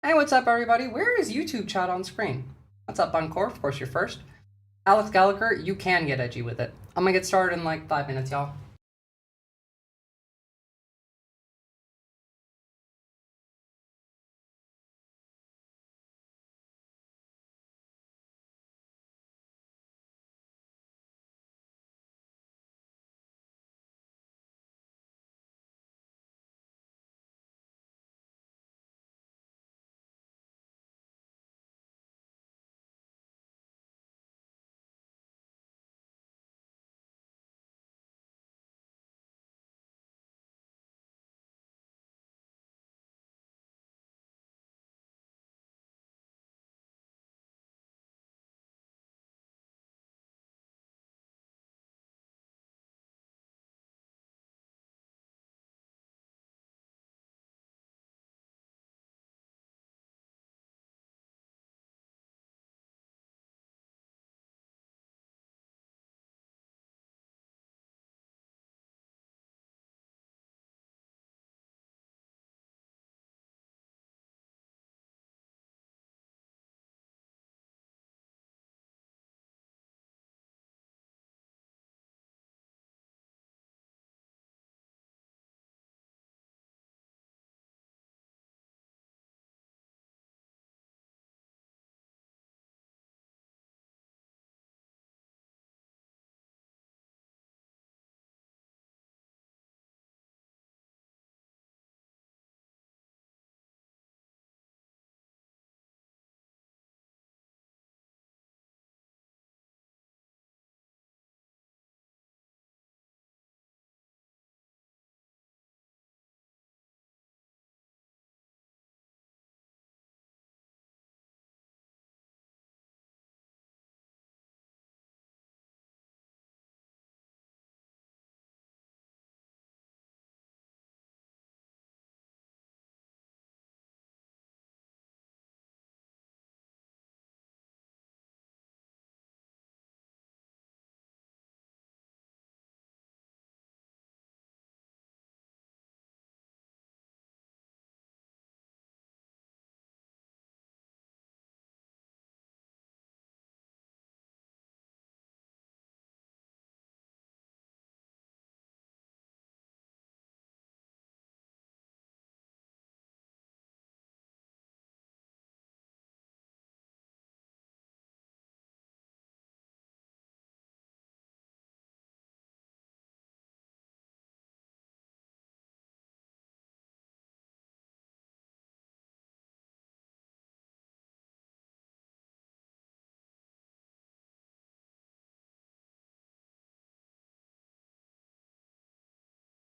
Hey, what's up, everybody? Where is YouTube chat on screen? What's up, Encore? Of course, you're first. Alex Gallagher, you can get edgy with it. I'm gonna get started in like 5 minutes, y'all.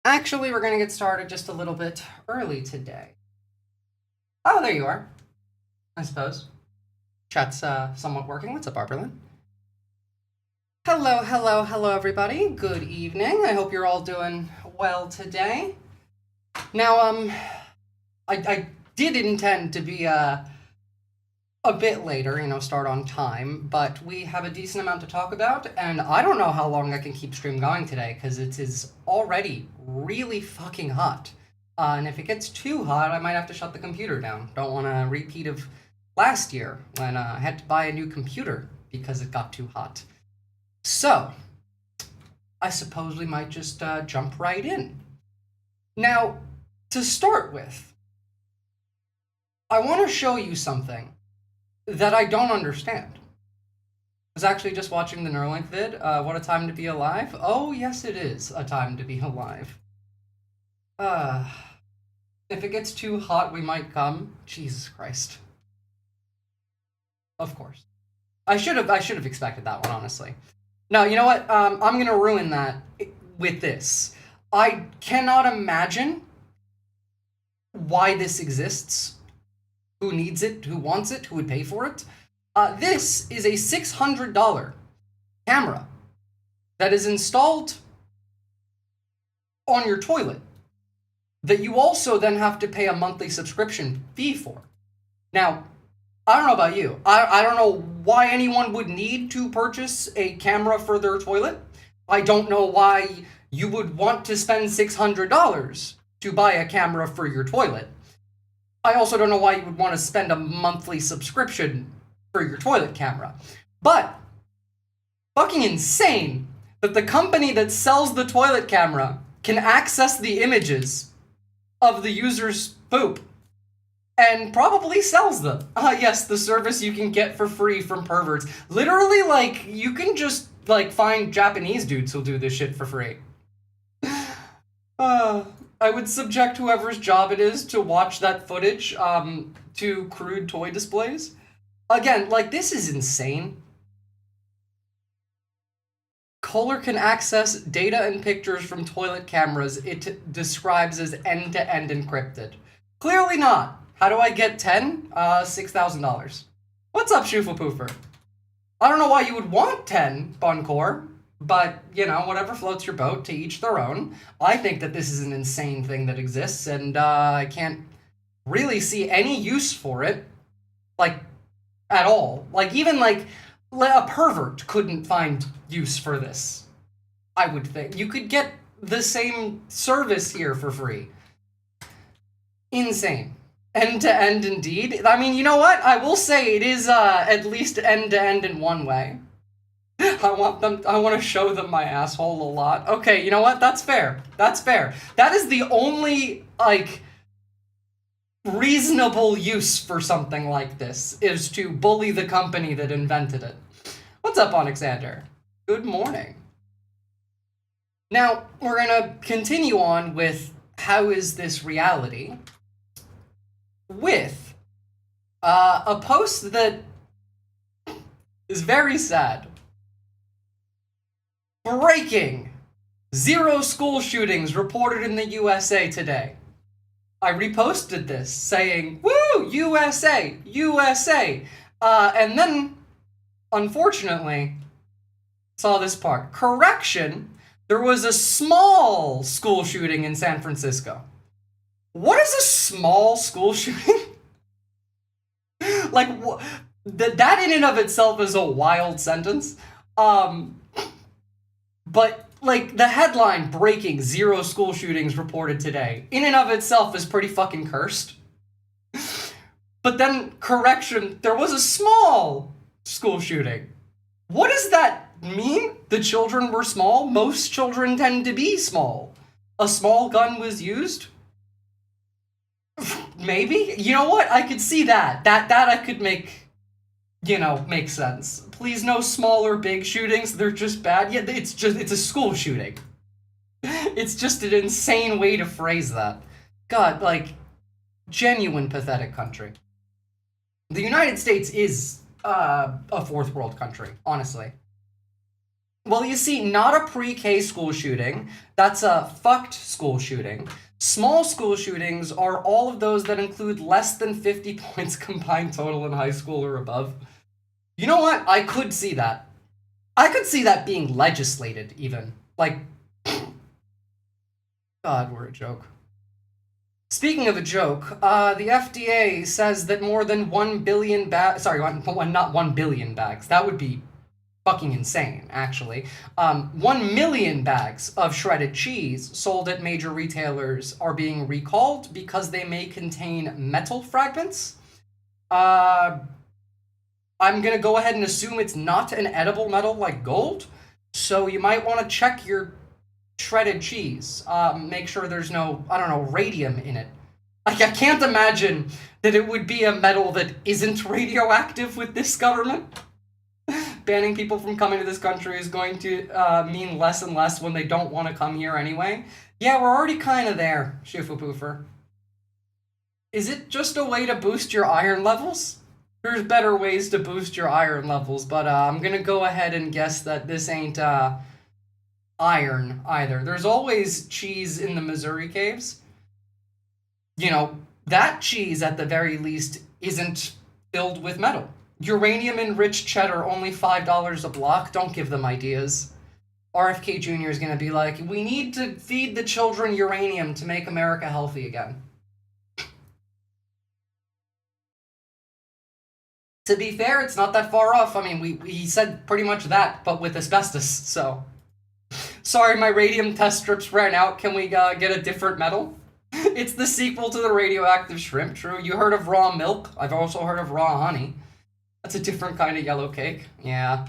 Actually, we're gonna get started just a little bit early today. Oh, there you are. I suppose. Chat's somewhat working. What's up, Barberlin? Hello, hello, hello, everybody. Good evening. I hope you're all doing well today. Now, I did intend to be a bit later, start on time, but we have a decent amount to talk about, and I don't know how long I can keep stream going today, because it is already really fucking hot. And if it gets too hot, I might have to shut the computer down. Don't want a repeat of last year, when I had to buy a new computer because it got too hot. So, I suppose we might just jump right in. Now, to start with, I want to show you something that I don't understand. I was actually just watching the Neuralink vid. What a time to be alive. Oh, yes, it is a time to be alive. If it gets too hot, we might come. Jesus Christ. Of course. I should have expected that one, honestly. No, you know what? I'm gonna ruin that with this. I cannot imagine why this exists. Who needs it? Who wants it? Who would pay for it? This is a $600 camera that is installed on your toilet that you also then have to pay a monthly subscription fee for. Now, I don't know about you. I don't know why anyone would need to purchase a camera for their toilet. I don't know why you would want to spend $600 to buy a camera for your toilet. I also don't know why you would want to spend a monthly subscription for your toilet camera. But, fucking insane that the company that sells the toilet camera can access the images of the user's poop and probably sells them. Yes, the service you can get for free from perverts. Literally, like, you can just, like, find Japanese dudes who'll do this shit for free. I would subject whoever's job it is to watch that footage to crude toy displays. Again, like, this is insane. Kohler can access data and pictures from toilet cameras it describes as end-to-end encrypted. Clearly not. How do I get 10? $6,000. What's up, Shufa Poofer? I don't know why you would want 10, Buncore. But, you know, whatever floats your boat, to each their own. I think that this is an insane thing that exists, and I can't really see any use for it. Like, at all. Like, even, like, a pervert couldn't find use for this. I would think. You could get the same service here for free. Insane. End-to-end, indeed. I mean, you know what? I will say it is, at least end-to-end in one way. I want to show them my asshole a lot. Okay, you know what? That's fair. That's fair. That is the only, like, reasonable use for something like this, is to bully the company that invented it. What's up, Onyxander? Good morning. Now, we're gonna continue on with how is this reality with a post that is very sad. Breaking! 0 school shootings reported in the USA today. I reposted this saying, woo, USA, USA. And then, unfortunately, saw this part. Correction, there was a small school shooting in San Francisco. What is a small school shooting? Like, that in and of itself is a wild sentence. But, like, the headline, breaking, 0 school shootings reported today, in and of itself is pretty fucking cursed. But then, correction, there was a small school shooting. What does that mean? The children were small? Most children tend to be small. A small gun was used? Maybe? You know what? I could see that. That I could make, you know, make sense. Please no small or big shootings, they're just bad. Yeah, it's a school shooting. It's just an insane way to phrase that. God, like, genuine pathetic country. The United States is a fourth world country, honestly. Well, you see, not a pre-K school shooting. That's a fucked school shooting. Small school shootings are all of those that include less than 50 points combined total in high school or above. You know what? I could see that. I could see that being legislated, even. Like, God, we're a joke. Speaking of a joke, the FDA says that more than 1 billion bags... Sorry, not 1 billion bags. That would be fucking insane, actually. 1 million bags of shredded cheese sold at major retailers are being recalled because they may contain metal fragments. I'm gonna go ahead and assume it's not an edible metal like gold, so you might want to check your shredded cheese. Make sure there's no, I don't know, radium in it. Like, I can't imagine that it would be a metal that isn't radioactive with this government. Banning people from coming to this country is going to mean less and less when they don't want to come here anyway. Yeah, we're already kind of there, Shufa Poofer. Is it just a way to boost your iron levels? There's better ways to boost your iron levels, but I'm gonna go ahead and guess that this ain't iron either. There's always cheese in the Missouri caves. You know, that cheese at the very least isn't filled with metal. Uranium-enriched cheddar, only $5 a block. Don't give them ideas. RFK Jr. is gonna be like, we need to feed the children uranium to make America healthy again. To be fair, it's not that far off. I mean, he said pretty much that, but with asbestos, so. Sorry, my radium test strips ran out. Can we get a different metal? It's the sequel to the radioactive shrimp, true. You heard of raw milk? I've also heard of raw honey. That's a different kind of yellow cake. Yeah.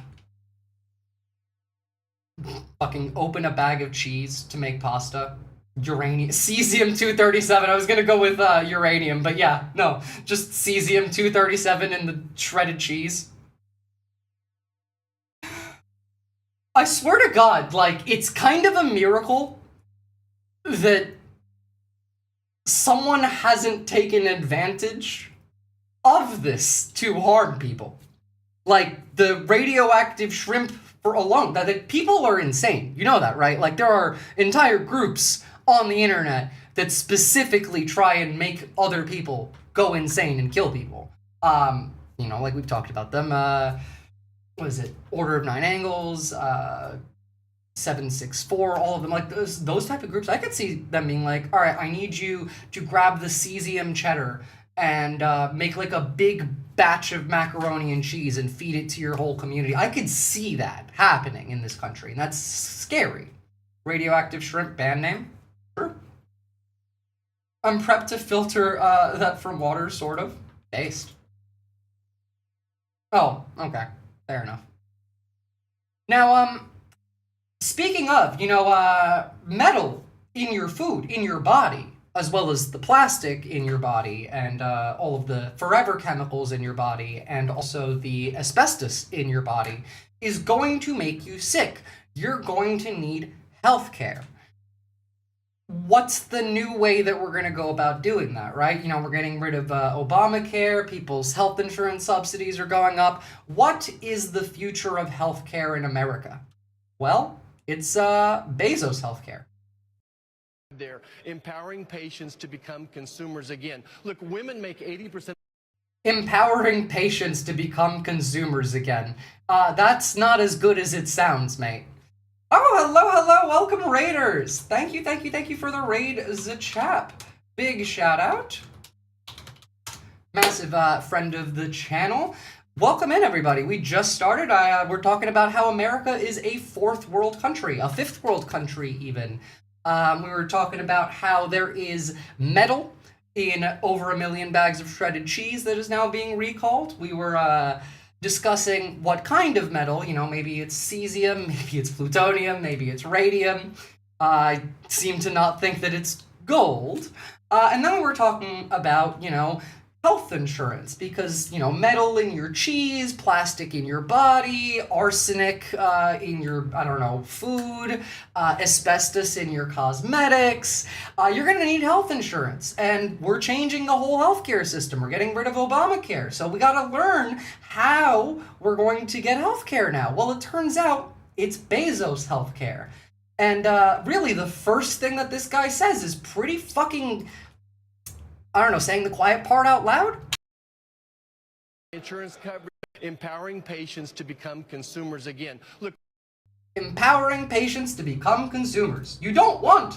Fucking open a bag of cheese to make pasta. Uranium. Cesium-237. I was gonna go with uranium, but yeah, no. Just cesium-237 in the shredded cheese. I swear to God, like, it's kind of a miracle that someone hasn't taken advantage of this to harm people. Like, the radioactive shrimp for alone, that people are insane. You know that, right? Like, there are entire groups on the internet that specifically try and make other people go insane and kill people. You know, like we've talked about them. What is it? Order of Nine Angles, 764, all of them, like those type of groups. I could see them being like, all right, I need you to grab the cesium cheddar and make like a big batch of macaroni and cheese and feed it to your whole community. I could see that happening in this country, and that's scary. Radioactive shrimp band name? Sure. I'm prepped to filter that from water, sort of. Based. Oh, okay. Fair enough. Now, speaking of, you know, metal in your food, in your body, as well as the plastic in your body, and all of the forever chemicals in your body, and also the asbestos in your body, is going to make you sick. You're going to need healthcare. What's the new way that we're going to go about doing that, right? You know, we're getting rid of Obamacare, people's health insurance subsidies are going up. What is the future of healthcare in America? Well, it's Bezos healthcare. They're empowering patients to become consumers again. Look, women make 80%. Empowering patients to become consumers again. That's not as good as it sounds, mate. Oh, hello, welcome Raiders. Thank you for the raid, Zachap. Big shout out. Massive friend of the channel. Welcome in, everybody. We just started. We're talking about how America is a fourth world country, a fifth world country even. We were talking about how there is metal in over 1 million bags of shredded cheese that is now being recalled. We were discussing what kind of metal, you know, maybe it's cesium, maybe it's plutonium, maybe it's radium. I seem to not think that it's gold. And then we were talking about, you know, health insurance, because, you know, metal in your cheese, plastic in your body, arsenic in your, I don't know, food, asbestos in your cosmetics, you're going to need health insurance. And we're changing the whole healthcare system. We're getting rid of Obamacare. So we got to learn how we're going to get healthcare now. Well, it turns out it's Bezos healthcare. And really, the first thing that this guy says is pretty fucking, I don't know, saying the quiet part out loud? Insurance coverage, empowering patients to become consumers again. Look, empowering patients to become consumers. You don't want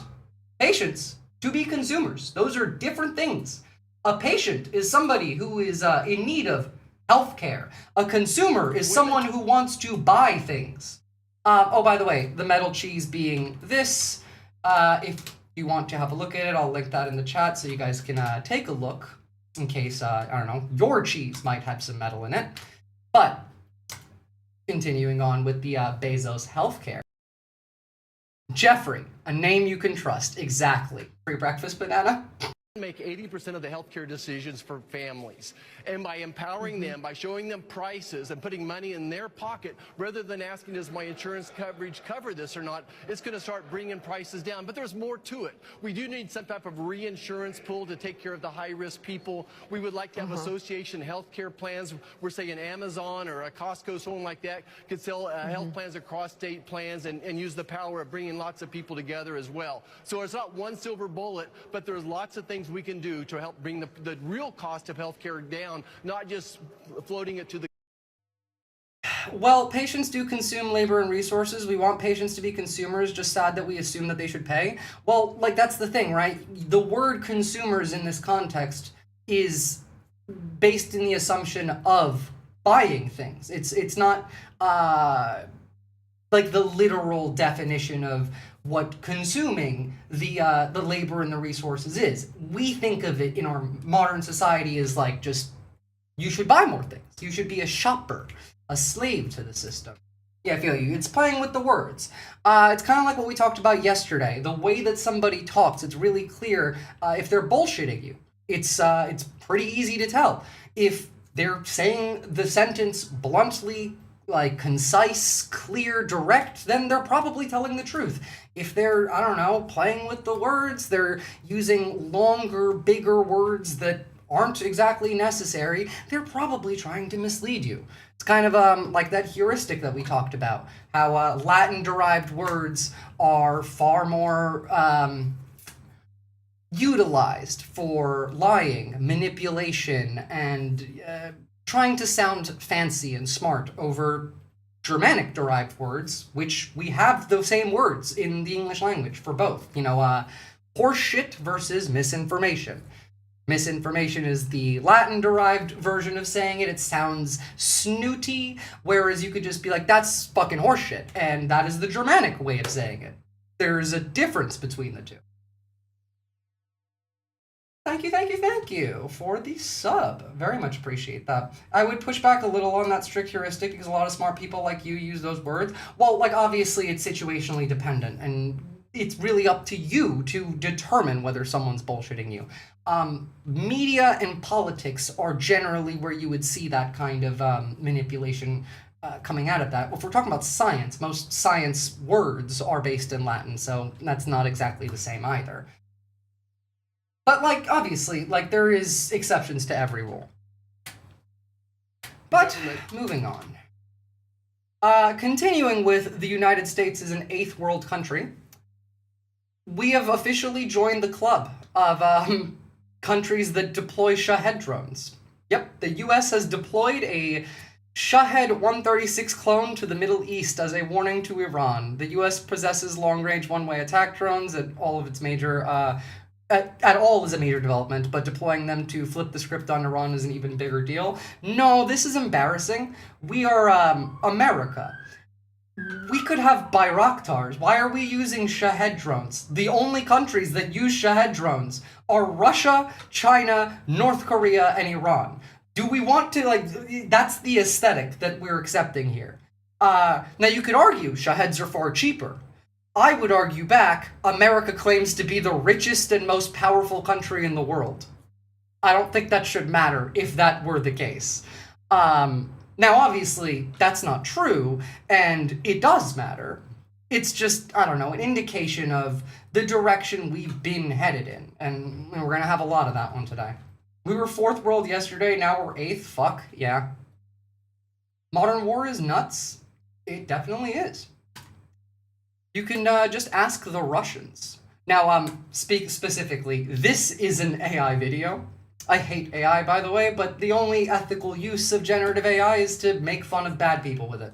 patients to be consumers. Those are different things. A patient is somebody who is in need of health care. A consumer is someone who wants to buy things. Oh, by the way, the metal cheese being this, if you want to have a look at it, I'll link that in the chat so you guys can take a look in case, I don't know, your cheese might have some metal in it. But continuing on with the Bezos healthcare. Jeffrey, a name you can trust. Exactly. Free breakfast banana? Make 80% of the healthcare decisions for families. And by empowering them, by showing them prices and putting money in their pocket, rather than asking, does my insurance coverage cover this or not, it's going to start bringing prices down. But there's more to it. We do need some type of reinsurance pool to take care of the high-risk people. We would like to have association healthcare plans. We're saying Amazon or a Costco, someone like that, could sell health plans across state plans and use the power of bringing lots of people together as well. So it's not one silver bullet, but there's lots of things we can do to help bring the real cost of healthcare down, not just floating it to the... Well, patients do consume labor and resources. We want patients to be consumers, just sad that we assume that they should pay. Well, like, that's the thing, right? The word consumers in this context is based in the assumption of buying things. It's not like the literal definition of what consuming the labor and the resources is. We think of it in our modern society as like just, you should buy more things. You should be a shopper, a slave to the system. Yeah, I feel you. It's playing with the words. It's kind of like what we talked about yesterday. The way that somebody talks, it's really clear if they're bullshitting you. It's pretty easy to tell. If they're saying the sentence bluntly, like concise, clear, direct, then they're probably telling the truth. If they're, I don't know, playing with the words, they're using longer, bigger words that aren't exactly necessary, they're probably trying to mislead you. It's kind of like that heuristic that we talked about, how Latin-derived words are far more utilized for lying, manipulation, and trying to sound fancy and smart over Germanic-derived words, which we have the same words in the English language for both. You know, horseshit versus misinformation. Misinformation is the Latin-derived version of saying it. It sounds snooty, whereas you could just be like, that's fucking horseshit, and that is the Germanic way of saying it. There's a difference between the two. Thank you for the sub. Very much appreciate that. I would push back a little on that strict heuristic because a lot of smart people like you use those words. Well, like, obviously it's situationally dependent, and it's really up to you to determine whether someone's bullshitting you. Media and politics are generally where you would see that kind of manipulation coming out of that. If we're talking about science, most science words are based in Latin, so that's not exactly the same either. But, like, obviously, like, there is exceptions to every rule. But, moving on. Continuing with the United States as an 8th world country, we have officially joined the club of countries that deploy Shahed drones. Yep, the US has deployed a Shahed 136 clone to the Middle East as a warning to Iran. The US possesses long-range one-way attack drones at all of its major at all is a major development, but deploying them to flip the script on Iran is an even bigger deal. No, this is embarrassing. We are America. We could have Bayraktars. Why are we using Shahed drones? The only countries that use Shahed drones are Russia, China, North Korea, and Iran. Do we want to, like, that's the aesthetic that we're accepting here. Now you could argue Shaheds are far cheaper. I would argue back, America claims to be the richest and most powerful country in the world. I don't think that should matter if that were the case. Now, obviously, that's not true, and it does matter. It's just, I don't know, an indication of the direction we've been headed in, and we're going to have a lot of that one today. We were 4th world yesterday, now we're 8th. Fuck, yeah. Modern war is nuts. It definitely is. You can just ask the Russians. Now, speak specifically, this is an AI video. I hate AI, by the way, but the only ethical use of generative AI is to make fun of bad people with it.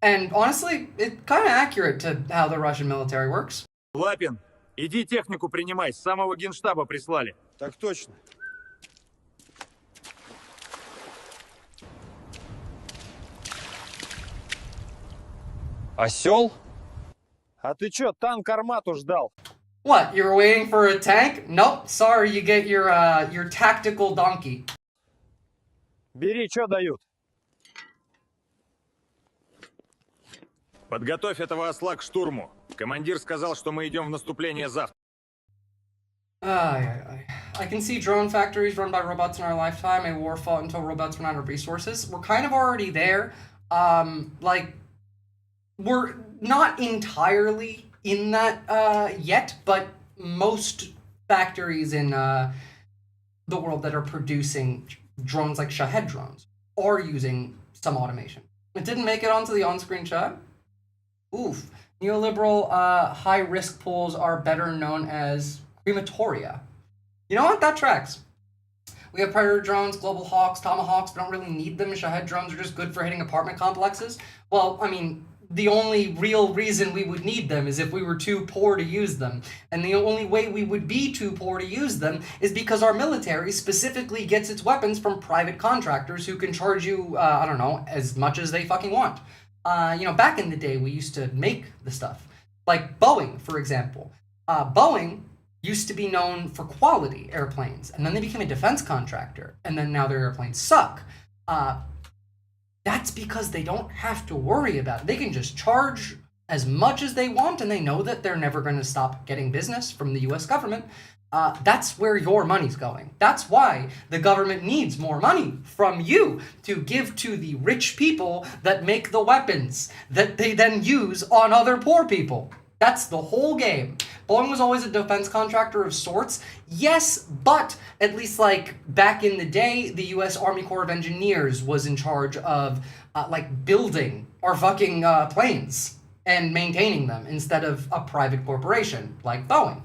And honestly, it's kind of accurate to how the Russian military works. Лапин, иди технику принимай, с самого генштаба прислали. Так точно. Осел? А ты чё, танк Армату ждал? What, you were waiting for a tank? Nope, sorry, you get your tactical donkey. Бери, чё дают? Подготовь этого осла к штурму. Командир сказал, что мы идем в наступление завтра. I can see drone factories run by robots in our lifetime. A war fought until robots ran out of resources. We're kind of already there. Like, we're not entirely in that yet, but most factories in the world that are producing drones like Shahed drones are using some automation. It didn't make it onto the on-screen chat. Oof. Neoliberal high-risk pools are better known as crematoria. You know what? That tracks. We have Predator drones, Global Hawks, Tomahawks. We don't really need them. Shahed drones are just good for hitting apartment complexes. Well, I mean, the only real reason we would need them is if we were too poor to use them. And the only way we would be too poor to use them is because our military specifically gets its weapons from private contractors who can charge you, I don't know, as much as they fucking want. You know, back in the day, we used to make the stuff. Like Boeing, for example. Boeing used to be known for quality airplanes, and then they became a defense contractor, and then now their airplanes suck. That's because they don't have to worry about it. They can just charge as much as they want, and they know that they're never going to stop getting business from the US government. That's where your money's going. That's why the government needs more money from you to give to the rich people that make the weapons that they then use on other poor people. That's the whole game. Boeing was always a defense contractor of sorts, yes, but at least like back in the day, the U.S. Army Corps of Engineers was in charge of like building our fucking planes and maintaining them instead of a private corporation like Boeing.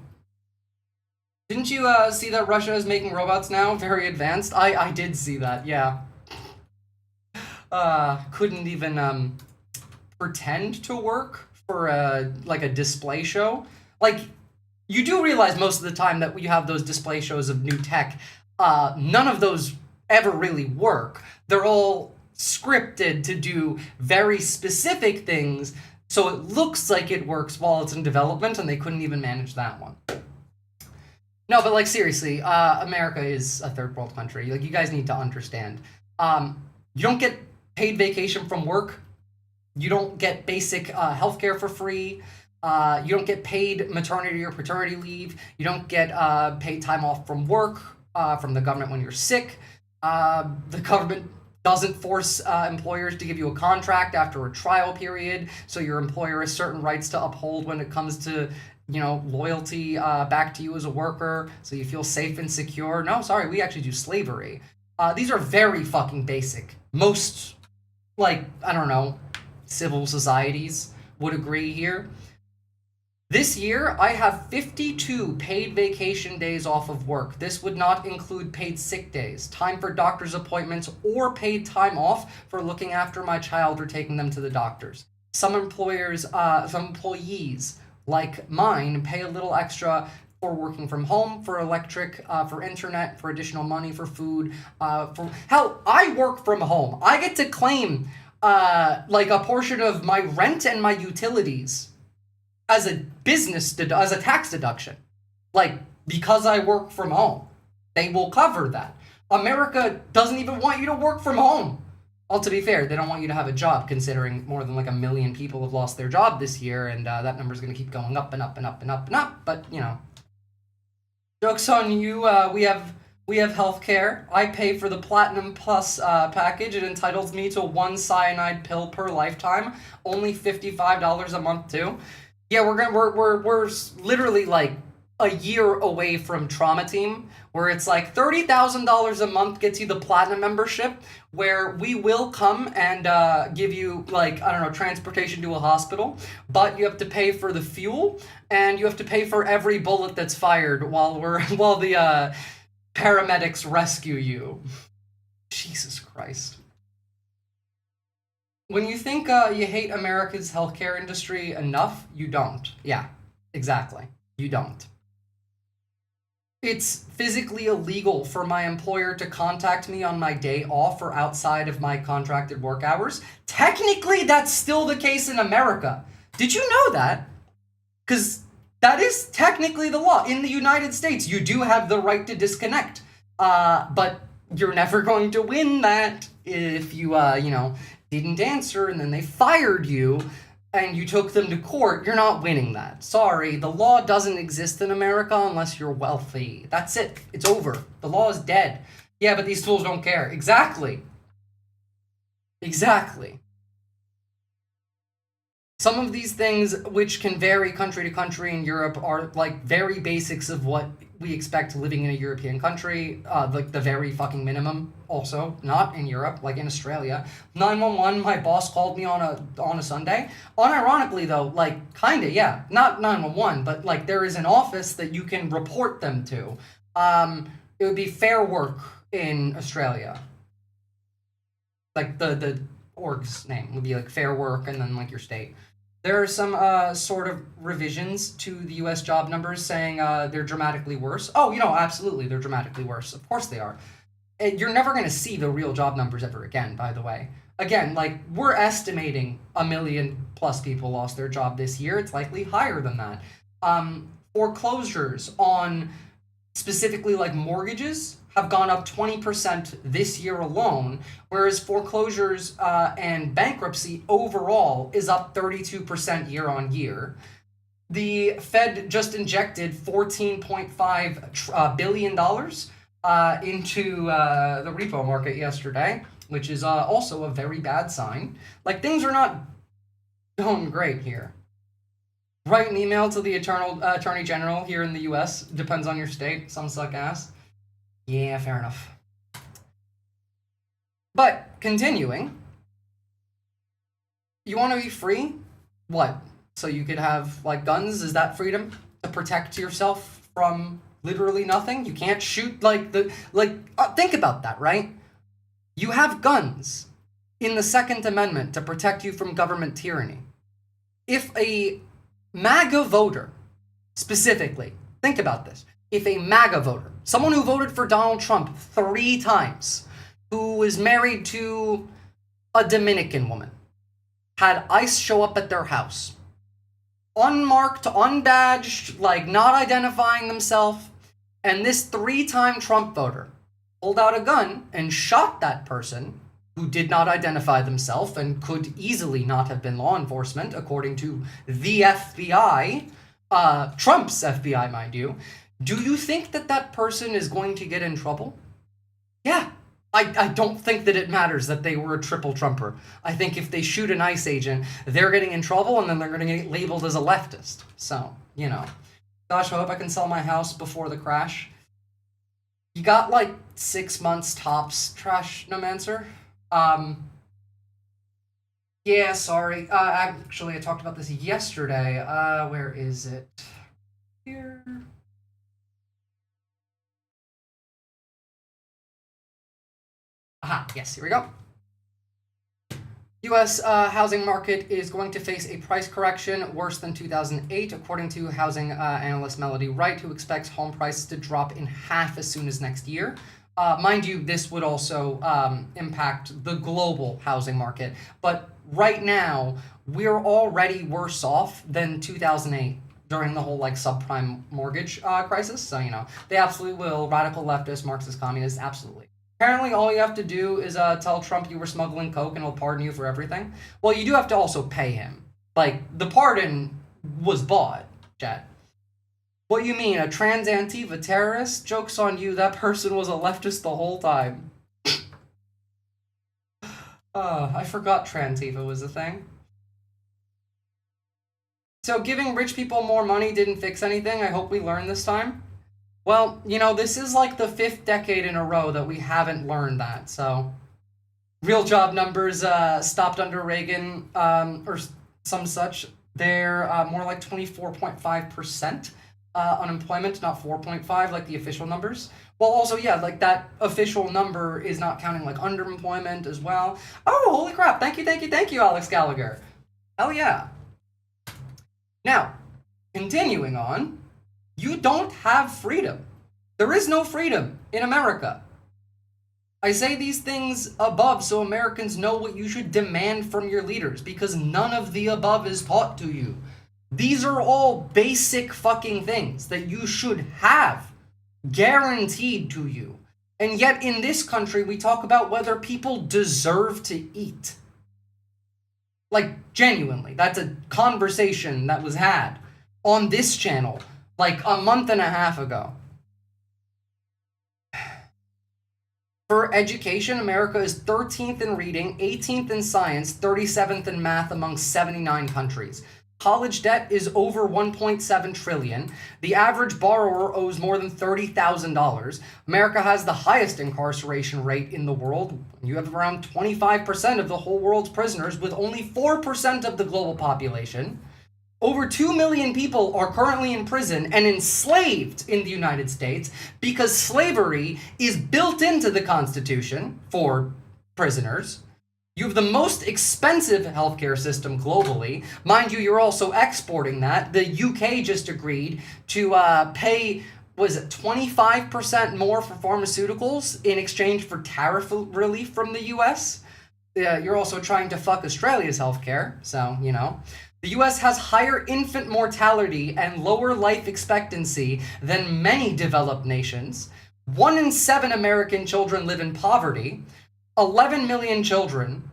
Didn't you see that Russia is making robots now very advanced? I did see that, yeah. Couldn't even pretend to work for a display show. Like, you do realize most of the time that you have those display shows of new tech, none of those ever really work. They're all scripted to do very specific things, so it looks like it works while it's in development, and they couldn't even manage that one. No, but like seriously, America is a third world country. Like, you guys need to understand. You don't get paid vacation from work. You don't get basic healthcare for free. You don't get paid maternity or paternity leave. You don't get paid time off from work, from the government when you're sick. The government doesn't force employers to give you a contract after a trial period, so your employer has certain rights to uphold when it comes to, you know, loyalty back to you as a worker, so you feel safe and secure. No, sorry, we actually do slavery. These are very fucking basic. Most, like, I don't know, civil societies would agree here. This year, I have 52 paid vacation days off of work. This would not include paid sick days, time for doctor's appointments, or paid time off for looking after my child or taking them to the doctors. Some employers, some employees like mine pay a little extra for working from home, for electric, for internet, for additional money, for food, for hell, I work from home. I get to claim like a portion of my rent and my utilities as a as a tax deduction. Like, because I work from home, they will cover that. America doesn't even want you to work from home. Well, to be fair, they don't want you to have a job, considering more than like 1 million people have lost their job this year, and that number's going to keep going up and up and up and up and up. But, you know, joke's on you. We have healthcare. I pay for the Platinum Plus package. It entitles me to 1 cyanide pill per lifetime. Only $55 a month too. Yeah, we're literally like a year away from Trauma Team, where it's like $30,000 a month gets you the Platinum membership, where we will come and give you, like, I don't know, transportation to a hospital, but you have to pay for the fuel, and you have to pay for every bullet that's fired while the paramedics rescue you. Jesus Christ. When you think you hate America's healthcare industry enough, you don't. Yeah, exactly. You don't. It's physically illegal for my employer to contact me on my day off or outside of my contracted work hours. Technically, that's still the case in America. Did you know that? Because that is technically the law. In the United States, you do have the right to disconnect. But you're never going to win that if you, you know, didn't answer and then they fired you and you took them to court. You're not winning that. Sorry, the law doesn't exist in America unless you're wealthy. That's it. It's over. The law is dead. Yeah, but these fools don't care. Exactly. Exactly. Some of these things, which can vary country to country in Europe, are like very basics of what we expect living in a European country, like the very fucking minimum. Also, not in Europe, like in Australia. 911, my boss called me on a Sunday. Unironically though, like, kinda, yeah. Not 911, but like there is an office that you can report them to. It would be Fair Work in Australia. Like the org's name would be like Fair Work and then like your state. There are some sort of revisions to the US job numbers saying they're dramatically worse. Oh, you know, absolutely, they're dramatically worse. Of course they are. And you're never going to see the real job numbers ever again, by the way. again, like, we're estimating 1 million plus people lost their job this year. It's likely higher than that. Foreclosures on specifically like mortgages have gone up 20% this year alone, whereas foreclosures and bankruptcy overall is up 32% year on year. The Fed just injected $14.5 billion into the repo market yesterday, which is also a very bad sign. Like, things are not going great here. Write an email to the Attorney General here in the US. Depends on your state. Some suck ass. Yeah, fair enough. But, continuing. You want to be free? What? So you could have, like, guns? Is that freedom? To protect yourself from literally nothing? You can't shoot, think about that, right? You have guns in the Second Amendment to protect you from government tyranny. If a MAGA voter, specifically, think about this. If a MAGA voter, someone who voted for Donald Trump 3 times, who is married to a Dominican woman, had ICE show up at their house, unmarked, unbadged, like not identifying themselves, and this 3-time Trump voter pulled out a gun and shot that person who did not identify themselves and could easily not have been law enforcement, according to the FBI, Trump's FBI, mind you, do you think that that person is going to get in trouble? Yeah. I don't think that it matters that they were a triple Trumper. I think if they shoot an ICE agent, they're getting in trouble, and then they're going to get labeled as a leftist. So, you know. Gosh, I hope I can sell my house before the crash. You got, like, 6 months tops, Trash Nomancer. Yeah, sorry. Actually, I talked about this yesterday. Where is it? Here. Aha, yes, here we go. U.S. Housing market is going to face a price correction worse than 2008, according to housing analyst Melody Wright, who expects home prices to drop in half as soon as next year. Mind you, this would also impact the global housing market. But right now, we're already worse off than 2008 during the whole, like, subprime mortgage crisis. So, you know, they absolutely will. Radical leftist, Marxist, communist, absolutely. Apparently, all you have to do is tell Trump you were smuggling coke and he'll pardon you for everything. Well, you do have to also pay him. Like, the pardon was bought, chat. What you mean, a trans Antifa terrorist? Joke's on you, that person was a leftist the whole time. I forgot Transiva was a thing. So giving rich people more money didn't fix anything. I hope we learn this time. Well, you know, this is like the 5th decade in a row that we haven't learned that, so. Real job numbers stopped under Reagan, or some such. They're more like 24.5% unemployment, not 4.5 like the official numbers. Well, also, yeah, like that official number is not counting like underemployment as well. Oh, holy crap. Thank you, Alex Gallagher. Hell yeah. Now, continuing on. You don't have freedom. There is no freedom in America. I say these things above so Americans know what you should demand from your leaders, because none of the above is taught to you. These are all basic fucking things that you should have guaranteed to you. And yet in this country, we talk about whether people deserve to eat. Like, genuinely, that's a conversation that was had on this channel like a month and a half ago. For education, America is 13th in reading, 18th in science, 37th in math among 79 countries. College debt is over $1.7 trillion. The average borrower owes more than $30,000. America has the highest incarceration rate in the world. You have around 25% of the whole world's prisoners, with only 4% of the global population. Over 2 million people are currently in prison and enslaved in the United States because slavery is built into the Constitution for prisoners. You have the most expensive healthcare system globally. Mind you, you're also exporting that. The UK just agreed to pay, was it 25% more for pharmaceuticals in exchange for tariff relief from the US? you're also trying to fuck Australia's healthcare, so, you know. The US has higher infant mortality and lower life expectancy than many developed nations. 1 in 7 American children live in poverty. 11 million children.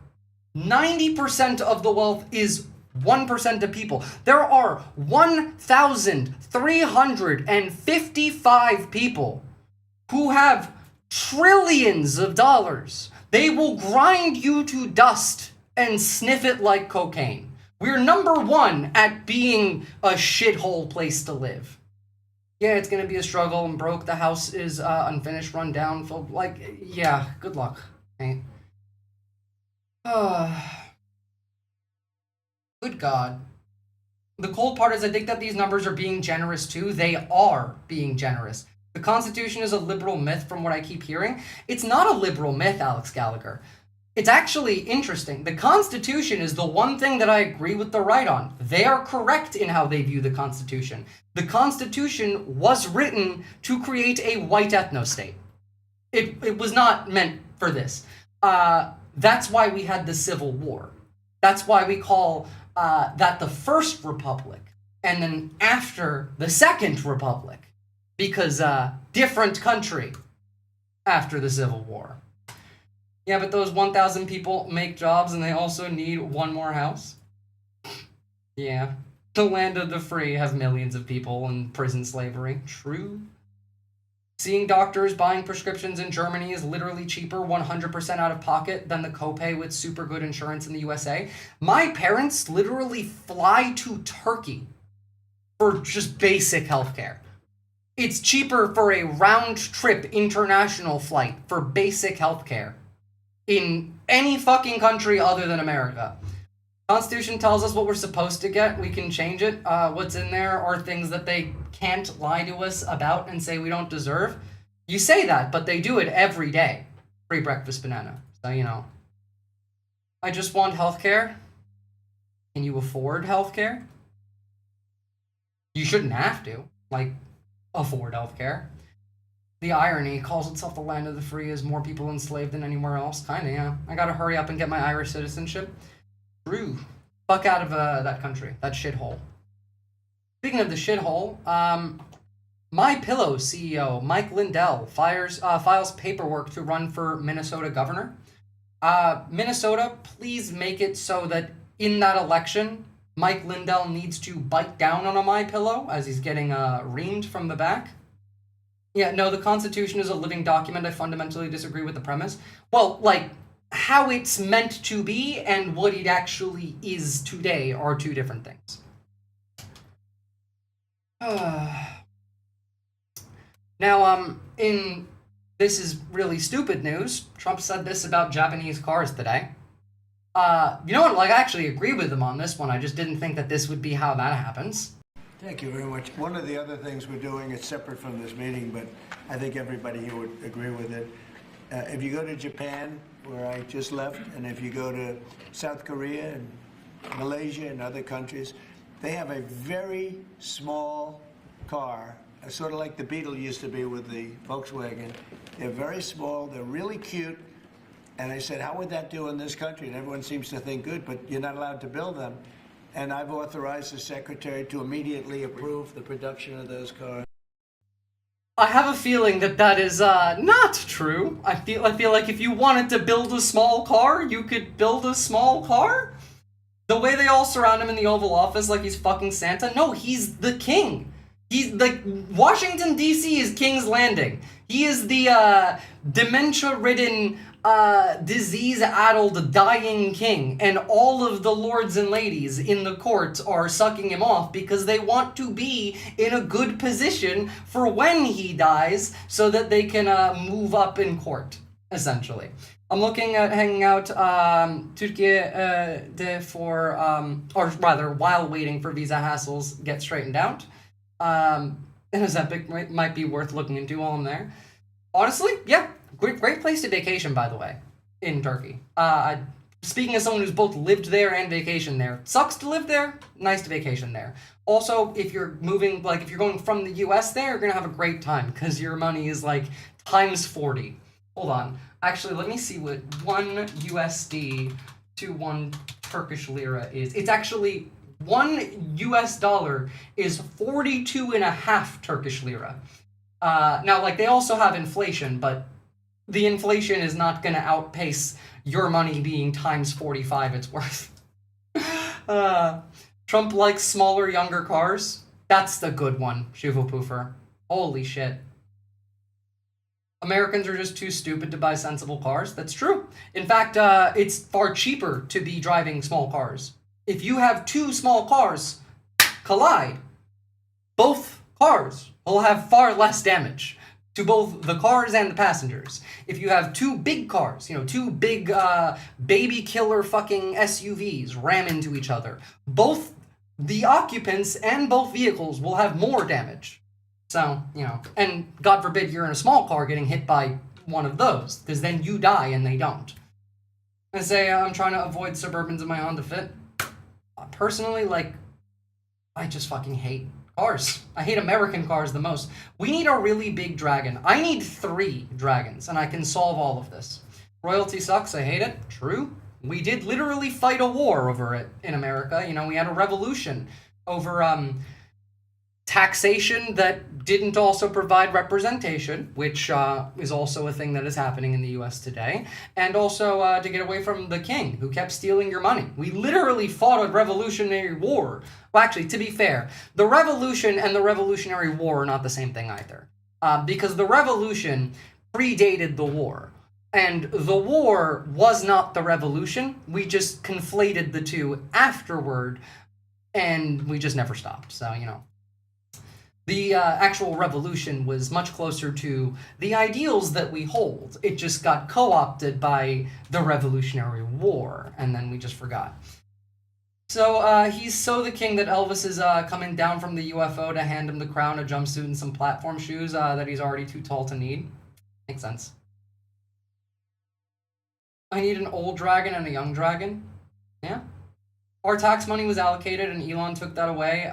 90% of the wealth is 1% of people. There are 1,355 people who have trillions of dollars. They will grind you to dust and sniff it like cocaine. We're number 1 at being a shithole place to live. Yeah, it's gonna be a struggle. I'm broke. The house is unfinished, run down. Like, yeah, good luck. Okay. Good God. The cold part is I think that these numbers are being generous too. They are being generous. The Constitution is a liberal myth from what I keep hearing. It's not a liberal myth, Alex Gallagher. It's actually interesting. The Constitution is the one thing that I agree with the right on. They are correct in how they view the Constitution. The Constitution was written to create a white ethno-state. It was not meant for this. That's why we had the Civil War. That's why we call that the First Republic, and then after the Second Republic, because different country after the Civil War. Yeah, but those 1,000 people make jobs and they also need one more house. Yeah. The land of the free have millions of people in prison slavery. True. Seeing doctors buying prescriptions in Germany is literally cheaper, 100% out of pocket, than the copay with super good insurance in the USA. My parents literally fly to Turkey for just basic healthcare. It's cheaper for a round-trip international flight for basic healthcare in any fucking country other than America. Constitution tells us what we're supposed to get. We can change it. What's in there are things that they can't lie to us about and say we don't deserve. You say that, but they do it every day. Free breakfast banana. So, you know. I just want healthcare. Can you afford healthcare? You shouldn't have to. Like, afford healthcare. The irony calls itself the land of the free is more people enslaved than anywhere else. Kinda, yeah. I gotta hurry up and get my Irish citizenship. True. Fuck out of that country. That shithole. Speaking of the shithole, MyPillow CEO Mike Lindell files paperwork to run for Minnesota governor. Minnesota, please make it so that in that election, Mike Lindell needs to bite down on a MyPillow as he's getting reamed from the back. Yeah, no, the Constitution is a living document. I fundamentally disagree with the premise. Well, like, how it's meant to be and what it actually is today are two different things. Now, in this is really stupid news, Trump said this about Japanese cars today. You know what, like, I actually agree with him on this one. I just didn't think that this would be how that happens. Thank you very much. One of the other things we're doing, it's separate from this meeting, but I think everybody here would agree with it. If you go to Japan, where I just left, and if you go to South Korea and Malaysia and other countries, they have a very small car, sort of like the Beetle used to be with the Volkswagen. They're very small, they're really cute, and I said, how would that do in this country? And everyone seems to think good, but you're not allowed to build them. And I've authorized the secretary to immediately approve the production of those cars. I have a feeling that that is not true. I feel like if you wanted to build a small car, you could build a small car. The way they all surround him in the Oval Office like he's fucking Santa. No, he's the king. He's like Washington D.C. is King's Landing. He is the dementia-ridden, disease-addled, dying king, and all of the lords and ladies in the court are sucking him off because they want to be in a good position for when he dies so that they can move up in court, essentially. I'm looking at hanging out while waiting for visa hassles get straightened out. And Ozempic might be worth looking into while I'm there. Honestly, yeah, great place to vacation, by the way, in Turkey. Speaking as someone who's both lived there and vacationed there, sucks to live there, nice to vacation there. Also, if you're moving, like if you're going from the US there, you're gonna have a great time because your money is like times 40. Hold on. Actually, let me see what 1 USD to 1 Turkish lira is. It's actually 1 US dollar is 42.5 Turkish lira. Now, like, they also have inflation, but the inflation is not going to outpace your money being times 45 it's worth. Trump likes smaller, younger cars. That's the good one, Shuvopoofer. Holy shit. Americans are just too stupid to buy sensible cars. That's true. In fact, it's far cheaper to be driving small cars. If you have 2 small cars collide, both cars will have far less damage to both the cars and the passengers. If you have 2 big cars, 2 big baby killer fucking SUVs ram into each other, both the occupants and both vehicles will have more damage. So, and God forbid you're in a small car getting hit by one of those, because then you die and they don't. I say I'm trying to avoid Suburbans in my Honda Fit. Personally, I just fucking hate cars. I hate American cars the most. We need a really big dragon. I need 3 dragons, and I can solve all of this. Royalty sucks. I hate it. True. We did literally fight a war over it in America. We had a revolution over taxation that didn't also provide representation, which is also a thing that is happening in the US today, and also to get away from the king, who kept stealing your money. We literally fought a revolutionary war. Well, actually, to be fair, the revolution and the Revolutionary War are not the same thing either, because the revolution predated the war, and the war was not the revolution. We just conflated the two afterward, and we just never stopped, so, The actual revolution was much closer to the ideals that we hold. It just got co-opted by the Revolutionary War, and then we just forgot. So he's so the king that Elvis is coming down from the UFO to hand him the crown, a jumpsuit, and some platform shoes that he's already too tall to need. Makes sense. I need an old dragon and a young dragon. Yeah. Our tax money was allocated and Elon took that away.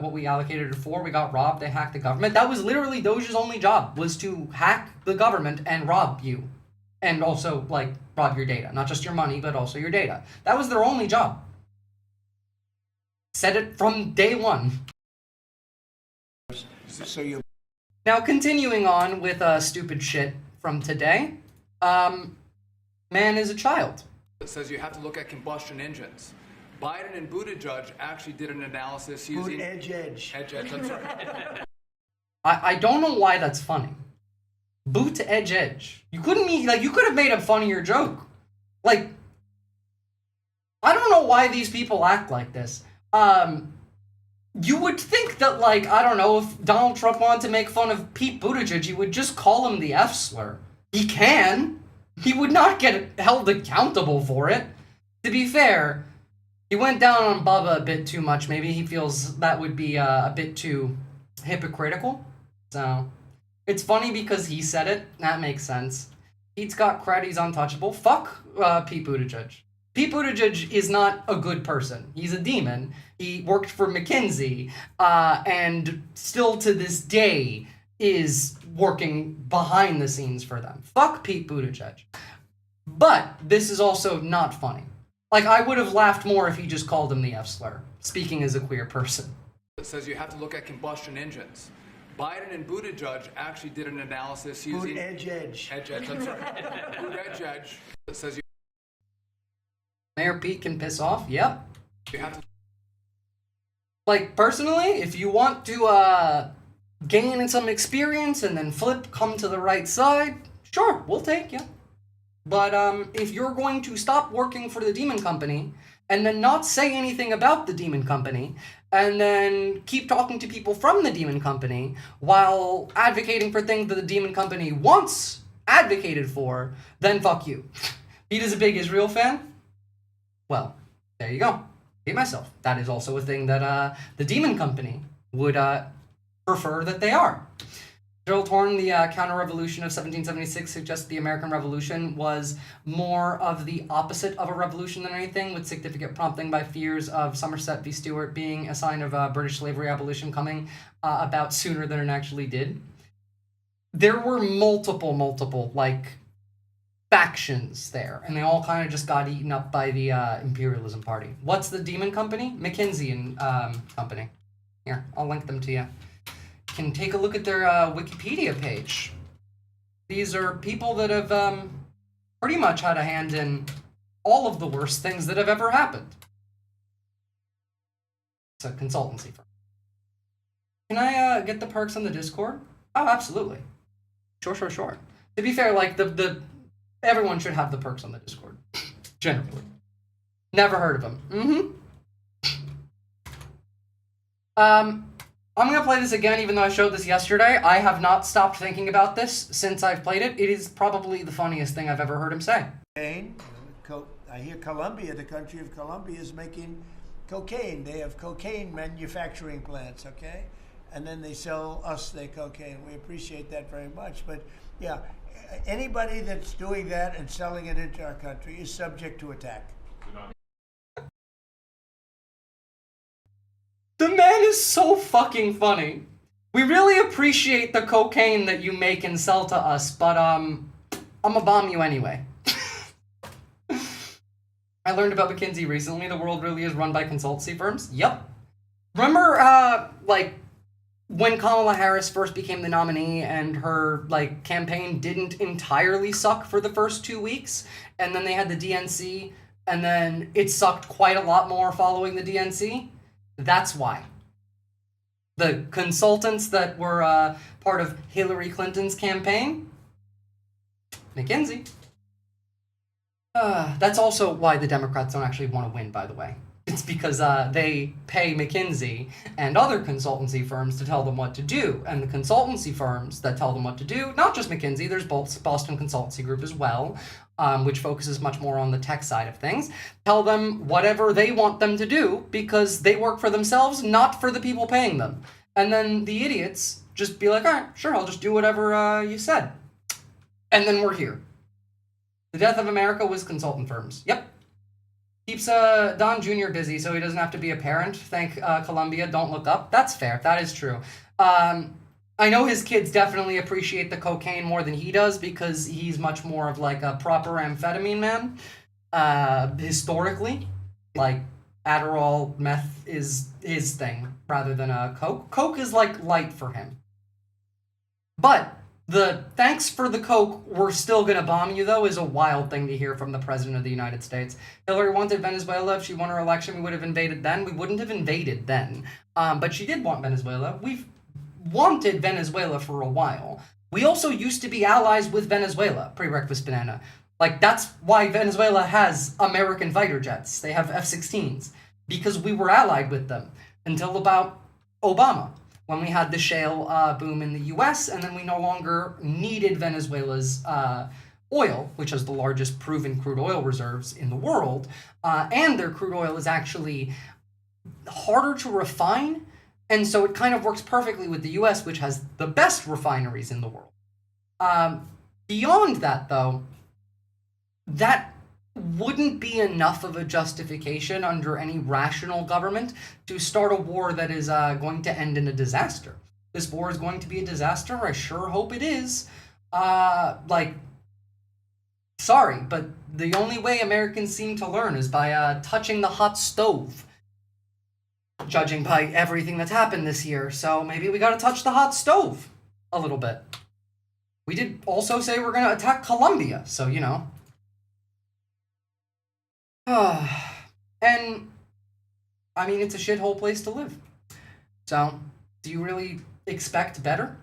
What we allocated it for, we got robbed. They hacked the government. That was literally Doge's only job, was to hack the government and rob you. And also, rob your data. Not just your money, but also your data. That was their only job. Said it from day one. So you. Now, continuing on with stupid shit from today. Man is a child. It says you have to look at combustion engines. Biden and Buttigieg actually did an analysis using... Edge. Edge, I'm sorry. I don't know why that's funny. Boot to edge. You couldn't you could have made a funnier joke. I don't know why these people act like this. You would think that, I don't know, if Donald Trump wanted to make fun of Pete Buttigieg, he would just call him the F slur. He can. He would not get held accountable for it. To be fair, he went down on Bubba a bit too much. Maybe he feels that would be a bit too hypocritical. So, it's funny because he said it. That makes sense. Pete's got cred. He's untouchable. Fuck Pete Buttigieg. Pete Buttigieg is not a good person. He's a demon. He worked for McKinsey, and still to this day is working behind the scenes for them. Fuck Pete Buttigieg. But this is also not funny. I would have laughed more if he just called him the F slur, speaking as a queer person. It says you have to look at combustion engines. Biden and Buttigieg actually did an analysis using... Edge. Edge, I'm sorry. Edge. It says Mayor Pete can piss off? Yep. you have to... Personally, if you want to gain some experience and then come to the right side, sure, we'll take you. But if you're going to stop working for the Demon Company and then not say anything about the Demon Company and then keep talking to people from the Demon Company while advocating for things that the Demon Company once advocated for, then fuck you. Pete is a big Israel fan? Well, there you go. Hate myself. That is also a thing that the Demon Company would prefer that they are. Gerald Horne, the counter-revolution of 1776, suggests the American Revolution was more of the opposite of a revolution than anything, with significant prompting by fears of Somerset v. Stuart being a sign of British slavery abolition coming about sooner than it actually did. There were multiple, factions there, and they all kind of just got eaten up by the imperialism party. What's the demon company? McKinsey and company. Here, I'll link them to you. You can take a look at their Wikipedia page. These are people that have pretty much had a hand in all of the worst things that have ever happened. It's a consultancy firm. Can I get the perks on the Discord? Oh, absolutely. Sure. To be fair, like, the everyone should have the perks on the Discord. Generally. Never heard of them. I'm gonna play this again, even though I showed this yesterday. I have not stopped thinking about this since I've played it. It is probably the funniest thing I've ever heard him say. I hear Colombia, the country of Colombia, is making cocaine. They have cocaine manufacturing plants, okay? And then they sell us their cocaine. We appreciate that very much. But yeah, anybody that's doing that and selling it into our country is subject to attack. The man is so fucking funny. We really appreciate the cocaine that you make and sell to us, but I'm gonna bomb you anyway. I learned about McKinsey recently. The world really is run by consultancy firms. Yep. Remember, like, when Kamala Harris first became the nominee and her, like, campaign didn't entirely suck for the first 2 weeks, and then they had the DNC, and then it sucked quite a lot more following the DNC? That's why. The consultants that were part of Hillary Clinton's campaign? McKinsey. That's also why the Democrats don't actually want to win, by the way. It's because they pay McKinsey and other consultancy firms to tell them what to do. And the consultancy firms that tell them what to do, not just McKinsey, there's Boston Consultancy Group as well, which focuses much more on the tech side of things, tell them whatever they want them to do because they work for themselves, not for the people paying them. And then the idiots just be like, all right, sure, I'll just do whatever you said. And then we're here. The death of America was consultant firms. Yep. Keeps Don Jr. busy so he doesn't have to be a parent. Thank Columbia. Don't look up. That's fair. That is true. I know his kids definitely appreciate the cocaine more than he does because he's much more of like a proper amphetamine man. Historically, like Adderall, meth is his thing rather than Coke. Coke is like light for him. But the thanks for the Coke, we're still gonna bomb you though, is a wild thing to hear from the President of the United States. Hillary wanted Venezuela. If she won her election, we would have invaded then. We wouldn't have invaded then. But she did want Venezuela. We've wanted Venezuela for a while. We also used to be allies with Venezuela, pre-breakfast banana. Like, that's why Venezuela has American fighter jets. They have F-16s. Because we were allied with them until about Obama, when we had the shale boom in the US, and then we no longer needed Venezuela's oil, which has the largest proven crude oil reserves in the world, and their crude oil is actually harder to refine, and so it kind of works perfectly with the US, which has the best refineries in the world. Beyond that, though, that wouldn't be enough of a justification under any rational government to start a war that is going to end in a disaster. This war is going to be a disaster. I sure hope it is. Sorry, but the only way Americans seem to learn is by touching the hot stove, judging by everything that's happened this year. So maybe we gotta touch the hot stove a little bit. We did also say we're gonna attack Colombia, so, you know. And, I mean, it's a shithole place to live. So, do you really expect better?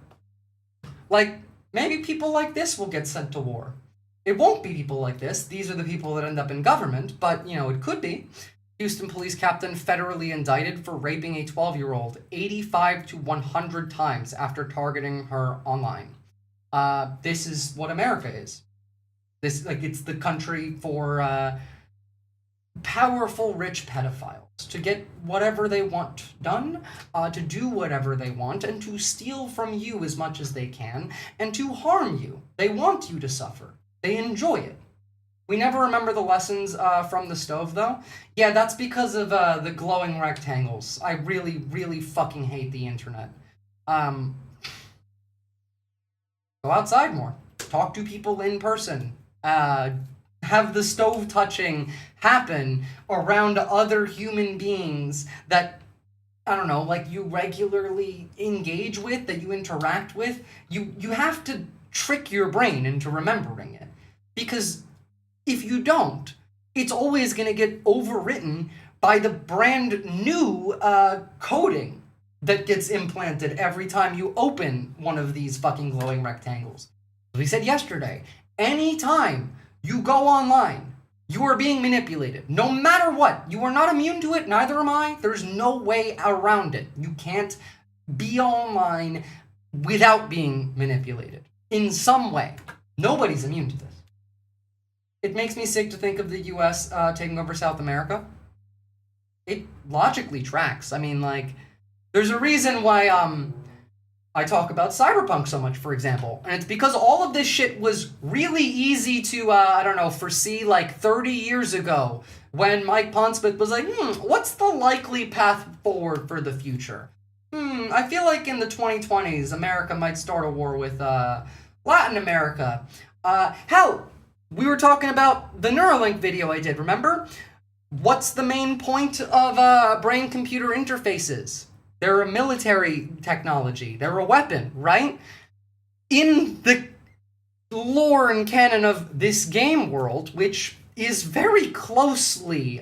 Like, maybe people like this will get sent to war. It won't be people like this. These are the people that end up in government, but, you know, it could be. Houston police captain federally indicted for raping a 12-year-old 85 to 100 times after targeting her online. This is what America is. It's the country for, powerful, rich pedophiles to get whatever they want done, to do whatever they want, and to steal from you as much as they can, and to harm you. They want you to suffer. They enjoy it. We never remember the lessons from the stove, though. Yeah, that's because of the glowing rectangles. I really, really fucking hate the internet. Go outside more. Talk to people in person. have the stove touching happen around other human beings that, I don't know, like you regularly engage with, that you interact with, you have to trick your brain into remembering it. Because if you don't, it's always going to get overwritten by the brand new coding that gets implanted every time you open one of these fucking glowing rectangles. As we said yesterday, anytime you go online, you are being manipulated. No matter what. You are not immune to it, neither am I. There's no way around it. You can't be online without being manipulated in some way. Nobody's immune to this. It makes me sick to think of the US taking over South America. It logically tracks. I mean, like, there's a reason why I talk about cyberpunk so much, for example. And it's because all of this shit was really easy to, I don't know, foresee like 30 years ago when Mike Pondsmith was like, what's the likely path forward for the future? I feel like in the 2020s, America might start a war with Latin America. Hell, we were talking about the Neuralink video I did, remember? What's the main point of brain-computer interfaces? They're a military technology. They're a weapon, right? In the lore and canon of this game world, which is very closely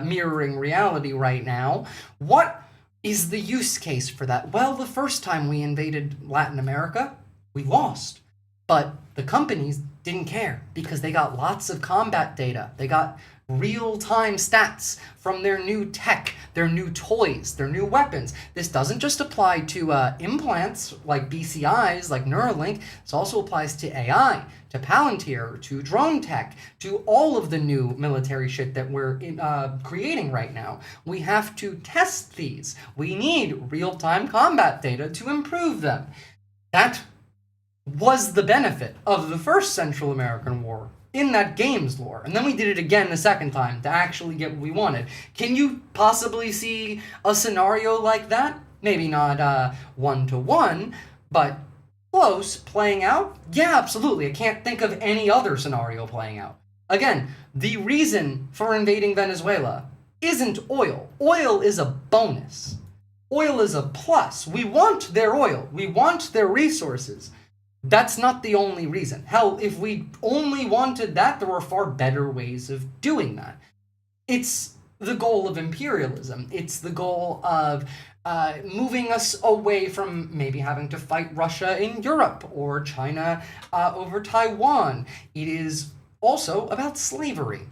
mirroring reality right now, what is the use case for that? Well, the first time we invaded Latin America, we lost. But the companies didn't care because they got lots of combat data. They got real-time stats from their new tech, their new toys, their new weapons. This doesn't just apply to implants like BCIs, like Neuralink. This also applies to AI, to Palantir, to drone tech, to all of the new military shit that we're creating right now. We have to test these. We need real-time combat data to improve them. That was the benefit of the first Central American War in that game's lore. And then we did it again the second time to actually get what we wanted. Can you possibly see a scenario like that? Maybe not one-to-one, but close, playing out? Yeah, absolutely. I can't think of any other scenario playing out. Again, the reason for invading Venezuela isn't oil. Oil is a bonus. Oil is a plus. We want their oil. We want their resources. That's not the only reason. Hell, if we only wanted that, there were far better ways of doing that. It's the goal of imperialism. It's the goal of moving us away from maybe having to fight Russia in Europe or China over Taiwan. It is also about slavery.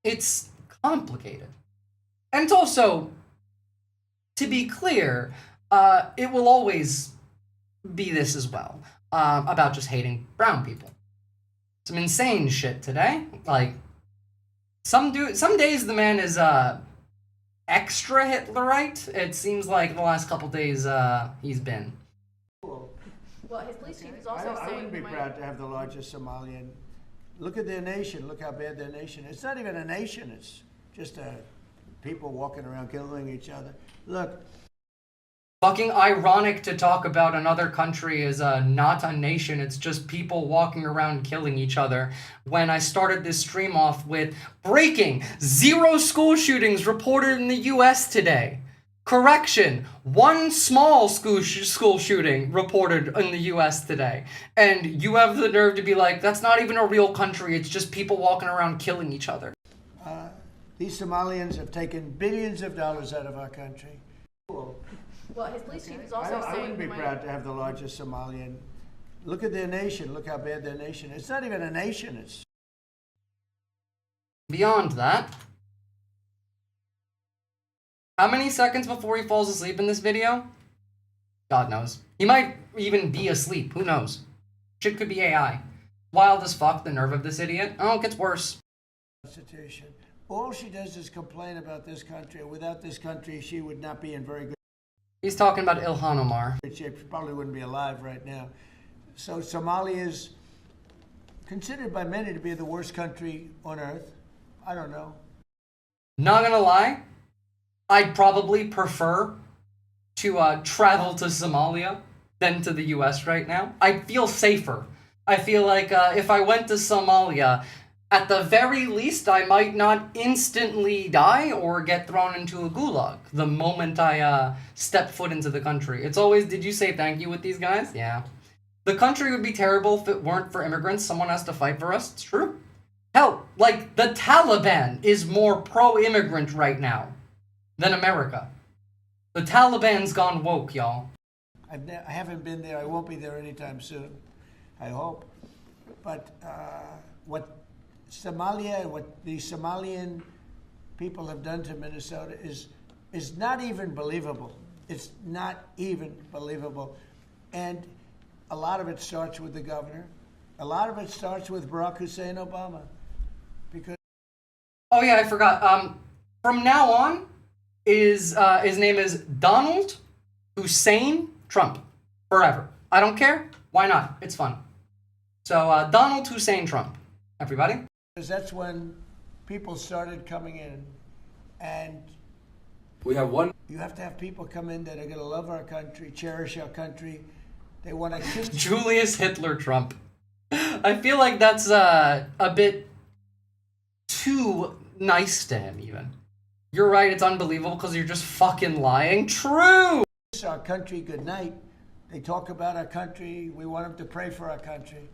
It's complicated. And it's also, to be clear, it will always be this as well, about just hating brown people. Some insane shit today. Like, some days the man is extra Hitlerite. It seems like the last couple days he's been. Well, his police chief is also saying I wouldn't be proud to have the largest Somalian. Look at their nation. Look how bad their nation is. It's not even a nation. It's just people walking around killing each other. Look. Fucking ironic to talk about another country as not a nation. It's just people walking around killing each other. When I started this stream off with breaking 0 school shootings reported in the US today. Correction, 1 small school shooting reported in the US today. And you have the nerve to be like, that's not even a real country. It's just people walking around killing each other. These Somalians have taken billions of dollars out of our country. Well, his police chief is also saying I wouldn't be proud to have the largest Somalian. Look at their nation. Look how bad their nation is. It's not even a nation. It's beyond that. How many seconds before he falls asleep in this video? God knows. He might even be asleep. Who knows? Shit could be AI. Wild as fuck, the nerve of this idiot. Oh, it gets worse. Constitution. All she does is complain about this country. Without this country, she would not be in very good. He's talking about Ilhan Omar. She probably wouldn't be alive right now. So Somalia is considered by many to be the worst country on earth. I don't know. Not gonna lie, I'd probably prefer to travel to Somalia than to the US right now. I'd feel safer I feel like if I went to Somalia, at the very least, I might not instantly die or get thrown into a gulag the moment I step foot into the country. It's always, did you say thank you with these guys? Yeah. The country would be terrible if it weren't for immigrants. Someone has to fight for us. It's true. Hell, like, the Taliban is more pro-immigrant right now than America. The Taliban's gone woke, y'all. I haven't been there. I won't be there anytime soon, I hope. But what Somalia, what the Somalian people have done to Minnesota is not even believable. It's not even believable. And a lot of it starts with the governor. A lot of it starts with Barack Hussein Obama. Because oh yeah, I forgot. From now on, his name is Donald Hussein Trump. Forever. I don't care. Why not? It's fun. So, Donald Hussein Trump, everybody. that's when people started coming in. And we have one. You have to have people come in that are going to love our country, cherish our country. They want to kiss Julius Hitler Trump. I feel like that's a bit too nice to him, even. You're right, it's unbelievable because you're just fucking lying. True! our country goodnight. They talk about our country. We want them to pray for our country.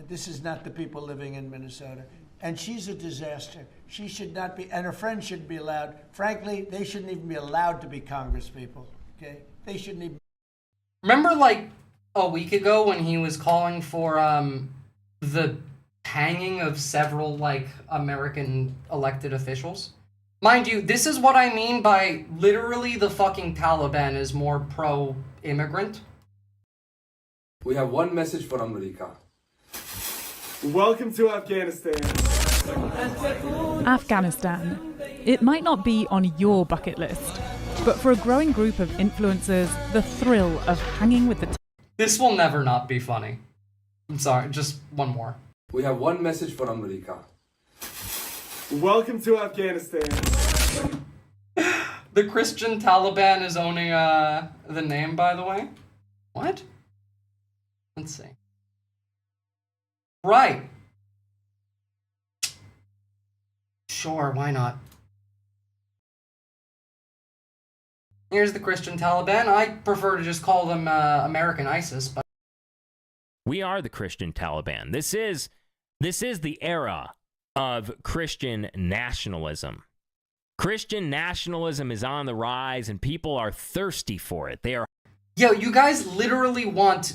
This is not the people living in Minnesota. And she's a disaster. She should not be, and her friends shouldn't be allowed. Frankly, they shouldn't even be allowed to be congresspeople, okay? They shouldn't even. Remember, like, a week ago when he was calling for, the hanging of several, like, American elected officials? Mind you, this is what I mean by literally the fucking Taliban is more pro-immigrant. We have one message for America. Welcome to Afghanistan. Afghanistan. It might not be on your bucket list, but for a growing group of influencers, the thrill of hanging with the... This will never not be funny. I'm sorry, just one more. We have one message for America. Welcome to Afghanistan. The Christian Taliban is owning the name, by the way. What? Let's see. Right. Sure, why not? Here's the Christian Taliban. I prefer to just call them American ISIS, but we are the Christian Taliban. This is the era of Christian nationalism. Christian nationalism is on the rise and people are thirsty for it. They are... Yo, you guys literally want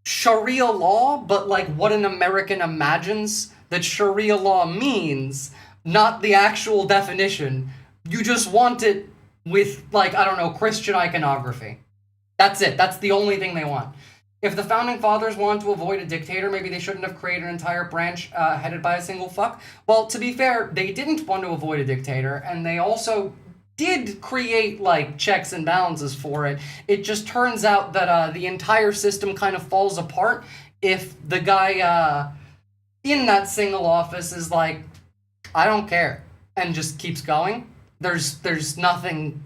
Sharia law, but like what an American imagines that Sharia law means, not the actual definition. You just want it with, like, I don't know, Christian iconography. That's it. That's the only thing they want. If the Founding Fathers wanted to avoid a dictator, maybe they shouldn't have created an entire branch headed by a single fuck. Well, to be fair, they didn't want to avoid a dictator, and they also did create, like, checks and balances for it. It just turns out that the entire system kind of falls apart if the guy in that single office is like, I don't care, and just keeps going. There's nothing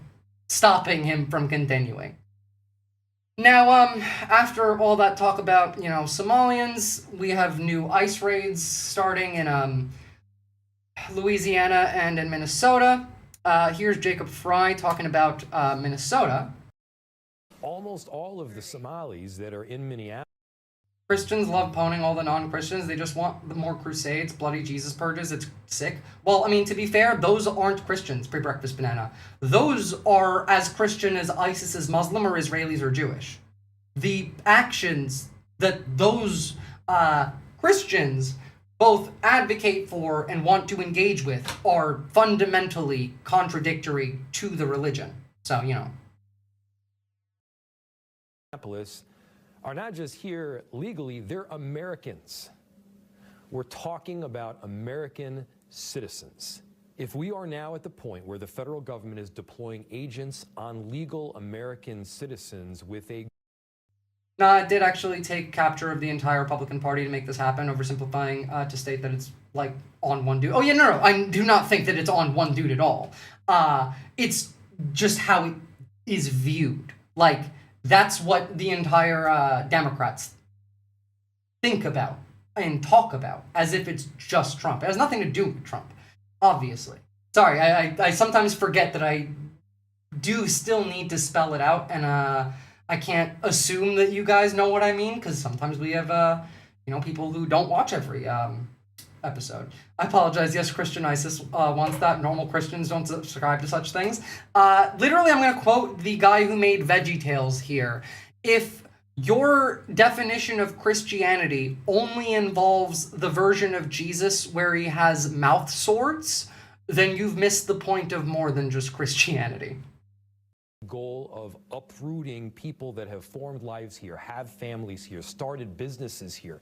stopping him from continuing. Now, after all that talk about, you know, Somalians, we have new ICE raids starting in Louisiana and in Minnesota. Here's Jacob Fry talking about Minnesota. Almost all of the Somalis that are in Minneapolis. Christians love pwning all the non-Christians. They just want the more crusades, bloody Jesus purges. It's sick. Well, I mean, to be fair, those aren't Christians, pre-breakfast banana. Those are as Christian as ISIS is Muslim or Israelis or Jewish. The actions that those Christians both advocate for and want to engage with are fundamentally contradictory to the religion. So, you know. Are not just here legally, they're Americans. We're talking about American citizens. If we are now at the point where the federal government is deploying agents on legal American citizens with a... No, it did actually take capture of the entire Republican Party to make this happen, oversimplifying to state that it's, like, on one dude. Oh, yeah, no, I do not think that it's on one dude at all. It's just how it is viewed. Like, that's what the entire Democrats think about and talk about as if it's just Trump. It has nothing to do with Trump, obviously. Sorry, I sometimes forget that I do still need to spell it out, and I can't assume that you guys know what I mean, because sometimes we have, people who don't watch every episode. I apologize. Yes, Christian ISIS wants that. Normal Christians don't subscribe to such things. Literally, I'm going to quote the guy who made VeggieTales here. If your definition of Christianity only involves the version of Jesus where he has mouth swords, then you've missed the point of more than just Christianity. Goal of uprooting people that have formed lives here, have families here, started businesses here,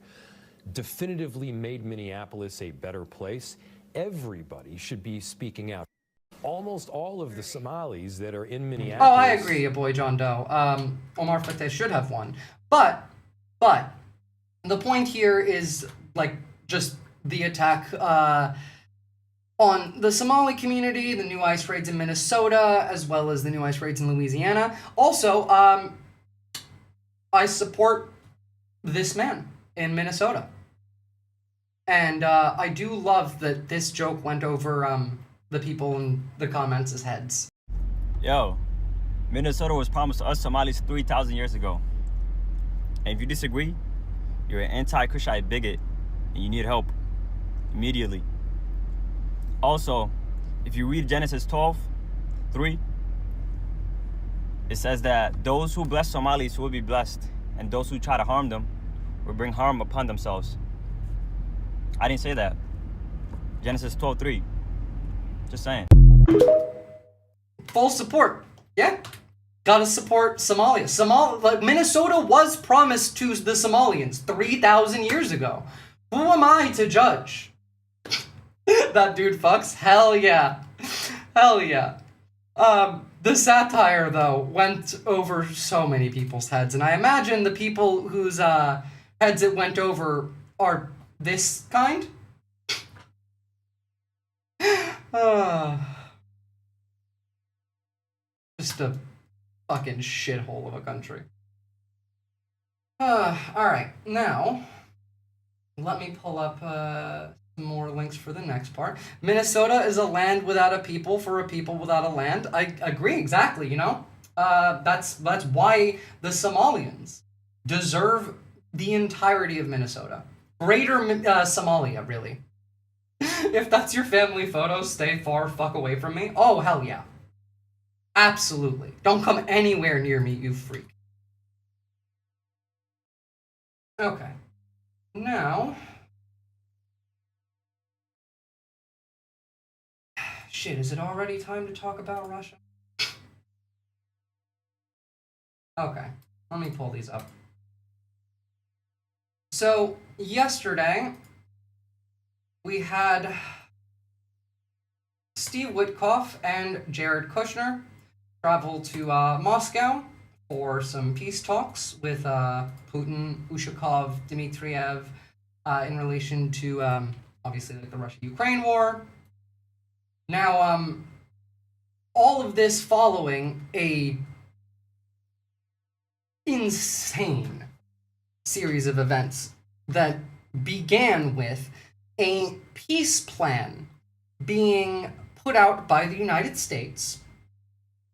definitively made Minneapolis a better place. Everybody should be speaking out. Almost all of the Somalis that are in Minneapolis... Oh, I agree, your boy John Doe. Omar Fateh should have won. But, the point here is, just the attack on the Somali community, the new ICE raids in Minnesota, as well as the new ICE raids in Louisiana. Also, I support this man in Minnesota. And I do love that this joke went over the people in the comments' heads. Yo, Minnesota was promised to us Somalis 3,000 years ago. And if you disagree, you're an anti-Kushite bigot and you need help immediately. Also, if you read Genesis 12:3, it says that those who bless Somalis will be blessed, and those who try to harm them will bring harm upon themselves. I didn't say that. Genesis 12:3. Just saying. Full support. Yeah. Gotta support Somalia. Minnesota was promised to the Somalians 3,000 years ago. Who am I to judge? That dude fucks? Hell yeah. Hell yeah. The satire, though, went over so many people's heads, and I imagine the people whose heads it went over are this kind. Just a fucking shithole of a country. Alright, now, let me pull up some more links for the next part. Minnesota is a land without a people for a people without a land. I agree, exactly, That's why the Somalians deserve the entirety of Minnesota. Greater Somalia, really. If that's your family photo, stay far fuck away from me. Oh, hell yeah. Absolutely. Don't come anywhere near me, you freak. Okay. Now... Shit, is it already time to talk about Russia? Okay, let me pull these up. So, yesterday, we had Steve Witkoff and Jared Kushner travel to Moscow for some peace talks with Putin, Ushakov, Dmitriev, in relation to, obviously, the Russia-Ukraine war. Now, all of this following a insane series of events that began with a peace plan being put out by the United States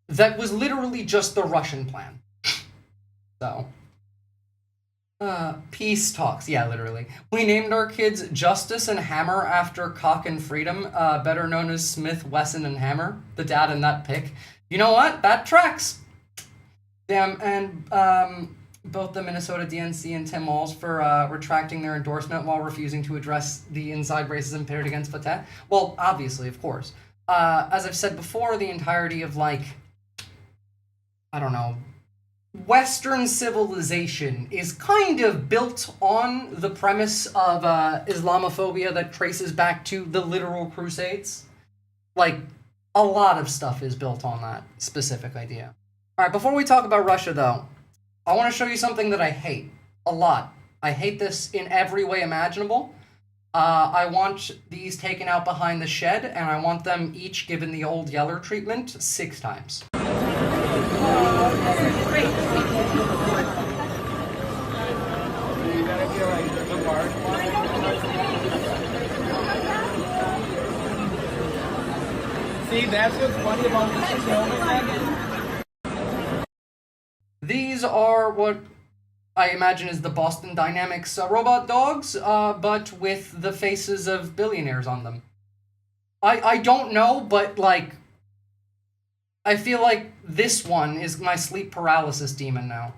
that was literally just the Russian plan. So, peace talks. Yeah, literally. We named our kids Justice and Hammer after Cock and Freedom, better known as Smith, Wesson, and Hammer, the dad in that pic. You know what? That tracks. Damn, and both the Minnesota DNC and Tim Walz for retracting their endorsement while refusing to address the inside racism pitted against Fateh. Well, obviously, of course. As I've said before, the entirety of, Western civilization is kind of built on the premise of Islamophobia that traces back to the literal Crusades. A lot of stuff is built on that specific idea. Alright, before we talk about Russia, though, I want to show you something that I hate a lot. I hate this in every way imaginable. I want these taken out behind the shed, and I want them each given the old Yeller treatment 6 times. See, that's what's funny about this. These are what I imagine is the Boston Dynamics robot dogs, but with the faces of billionaires on them. I don't know, but like, I feel like this one is my sleep paralysis demon now.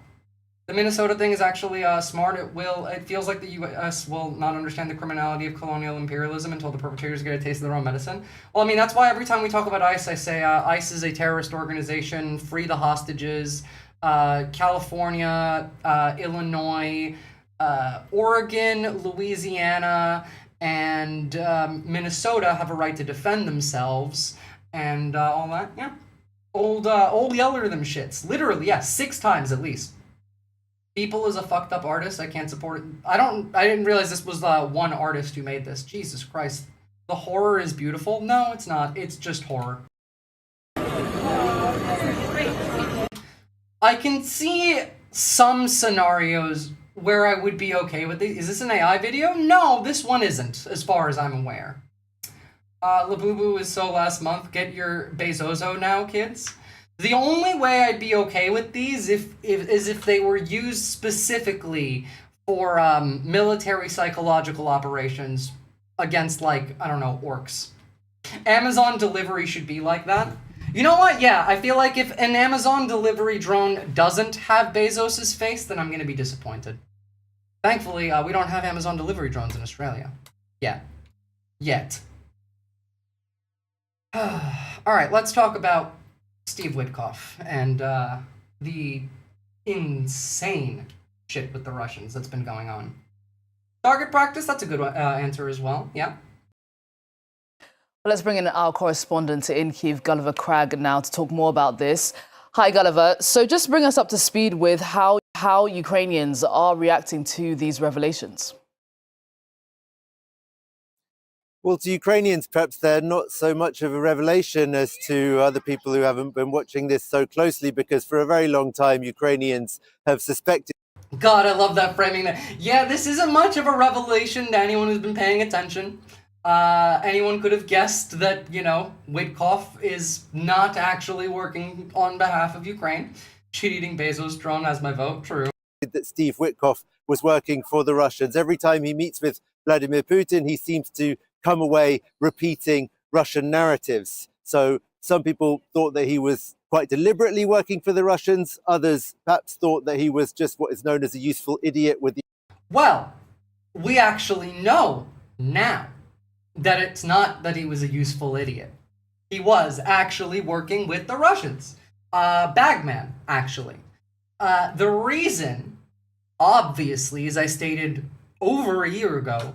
The Minnesota thing is actually smart. It feels like the U.S. will not understand the criminality of colonial imperialism until the perpetrators get a taste of their own medicine. Well, I mean, that's why every time we talk about ICE, I say ICE is a terrorist organization, free the hostages. California, Illinois, Oregon, Louisiana, and Minnesota have a right to defend themselves, and all that. Yeah, old Yeller them shits. Literally, yeah, 6 times at least. People is a fucked up artist. I can't support it. I didn't realize this was one artist who made this. Jesus Christ. The horror is beautiful. No, it's not. It's just horror. I can see some scenarios where I would be okay with it. Is this an AI video? No, this one isn't, as far as I'm aware. Labubu is so last month. Get your Bezozo now, kids. The only way I'd be okay with these is if they were used specifically for military psychological operations against, like, I don't know, orcs. Amazon delivery should be like that. You know what? Yeah, I feel like if an Amazon delivery drone doesn't have Bezos' face, then I'm going to be disappointed. Thankfully, we don't have Amazon delivery drones in Australia. Yet. Alright, let's talk about Steve Witkoff and the insane shit with the Russians that's been going on. Target practice, that's a good answer as well, yeah. Well, let's bring in our correspondent in Kyiv, Gulliver Cragg, now to talk more about this. Hi, Gulliver. So just bring us up to speed with how Ukrainians are reacting to these revelations. Well, to Ukrainians, perhaps they're not so much of a revelation as to other people who haven't been watching this so closely, because for a very long time, Ukrainians have suspected. God, I love that framing there. Yeah, this isn't much of a revelation to anyone who's been paying attention. Anyone could have guessed that, you know, Witkoff is not actually working on behalf of Ukraine. Shit-eating Bezos drone has my vote, true. That Steve Witkoff was working for the Russians. Every time he meets with Vladimir Putin, he seems to come away repeating Russian narratives. So some people thought that he was quite deliberately working for the Russians. Others perhaps thought that he was just what is known as a useful idiot with the... Well, we actually know now that it's not that he was a useful idiot. He was actually working with the Russians. Bagman, actually. The reason, obviously, as I stated over a year ago,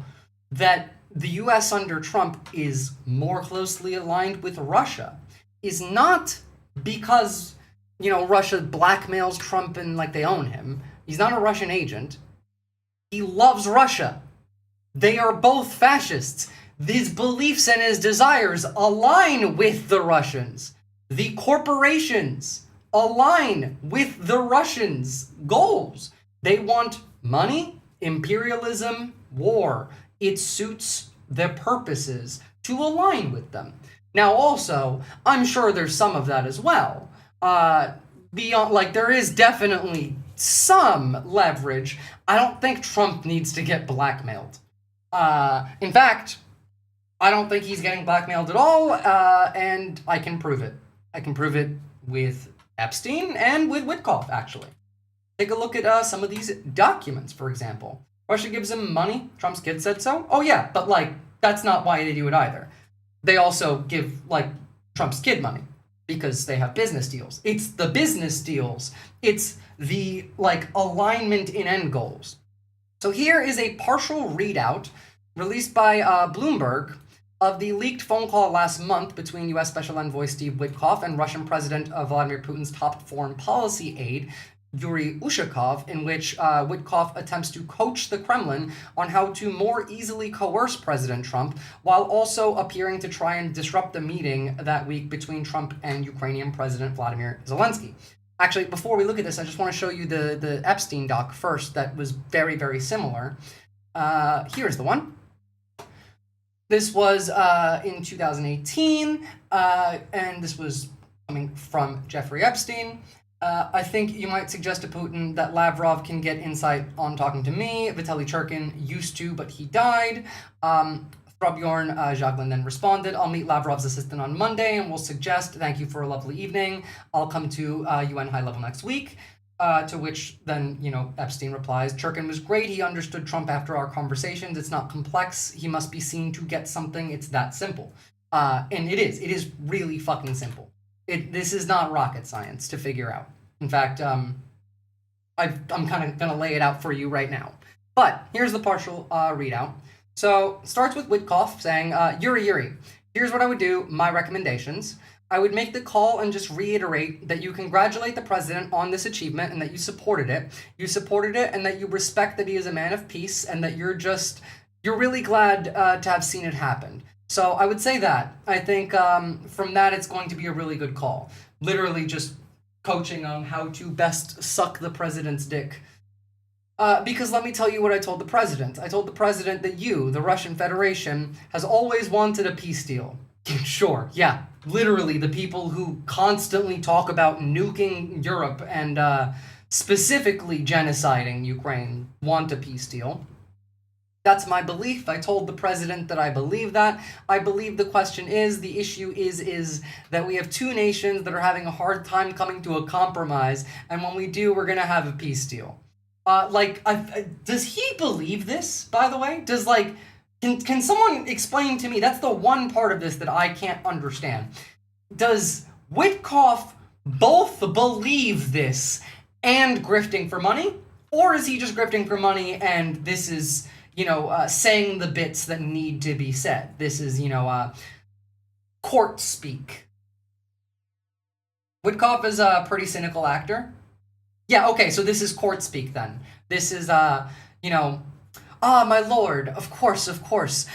that the US under Trump is more closely aligned with Russia is not because, you know, Russia blackmails Trump and, like, they own him. He's not a Russian agent. He loves Russia. They are both fascists. His beliefs and his desires align with the Russians. The corporations align with the Russians' goals. They want money, imperialism, war. It suits their purposes to align with them. Now, also, I'm sure there's some of that as well. Beyond, like, there is definitely some leverage. I don't think Trump needs to get blackmailed. In fact, I don't think he's getting blackmailed at all, and I can prove it. I can prove it with Epstein and with Witkoff, actually. Take a look at some of these documents, for example. Russia gives him money. Trump's kid said so. Oh, yeah, but, like, that's not why they do it either. They also give, like, Trump's kid money because they have business deals. It's the business deals. It's the, like, alignment in end goals. So here is a partial readout released by Bloomberg of the leaked phone call last month between U.S. Special Envoy Steve Witkoff and Russian President Vladimir Putin's top foreign policy aide, Yuri Ushakov, in which Witkoff attempts to coach the Kremlin on how to more easily coerce President Trump, while also appearing to try and disrupt the meeting that week between Trump and Ukrainian President Vladimir Zelensky. Actually, before we look at this, I just want to show you the Epstein doc first that was very, very similar. Here's the one. This was in 2018, and this was coming from Jeffrey Epstein. I think you might suggest to Putin that Lavrov can get insight on talking to me. Vitaly Churkin used to, but he died. Throbjorn Jaglan then responded, I'll meet Lavrov's assistant on Monday and will suggest, thank you for a lovely evening. I'll come to UN high level next week. To which then, Epstein replies, Churkin was great. He understood Trump after our conversations. It's not complex. He must be seen to get something. It's that simple. And it is. It is really fucking simple. This is not rocket science to figure out. In fact, I'm kind of going to lay it out for you right now. But here's the partial readout. So starts with Witkoff saying, Yuri, here's what I would do, my recommendations. I would make the call and just reiterate that you congratulate the president on this achievement and that you supported it. You supported it and that you respect that he is a man of peace and that you're really glad to have seen it happen. So I would say that. I think from that it's going to be a really good call. Literally just coaching on how to best suck the president's dick. Because let me tell you what I told the president. I told the president that you, the Russian Federation, has always wanted a peace deal. Sure, yeah. Literally, the people who constantly talk about nuking Europe and specifically genociding Ukraine want a peace deal. That's my belief. I told the president that I believe that. I believe the issue is that we have two nations that are having a hard time coming to a compromise, and when we do, we're gonna have a peace deal. Does he believe this, by the way? Can someone explain to me? That's the one part of this that I can't understand. Does Witkoff both believe this and grifting for money? Or is he just grifting for money and this is, saying the bits that need to be said? This is, court speak. Witkoff is a pretty cynical actor. Yeah, okay, so this is court speak then. This is, my lord, of course.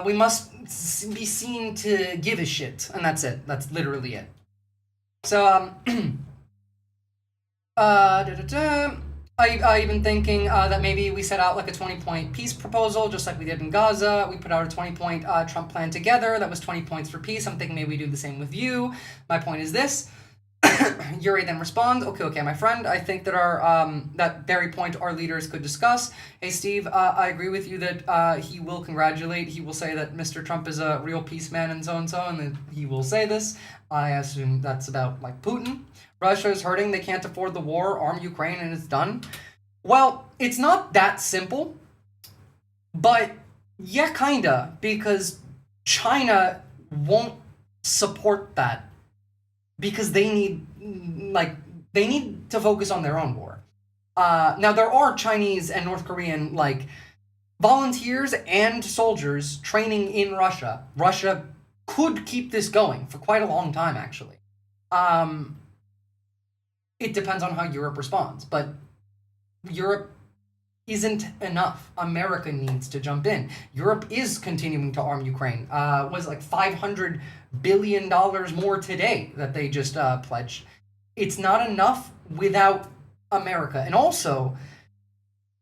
We must be seen to give a shit. And that's it. That's literally it. So, I even thinking that maybe we set out like a 20-point peace proposal, just like we did in Gaza. We put out a 20-point Trump plan together. That was 20 points for peace. I'm thinking maybe we do the same with you. My point is this. Yuri then responds, okay, my friend, I think that that very point our leaders could discuss. Hey, Steve, I agree with you that he will congratulate. He will say that Mr. Trump is a real peace man and so, and that he will say this. I assume that's about, Putin. Russia is hurting. They can't afford the war. Arm Ukraine and it's done. Well, it's not that simple. But, yeah, kinda. Because China won't support that. Because they need to focus on their own war. Now, there are Chinese and North Korean, volunteers and soldiers training in Russia. Russia could keep this going for quite a long time, actually. It depends on how Europe responds, but Europe isn't enough. America needs to jump in. Europe is continuing to arm Ukraine. Was $500 billion more today that they just pledged. It's not enough without America. And also,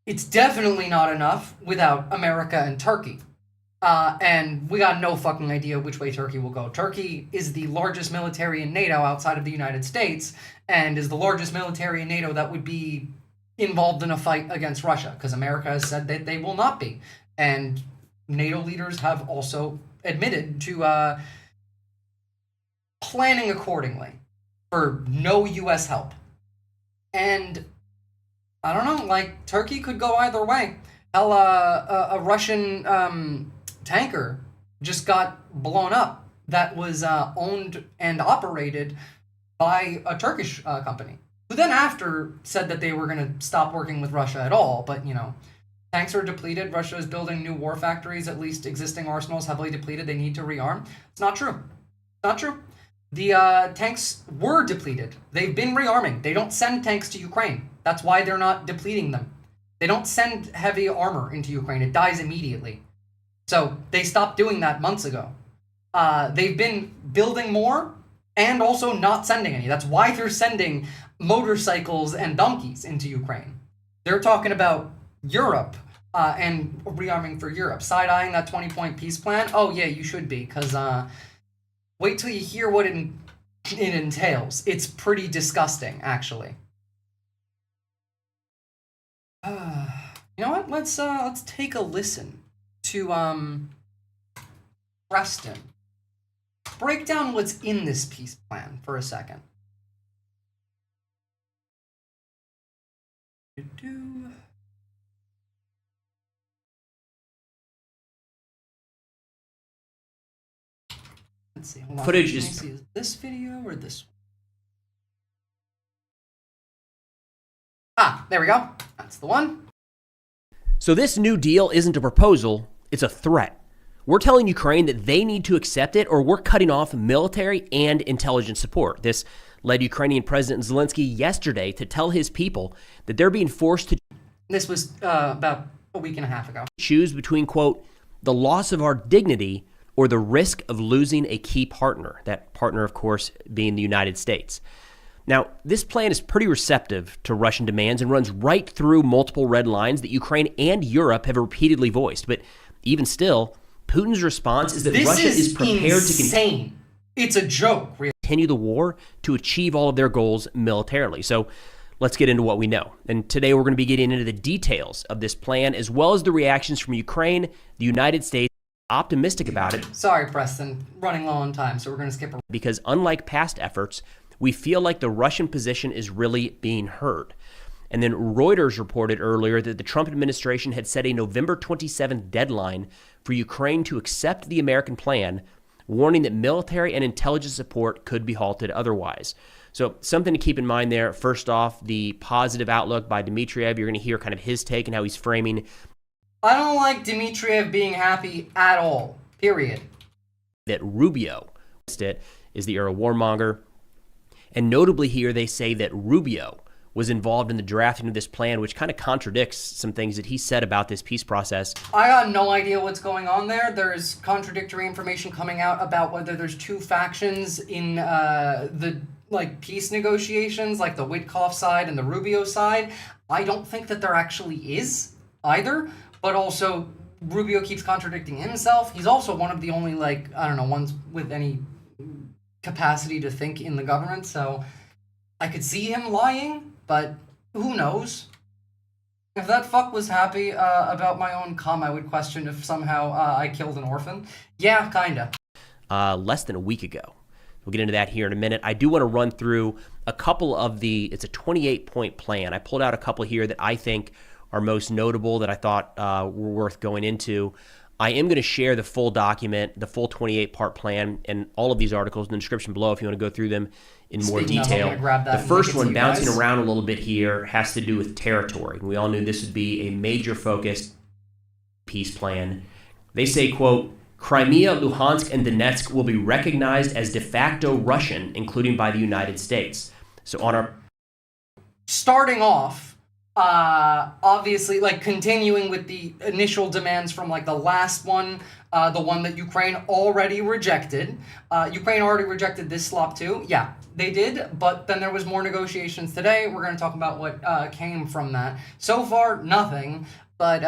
it's definitely not enough without America and Turkey. And we got no fucking idea which way Turkey will go. Turkey is the largest military in NATO outside of the United States, and is the largest military in NATO that would be involved in a fight against Russia, because America has said that they will not be. And NATO leaders have also admitted to planning accordingly for no U.S. help. And I don't know, Turkey could go either way. Hell, a Russian tanker just got blown up that was owned and operated by a Turkish company, who then after said that they were going to stop working with Russia at all. But, tanks are depleted. Russia is building new war factories, at least existing arsenals heavily depleted. They need to rearm. It's not true. It's not true. The tanks were depleted. They've been rearming. They don't send tanks to Ukraine. That's why they're not depleting them. They don't send heavy armor into Ukraine. It dies immediately. So they stopped doing that months ago. They've been building more and also not sending any. That's why they're sending motorcycles and donkeys into Ukraine. They're talking about Europe and rearming for Europe. Side-eyeing that 20-point peace plan? Oh, yeah, you should be, because wait till you hear what it entails. It's pretty disgusting, actually. You know what? Let's take a listen to Preston break down what's in this peace plan for a second. Let's see. Hold on. Footage Let me is see, this video or this one? Ah, there we go. That's the one. So this new deal isn't a proposal, it's a threat. We're telling Ukraine that they need to accept it or we're cutting off military and intelligence support. This led Ukrainian President Zelensky yesterday to tell his people that they're being forced to... This was about a week and a half ago. ...choose between, quote, the loss of our dignity or the risk of losing a key partner. That partner, of course, being the United States. Now, this plan is pretty receptive to Russian demands and runs right through multiple red lines that Ukraine and Europe have repeatedly voiced. But even still, Putin's response is that Russia is prepared to It's a joke, really. Continue the war to achieve all of their goals militarily. So let's get into what we know. And today we're going to be getting into the details of this plan, as well as the reactions from Ukraine, the United States, optimistic about it. Sorry, Preston, running low on time, so we're going to skip. Because unlike past efforts, we feel like the Russian position is really being heard. And then Reuters reported earlier that the Trump administration had set a November 27th deadline for Ukraine to accept the American plan, warning that military and intelligence support could be halted otherwise. So something to keep in mind there. First off, the positive outlook by Dmitriev. You're going to hear kind of his take and how he's framing. I don't like Dmitriev being happy at all, period. That Rubio is the era warmonger. And notably here, they say that Rubio was involved in the drafting of this plan, which kind of contradicts some things that he said about this peace process. I got no idea what's going on there. There's contradictory information coming out about whether there's two factions in the peace negotiations, like the Witkoff side and the Rubio side. I don't think that there actually is either, but also Rubio keeps contradicting himself. He's also one of the only, ones with any capacity to think in the government, so I could see him lying, but who knows? If that fuck was happy about my own cum, I would question if somehow I killed an orphan. Yeah, kinda. Less than a week ago. We'll get into that here in a minute. I do want to run through a couple of it's a 28-point plan. I pulled out a couple here that I think are most notable that I thought were worth going into. I am going to share the full document, the full 28-part plan, and all of these articles in the description below if you want to go through them in more detail. The first one, bouncing around a little bit here, has to do with territory. We all knew this would be a major focus peace plan. They say, quote, Crimea, Luhansk, and Donetsk will be recognized as de facto Russian, including by the United States. So on our... Starting off, obviously, continuing with the initial demands from, the last one, the one that Ukraine already rejected. Ukraine already rejected this slop too. Yeah, they did, but then there was more negotiations today. We're going to talk about what came from that. So far, nothing, but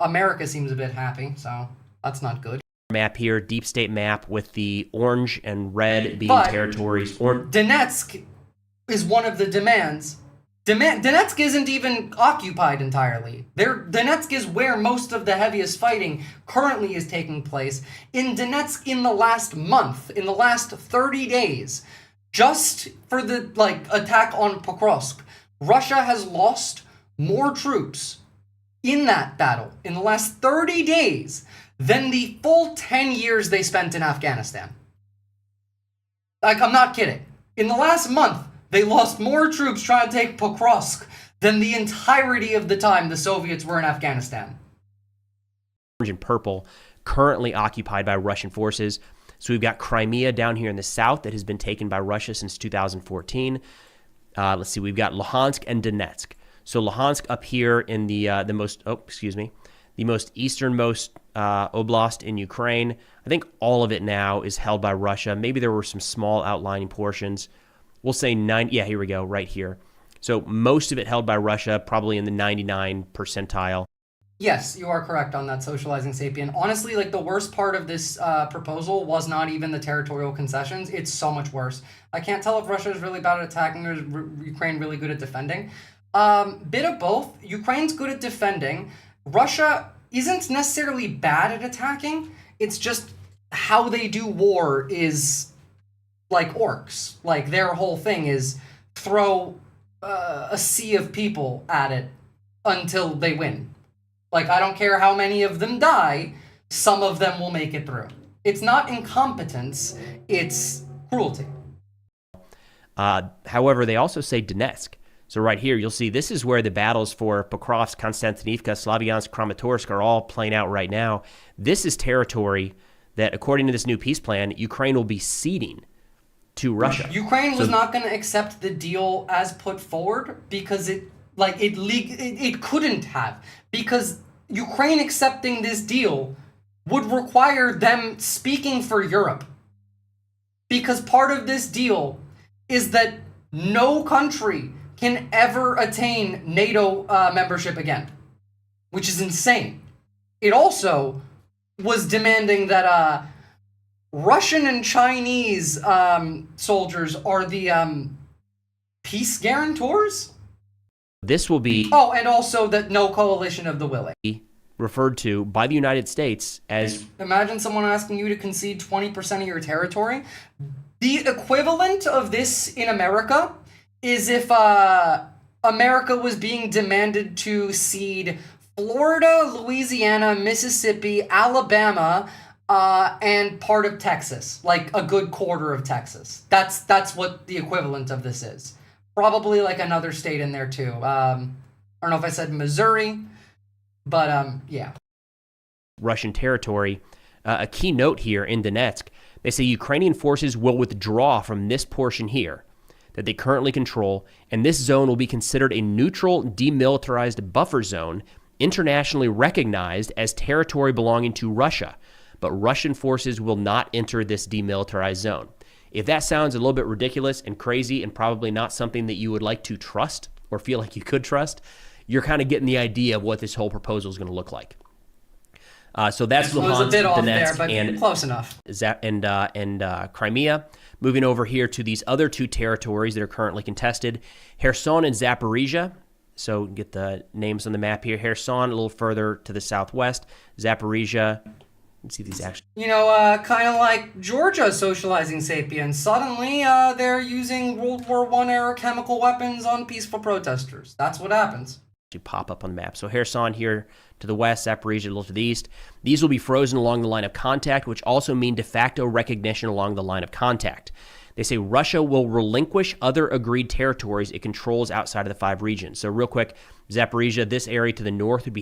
America seems a bit happy, so that's not good. Map here, deep state map with the orange and red being territories. Donetsk is one of the demands. Donetsk isn't even occupied entirely. Donetsk is where most of the heaviest fighting currently is taking place. In Donetsk, in the last month, in the last 30 days, just for the attack on Pokrovsk, Russia has lost more troops in that battle in the last 30 days than the full 10 years they spent in Afghanistan. I'm not kidding. In the last month, they lost more troops trying to take Pokrovsk than the entirety of the time the Soviets were in Afghanistan. Orange and purple, currently occupied by Russian forces. So we've got Crimea down here in the south that has been taken by Russia since 2014. Let's see, we've got Luhansk and Donetsk. So Luhansk up here in the most easternmost oblast in Ukraine. I think all of it now is held by Russia. Maybe there were some small outlying portions. we'll say yeah, here we go, right here. So most of it held by Russia, probably in the 99 percentile. Yes, you are correct on that, Socializing Sapien. Honestly, like the worst part of this proposal was not even the territorial concessions. It's so much worse. I can't tell if Russia is really bad at attacking or is Ukraine really good at defending. Bit of both. Ukraine's good at defending. Russia isn't necessarily bad at attacking. It's just how they do war is like orcs. Like their whole thing is throw a sea of people at it until they win. Like, I don't care how many of them die, some of them will make it through. It's not incompetence, it's cruelty. However, they also say Donetsk. So right here, you'll see this is where the battles for Pokrovsk, Konstantinivka, Slavyansk, Kramatorsk are all playing out right now. This is territory that, according to this new peace plan, Ukraine will be ceding to Russia. Ukraine was not going to accept the deal as put forward because it couldn't have. Because Ukraine accepting this deal would require them speaking for Europe. Because part of this deal is that no country can ever attain NATO membership again, which is insane. It also was demanding that Russian and Chinese soldiers are the peace guarantors. This will be... Oh, and also that no coalition of the willing. Referred to by the United States as... Imagine someone asking you to concede 20% of your territory. The equivalent of this in America is if America was being demanded to cede Florida, Louisiana, Mississippi, Alabama, and part of Texas. Like a good quarter of Texas. That's what the equivalent of this is. Probably like another state in there too. I don't know if I said Missouri, but yeah. Russian territory. A key note here in Donetsk, they say Ukrainian forces will withdraw from this portion here that they currently control, and this zone will be considered a neutral, demilitarized buffer zone, internationally recognized as territory belonging to Russia, but Russian forces will not enter this demilitarized zone. If that sounds a little bit ridiculous and crazy and probably not something that you would like to trust or feel like you could trust, you're kind of getting the idea of what this whole proposal is going to look like. So that's Luhansk, Donetsk, there, and close enough. And Crimea. Moving over here to these other two territories that are currently contested, Kherson and Zaporizhia. So get the names on the map here. Kherson a little further to the southwest. Zaporizhia. Let's see these actually. You know, kind of like Georgia, Socializing Sapiens. Suddenly, they're using World War I era chemical weapons on peaceful protesters. That's what happens. Pop up on the map. So Kherson here to the west, Zaporizhia a little to the east. These will be frozen along the line of contact, which also mean de facto recognition along the line of contact. They say Russia will relinquish other agreed territories it controls outside of the 5 regions. So real quick, Zaporizhia, this area to the north would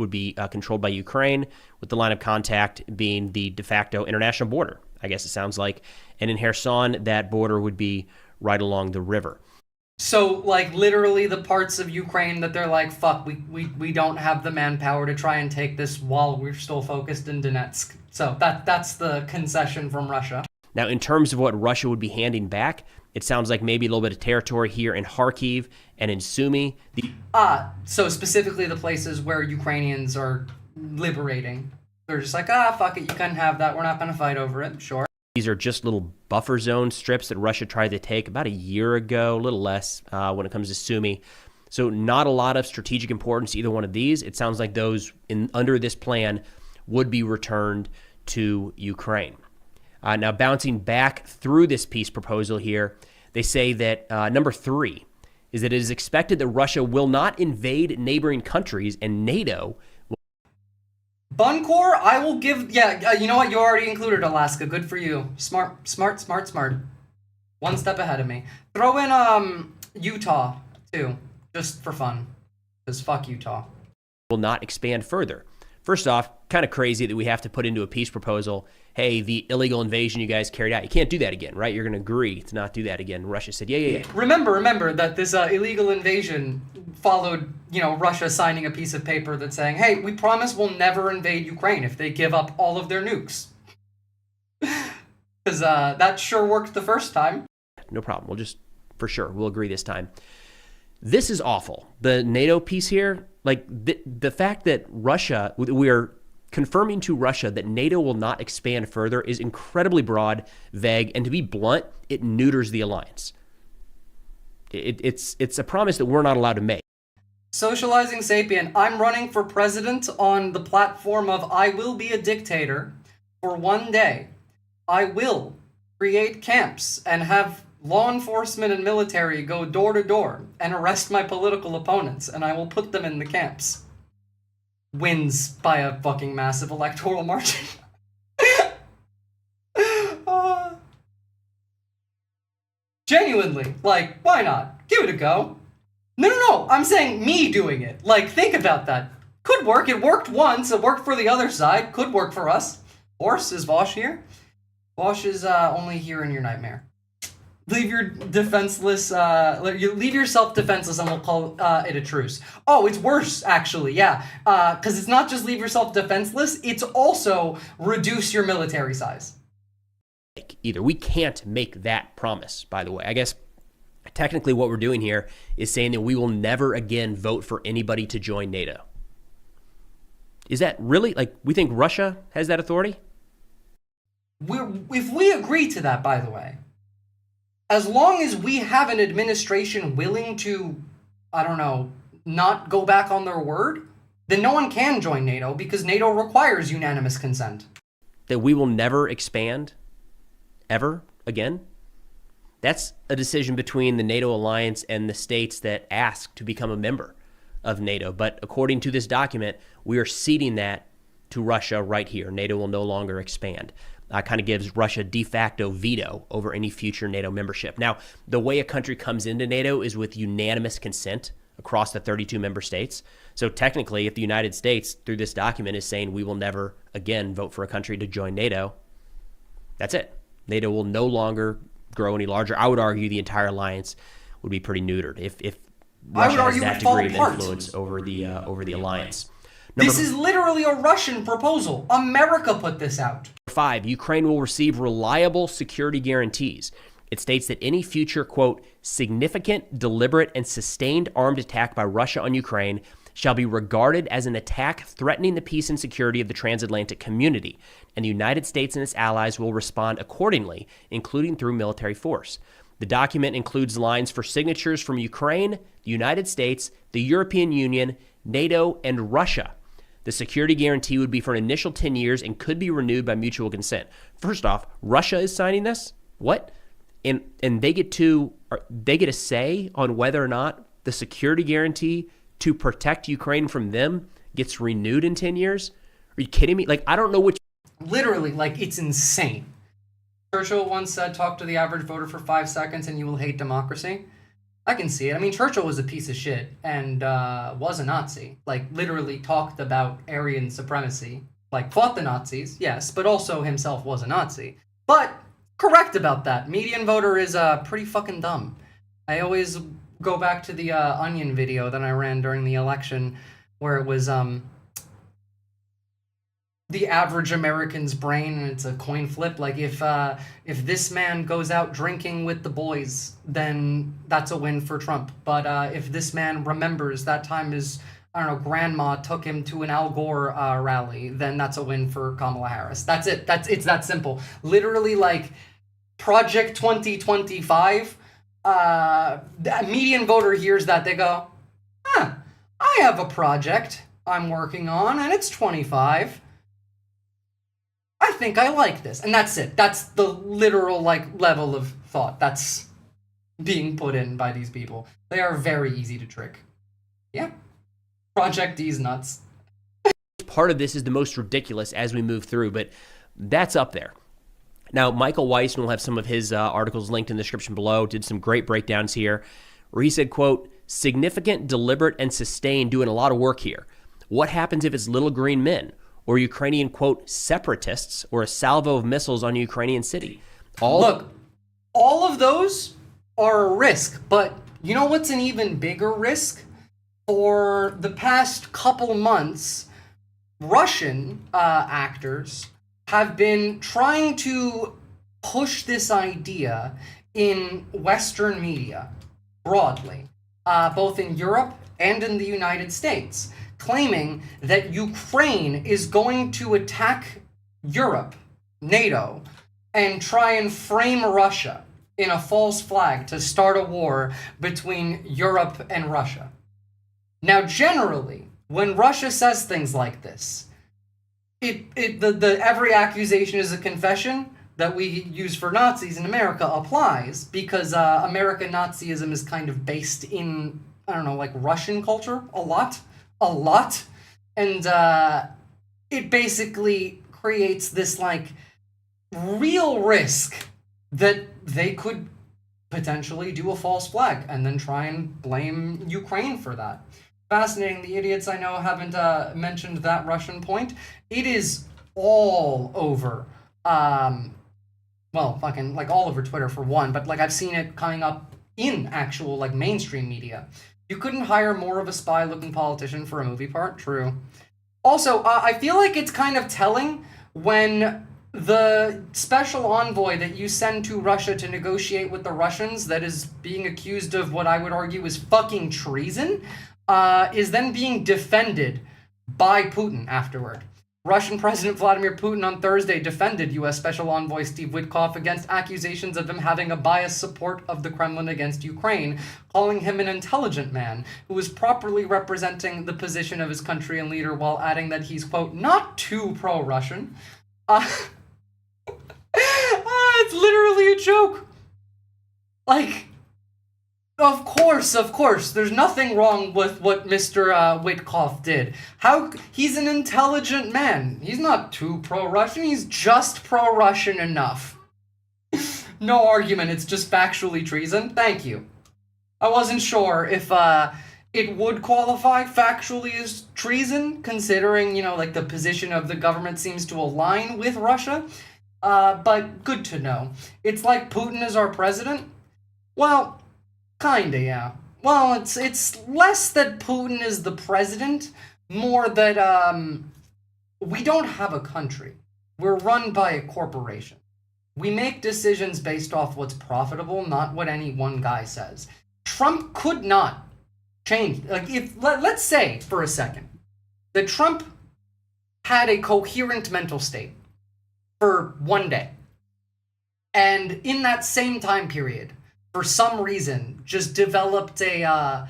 be controlled by Ukraine, with the line of contact being the de facto international border, I guess it sounds like. And in Kherson, that border would be right along the river. So, like, literally the parts of Ukraine that they're like, fuck, we don't have the manpower to try and take this while we're still focused in Donetsk. So that's the concession from Russia. Now, in terms of what Russia would be handing back, it sounds like maybe a little bit of territory here in Kharkiv and in Sumy. So specifically the places where Ukrainians are liberating. They're just like, fuck it, you can have that. We're not going to fight over it. Sure. These are just little buffer zone strips that Russia tried to take about a year ago, a little less when it comes to Sumy. So not a lot of strategic importance to either one of these. It sounds like those under this plan would be returned to Ukraine. Now, bouncing back through this peace proposal here, they say that number 3 is that it is expected that Russia will not invade neighboring countries and NATO. Buncor, I will give... Yeah, you know what? You already included Alaska. Good for you. Smart. One step ahead of me. Throw in Utah, too. Just for fun. Because fuck Utah. Will not expand further. First off, kind of crazy that we have to put into a peace proposal, hey, the illegal invasion you guys carried out, you can't do that again, right? You're going to agree to not do that again. Russia said, yeah. Remember that this illegal invasion followed, Russia signing a piece of paper that's saying, hey, we promise we'll never invade Ukraine if they give up all of their nukes. Because that sure worked the first time. No problem. We'll just for sure. We'll agree this time. This is awful. The NATO piece here, like the fact that Russia, we are confirming to Russia that NATO will not expand further is incredibly broad, vague, and to be blunt, it neuters the alliance. It's a promise that we're not allowed to make. Socializing Sapien, I'm running for president on the platform of I will be a dictator for one day. I will create camps and have law enforcement and military go door to door and arrest my political opponents, and I will put them in the camps. Wins by a fucking massive electoral margin. Genuinely, like, why not? Give it a go. No, I'm saying me doing it. Like, think about that. Could work. It worked once. It worked for the other side. Could work for us. Horse, is Vosh here? Vosh is only here in your nightmare. Leave your defenseless, leave yourself defenseless and we'll call it a truce. Oh, it's worse, actually, yeah. Because it's not just leave yourself defenseless, it's also reduce your military size. Either. We can't make that promise, by the way. I guess technically what we're doing here is saying that we will never again vote for anybody to join NATO. Is that really, like, we think Russia has that authority? If we agree to that, by the way, as long as we have an administration willing to, I don't know, not go back on their word, then no one can join NATO because NATO requires unanimous consent. That we will never expand ever again? That's a decision between the NATO alliance and the states that ask to become a member of NATO. But according to this document, we are ceding that to Russia right here. NATO will no longer expand. Kind of gives Russia de facto veto over any future NATO membership. Now, the way a country comes into NATO is with unanimous consent across the 32 member states. So technically, if the United States, through this document, is saying we will never again vote for a country to join NATO, that's it. NATO will no longer grow any larger. I would argue the entire alliance would be pretty neutered if Russia has that degree of influence over the alliance. This is literally a Russian proposal. America put this out. 5, Ukraine will receive reliable security guarantees. It states that any future, quote, significant, deliberate, and sustained armed attack by Russia on Ukraine shall be regarded as an attack threatening the peace and security of the transatlantic community, and the United States and its allies will respond accordingly, including through military force. The document includes lines for signatures from Ukraine, the United States, the European Union, NATO, and Russia. The security guarantee would be for an initial 10 years and could be renewed by mutual consent. First off, Russia is signing this? What? And they get a say on whether or not the security guarantee to protect Ukraine from them gets renewed in 10 years? Are you kidding me? Like, I don't know which... Literally, like, it's insane. Churchill once said, talk to the average voter for 5 seconds and you will hate democracy. I can see it. I mean, Churchill was a piece of shit and was a Nazi. Like, literally talked about Aryan supremacy. Like, fought the Nazis, yes, but also himself was a Nazi. But, correct about that. Median voter is pretty fucking dumb. I always go back to the Onion video that I ran during the election where it was the average American's brain, and it's a coin flip. Like, if this man goes out drinking with the boys, then that's a win for Trump. But if this man remembers that time his, I don't know, grandma took him to an Al Gore rally, then that's a win for Kamala Harris. That's it. It's that simple. Literally, like, Project 2025, the median voter hears that, they go, huh, I have a project I'm working on, and it's 25. I think I like this. And that's it. That's the literal, like, level of thought that's being put in by these people. They are very easy to trick. Yeah. Project D's nuts. Part of this is the most ridiculous as we move through, but that's up there. Now, Michael Weissman will have some of his articles linked in the description below, did some great breakdowns here, where he said, quote, significant, deliberate, and sustained, doing a lot of work here. What happens if it's little green men? Or Ukrainian, quote, separatists, or a salvo of missiles on a Ukrainian city. Look, all of those are a risk, but you know what's an even bigger risk? For the past couple months, Russian actors have been trying to push this idea in Western media, broadly, both in Europe and in the United States, claiming that Ukraine is going to attack Europe, NATO, and try and frame Russia in a false flag to start a war between Europe and Russia. Now, generally, when Russia says things like this, every accusation is a confession that we use for Nazis in America applies, because American Nazism is kind of based in, I don't know, like Russian culture a lot. And it basically creates this like real risk that they could potentially do a false flag and then try and blame Ukraine for that. Fascinating. The idiots I know haven't mentioned that Russian point. It is all over, well, fucking, like, all over Twitter for one, but, like, I've seen it coming up in actual, like, mainstream media. You couldn't hire more of a spy-looking politician for a movie part? True. Also, I feel like it's kind of telling when the special envoy that you send to Russia to negotiate with the Russians that is being accused of what I would argue is fucking treason, is then being defended by Putin afterward. Russian President Vladimir Putin on Thursday defended U.S. Special Envoy Steve Witkoff against accusations of him having a biased support of the Kremlin against Ukraine, calling him an intelligent man who was properly representing the position of his country and leader, while adding that he's, quote, not too pro-Russian. It's literally a joke. Like, of course, there's nothing wrong with what Mr. Witkoff did. He's an intelligent man. He's not too pro-Russian, he's just pro-Russian enough. No argument, it's just factually treason. Thank you. I wasn't sure if it would qualify factually as treason, considering, you know, like the position of the government seems to align with Russia. But good to know. It's like Putin is our president? Well, kinda, yeah. Well, it's less that Putin is the president, more that, we don't have a country. We're run by a corporation. We make decisions based off what's profitable, not what any one guy says. Trump could not change, like, let's say, for a second, that Trump had a coherent mental state for one day, and in that same time period, for some reason, just developed a,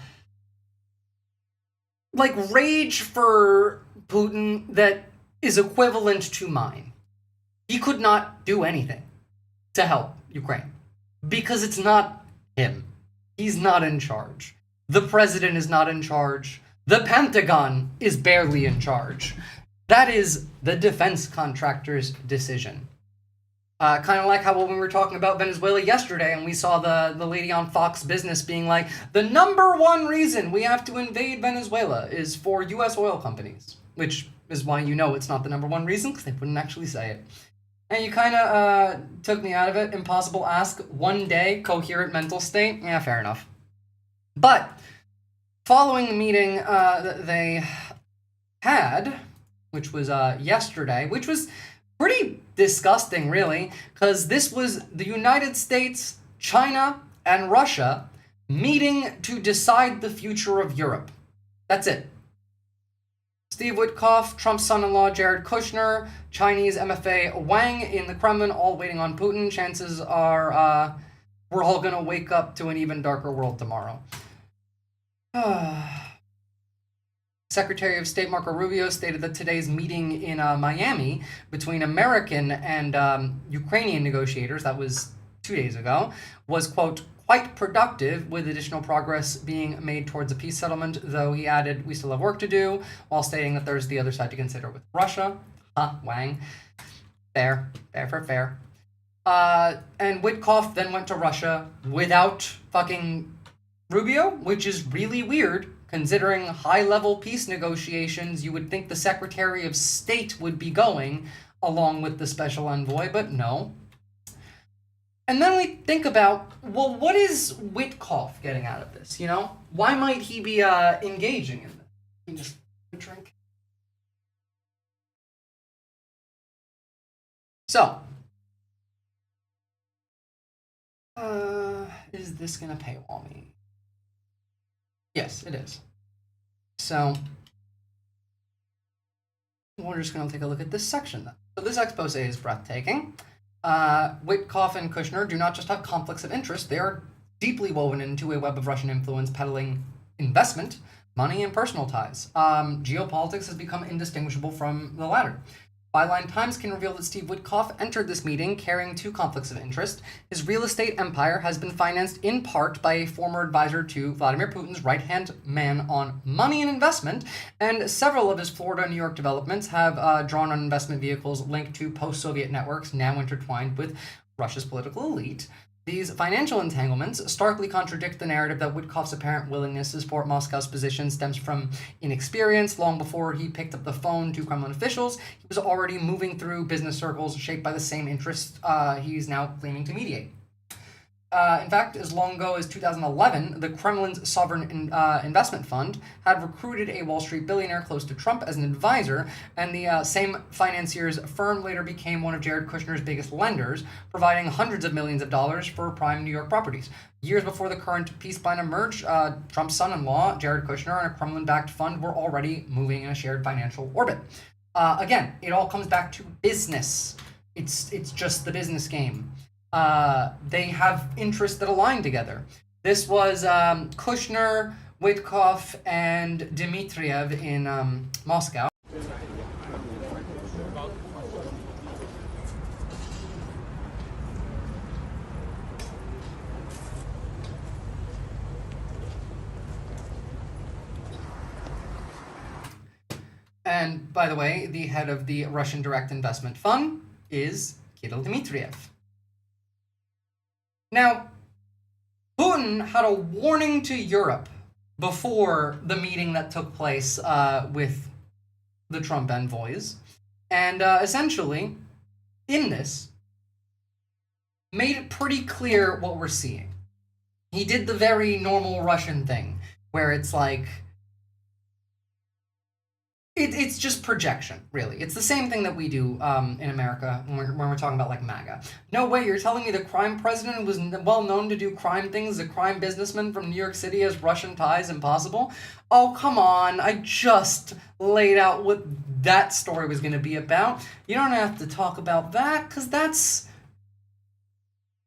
like, rage for Putin that is equivalent to mine. He could not do anything to help Ukraine, because it's not him. He's not in charge. The president is not in charge. The Pentagon is barely in charge. That is the defense contractor's decision. Kind of like how when we were talking about Venezuela yesterday and we saw the lady on Fox Business being like, the number one reason we have to invade Venezuela is for U.S. oil companies, which is why you know it's not the number one reason, because they wouldn't actually say it. And you kind of took me out of it. Impossible ask. One day, coherent mental state. Yeah, fair enough. But following the meeting that they had, which was yesterday, which was pretty disgusting, really, because this was the United States, China, and Russia meeting to decide the future of Europe. That's it. Steve Witkoff, Trump's son-in-law Jared Kushner, Chinese MFA Wang in the Kremlin, all waiting on Putin. Chances are we're all going to wake up to an even darker world tomorrow. Secretary of State Marco Rubio stated that today's meeting in Miami between American and Ukrainian negotiators, that was 2 days ago, was, quote, quite productive, with additional progress being made towards a peace settlement, though he added, we still have work to do, while stating that there's the other side to consider with Russia. Wang. Fair. Fair. And Witkoff then went to Russia without fucking Rubio, which is really weird, considering high-level peace negotiations. You would think the Secretary of State would be going, along with the Special Envoy, but no. And then we think about, well, what is Witkoff getting out of this, you know? Why might he be engaging in this? Let me just drink. So, Is this gonna paywall me? Yes, it is. So we're just gonna take a look at this section then. So this expose is breathtaking. Witkoff and Kushner do not just have conflicts of interest, they are deeply woven into a web of Russian influence peddling investment, money, and personal ties. Geopolitics has become indistinguishable from the latter. Byline Times can reveal that Steve Witkoff entered this meeting carrying two conflicts of interest. His real estate empire has been financed in part by a former advisor to Vladimir Putin's right-hand man on money and investment, and several of his Florida and New York developments have drawn on investment vehicles linked to post-Soviet networks now intertwined with Russia's political elite. These financial entanglements starkly contradict the narrative that Witkoff's apparent willingness to support Moscow's position stems from inexperience. Long before he picked up the phone to Kremlin officials, he was already moving through business circles shaped by the same interests he's now claiming to mediate. In fact, as long ago as 2011, the Kremlin's Sovereign Investment Fund had recruited a Wall Street billionaire close to Trump as an advisor, and the same financier's firm later became one of Jared Kushner's biggest lenders, providing hundreds of millions of dollars for prime New York properties. Years before the current peace plan emerged, Trump's son-in-law, Jared Kushner, and a Kremlin-backed fund were already moving in a shared financial orbit. Again, it all comes back to business. It's just the business game. They have interests that align together. This was Kushner, Witkoff, and Dmitriev in Moscow. And by the way, the head of the Russian Direct Investment Fund is Kirill Dmitriev. Now, Putin had a warning to Europe before the meeting that took place with the Trump envoys, and essentially, in this, made it pretty clear what we're seeing. He did the very normal Russian thing, where it's like, it's just projection, really. It's the same thing that we do in America when we're talking about, like, MAGA. No way, you're telling me the crime president was well known to do crime things, a crime businessman from New York City has Russian ties, impossible? Oh, come on, I just laid out what that story was going to be about. You don't have to talk about that, because that's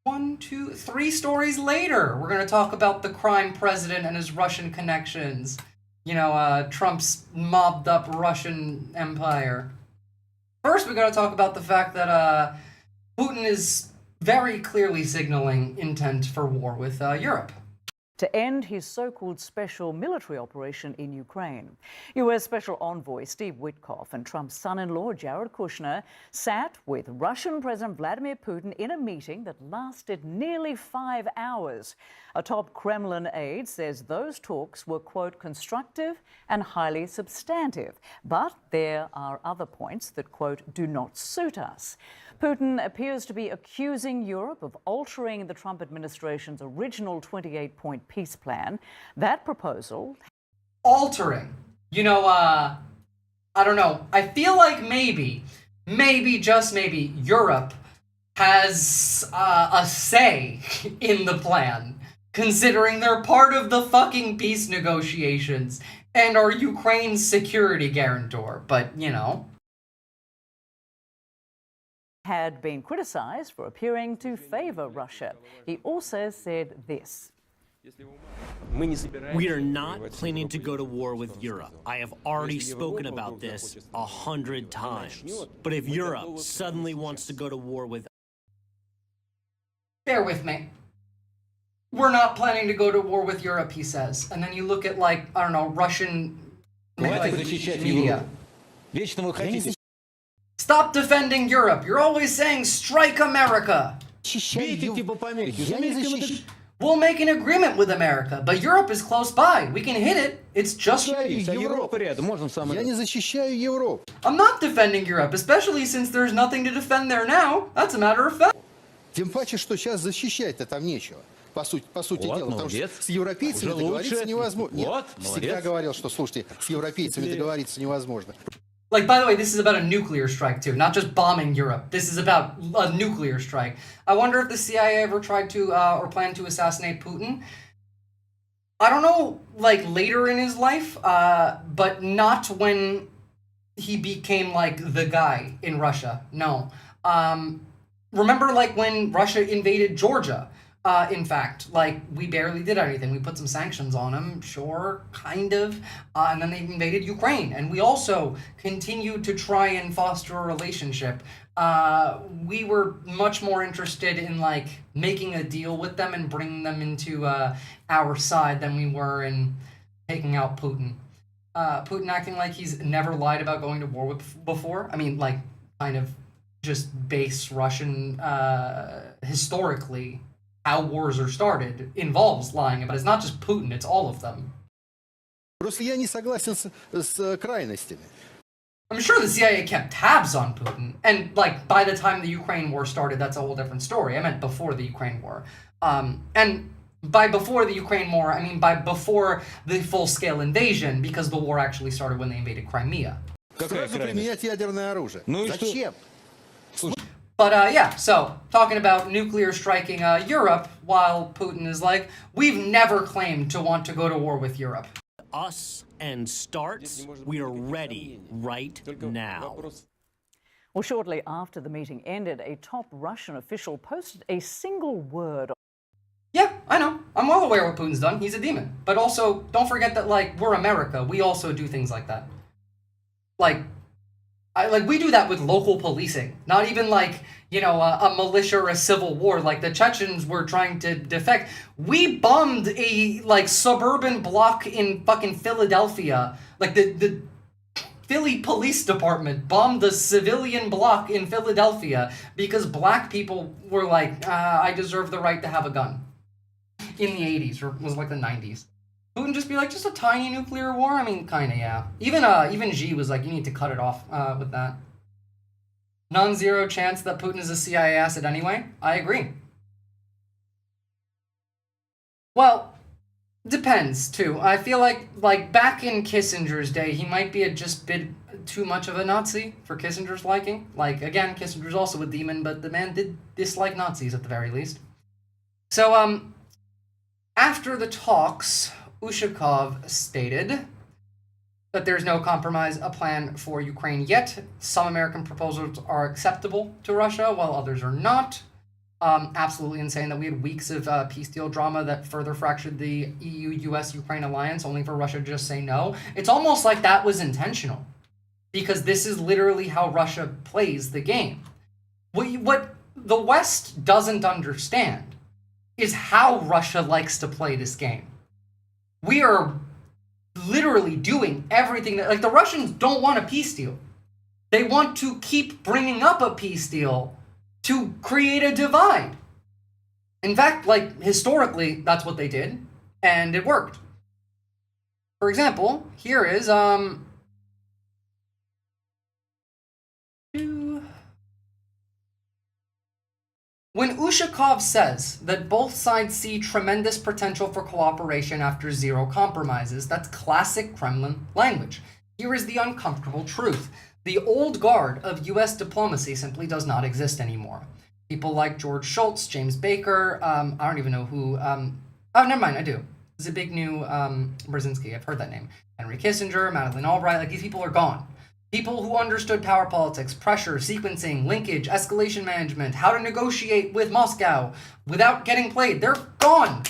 1, 2, 3 stories later. We're going to talk about the crime president and his Russian connections. You know, Trump's mobbed up Russian empire. First, we gotta talk about the fact that Putin is very clearly signaling intent for war with Europe. To end his so-called special military operation in Ukraine. U.S. Special Envoy Steve Witkoff and Trump's son-in-law Jared Kushner sat with Russian President Vladimir Putin in a meeting that lasted nearly 5 hours. A top Kremlin aide says those talks were, quote, constructive and highly substantive. But there are other points that, quote, do not suit us. Putin appears to be accusing Europe of altering the Trump administration's original 28-point peace plan. That proposal... Altering. You know, I don't know. I feel like maybe, just maybe, Europe has a say in the plan, considering they're part of the fucking peace negotiations and are Ukraine's security guarantor. But, you know... had been criticized for appearing to favor Russia. He also said this. We are not planning to go to war with Europe. I have already spoken about this 100 times. But if Europe suddenly wants to go to war with... Bear with me. We're not planning to go to war with Europe, he says. And then you look at, like, I don't know, Russian media. Stop defending Europe. You're always saying, strike America. We'll make an agreement with America, but Europe is close by. We can hit it. It's just... I'm not defending Europe, especially since there's nothing to defend there now. That's a matter of fact. Тем паче, что сейчас защищать-то там нечего. По сути дела, потому что с европейцами договориться невозможно. Нет, всегда говорил, что, слушайте, с европейцами договориться невозможно. Like, by the way, this is about a nuclear strike, too, not just bombing Europe. This is about a nuclear strike. I wonder if the CIA ever tried to, or planned to assassinate Putin. I don't know, like, later in his life, but not when he became, like, the guy in Russia. No. Remember, like, when Russia invaded Georgia? In fact, like, we barely did anything. We put some sanctions on them, sure, kind of, and then they invaded Ukraine. And we also continued to try and foster a relationship. We were much more interested in, like, making a deal with them and bringing them into our side than we were in taking out Putin. Putin acting like he's never lied about going to war with before. I mean, like, kind of just base Russian, historically, how wars are started involves lying, but it's not just Putin, it's all of them. Просто я не согласен с крайностями. I'm sure the CIA kept tabs on Putin, and, like, by the time the Ukraine war started, that's a whole different story. I meant before the Ukraine war. And by before the Ukraine war, I mean by before the full-scale invasion, because the war actually started when they invaded Crimea. Сразу применять ядерное оружие. Зачем? But yeah, so, talking about nuclear striking Europe, while Putin is like, we've never claimed to want to go to war with Europe. Us and starts, we are ready right now. Well, shortly after the meeting ended, a top Russian official posted a single word. Yeah, I know. I'm well aware what Putin's done. He's a demon. But also, don't forget that, like, we're America. We also do things like that. Like, we do that with local policing. Not even, like, you know, a militia or a civil war. Like, the Chechens were trying to defect. We bombed a, like, suburban block in fucking Philadelphia. Like, the Philly Police Department bombed a civilian block in Philadelphia because black people were like, I deserve the right to have a gun. In the 80s, or was it like the 90s. Putin just be like, just a tiny nuclear war? I mean, kinda, yeah. Even Xi was like, you need to cut it off with that. Non-zero chance that Putin is a CIA asset anyway? I agree. Well, depends, too. I feel like back in Kissinger's day, he might be just bit too much of a Nazi for Kissinger's liking. Like, again, Kissinger's also a demon, but the man did dislike Nazis at the very least. So, after the talks, Witkoff stated that there's no compromise plan for Ukraine yet. Some American proposals are acceptable to Russia, while others are not. Absolutely insane that we had weeks of peace deal drama that further fractured the EU-US-Ukraine alliance, only for Russia to just say no. It's almost like that was intentional, because this is literally how Russia plays the game. What the West doesn't understand is how Russia likes to play this game. We are literally doing everything that, like, the Russians don't want a peace deal. They want to keep bringing up a peace deal to create a divide. In fact, like, historically, that's what they did, and it worked. For example, here is, when Witkoff says that both sides see tremendous potential for cooperation after zero compromises, that's classic Kremlin language. Here is the uncomfortable truth. The old guard of US diplomacy simply does not exist anymore. People like George Shultz, James Baker, I don't even know who, oh, never mind, I do. It's a big new Brzezinski, I've heard that name. Henry Kissinger, Madeleine Albright, like, these people are gone. People who understood power politics, pressure, sequencing, linkage, escalation management, how to negotiate with Moscow without getting played, they're gone.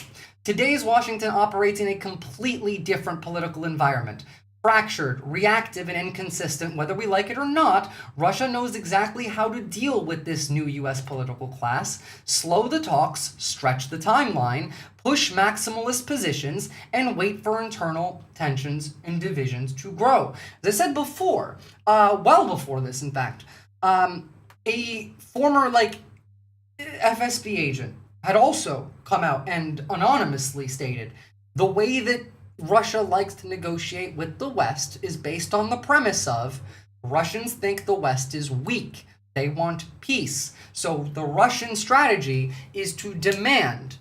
Today's Washington operates in a completely different political environment. Fractured, reactive, and inconsistent, whether we like it or not, Russia knows exactly how to deal with this new US political class, slow the talks, stretch the timeline, push maximalist positions, and wait for internal tensions and divisions to grow. As I said before, well before this, in fact, a former, like, FSB agent had also come out and anonymously stated the way that Russia likes to negotiate with the West is based on the premise of Russians think the West is weak. They want peace. So the Russian strategy is to demand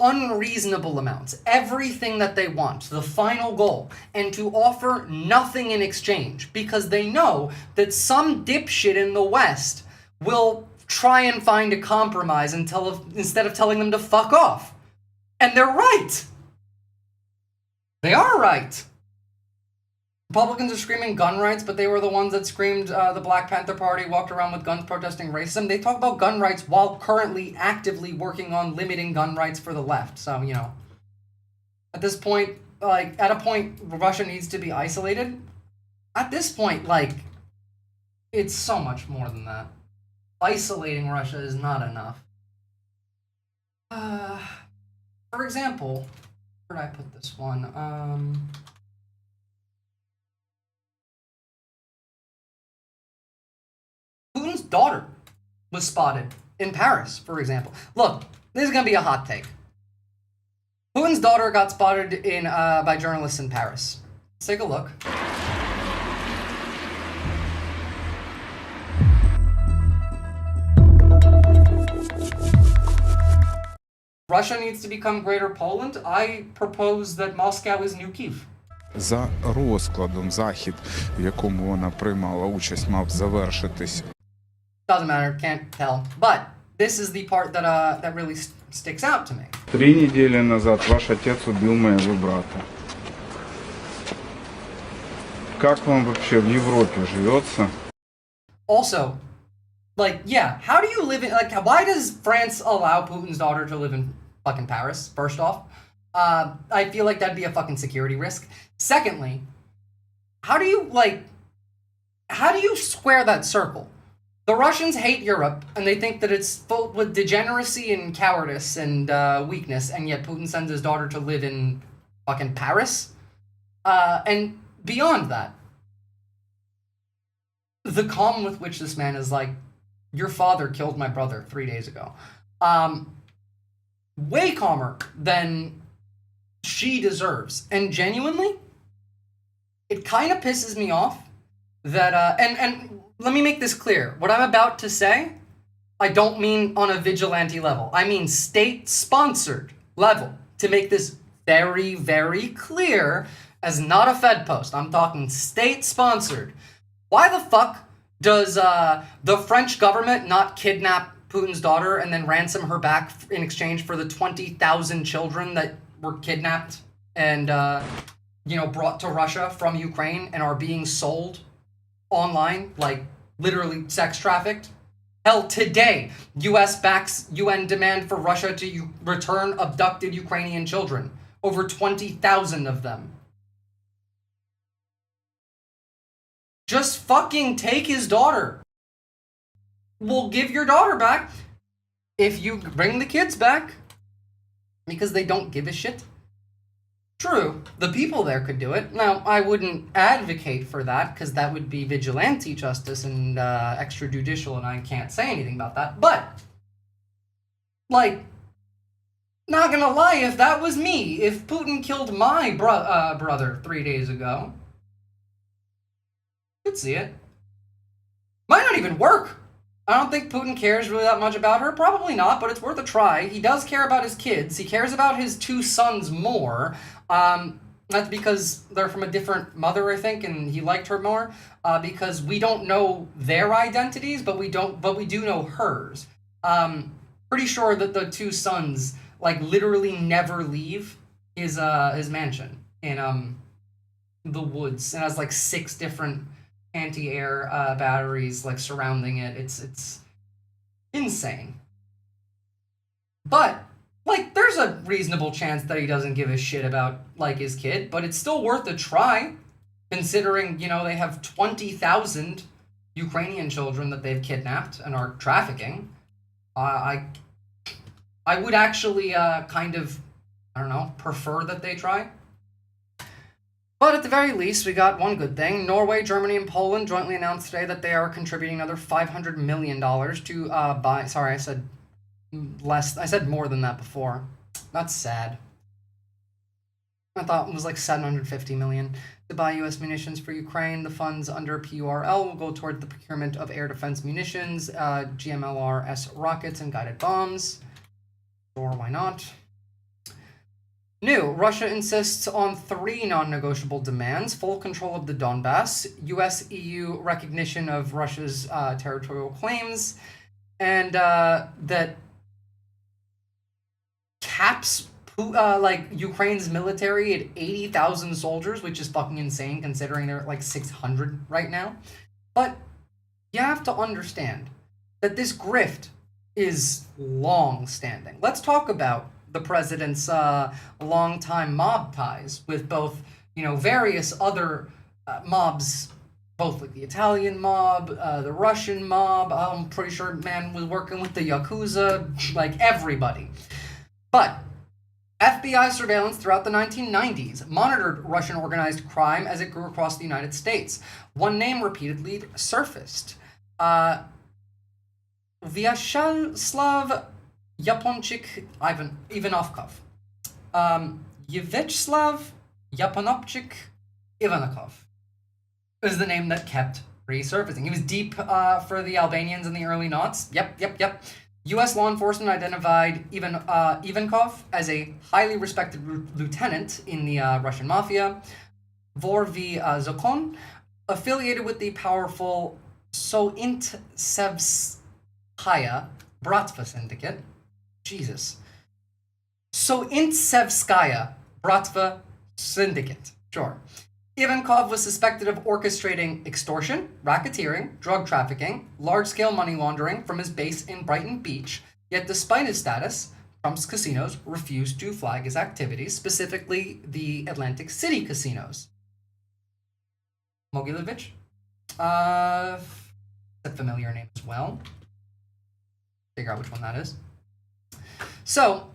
unreasonable amounts, everything that they want, the final goal, and to offer nothing in exchange because they know that some dipshit in the West will try and find a compromise instead of telling them to fuck off. And they're right. They are right. Republicans are screaming gun rights, but they were the ones that screamed the Black Panther Party, walked around with guns protesting racism. They talk about gun rights while currently actively working on limiting gun rights for the left. So, you know, at this point, like, at a point, Russia needs to be isolated. At this point, like, it's so much more than that. Isolating Russia is not enough. For example, where did I put this one? Putin's daughter was spotted in Paris, for example. Look, this is going to be a hot take. Putin's daughter got spotted in by journalists in Paris. Let's take a look. Russia needs to become Greater Poland. I propose that Moscow is New Kyiv. За розкладом захід, в якому вона приймала участь, мав завершитись. Doesn't matter, can't tell. But this is the part that really sticks out to me. 3 недели назад ваш отец убил моего брата. Как вам вообще в Европе живется? Also, like, yeah, how do you live in, like, why does France allow Putin's daughter to live in fucking Paris, first off? I feel like that'd be a fucking security risk. Secondly, how do you square that circle? The Russians hate Europe, and they think that it's full with degeneracy and cowardice and weakness, and yet Putin sends his daughter to live in fucking Paris? And beyond that, the calm with which this man is like, your father killed my brother 3 days ago. Way calmer than she deserves. And genuinely, it kind of pisses me off that, and let me make this clear. What I'm about to say, I don't mean on a vigilante level. I mean state-sponsored level. To make this very, very clear as not a Fed post. I'm talking state-sponsored. Why the fuck does the French government not kidnap Putin's daughter and then ransom her back in exchange for the 20,000 children that were kidnapped and, brought to Russia from Ukraine and are being sold online, like literally sex trafficked? Hell, today, US backs UN demand for Russia to return abducted Ukrainian children. Over 20,000 of them. Just fucking take his daughter. We'll give your daughter back if you bring the kids back. Because they don't give a shit. True, the people there could do it. Now, I wouldn't advocate for that, because that would be vigilante justice and extrajudicial, and I can't say anything about that. But, like, not gonna lie, if that was me, if Putin killed my brother 3 days ago, I could see it. Might not even work. I don't think Putin cares really that much about her. Probably not, but it's worth a try. He does care about his kids. He cares about his 2 sons more. That's because they're from a different mother, I think, and he liked her more. Because we don't know their identities, but we do know hers. Pretty sure that the 2 sons, like, literally never leave his mansion in the woods, and has like 6 different anti-air batteries like surrounding it. It's insane. But like, there's a reasonable chance that he doesn't give a shit about like his kid, but it's still worth a try, considering they have 20,000 Ukrainian children that they've kidnapped and are trafficking. I would actually kind of, I don't know, prefer that they try. But at the very least, we got one good thing. Norway, Germany, and Poland jointly announced today that they are contributing another $500 million to buy... Sorry, I said less. I said more than that before. That's sad. I thought it was like $750 million to buy U.S. munitions for Ukraine. The funds under PURL will go toward the procurement of air defense munitions, GMLRS rockets, and guided bombs. Or why not? New, Russia insists on 3 non-negotiable demands: full control of the Donbass, US-EU recognition of Russia's territorial claims, and that caps Ukraine's military at 80,000 soldiers, which is fucking insane considering they're at like 600 right now. But you have to understand that this grift is long-standing. Let's talk about the president's longtime mob ties with both, various other mobs, both like the Italian mob, the Russian mob. I'm pretty sure man was working with the Yakuza, like everybody. But FBI surveillance throughout the 1990s monitored Russian organized crime as it grew across the United States. One name repeatedly surfaced. Vyacheslav Yaponchik Ivanovkov. Vyacheslav Yaponopchik Ivanovkov is the name that kept resurfacing. He was deep for the Albanians in the early noughts. Yep. U.S. law enforcement identified Ivankov as a highly respected lieutenant in the Russian mafia, Vorvi Zokon, affiliated with the powerful Sointsevskaya Bratva Syndicate. Jesus. Sointsevskaya Bratva Syndicate. Sure. Ivankov was suspected of orchestrating extortion, racketeering, drug trafficking, large-scale money laundering from his base in Brighton Beach, yet despite his status, Trump's casinos refused to flag his activities, specifically the Atlantic City casinos. Mogilevich? A familiar name as well. Figure out which one that is. So,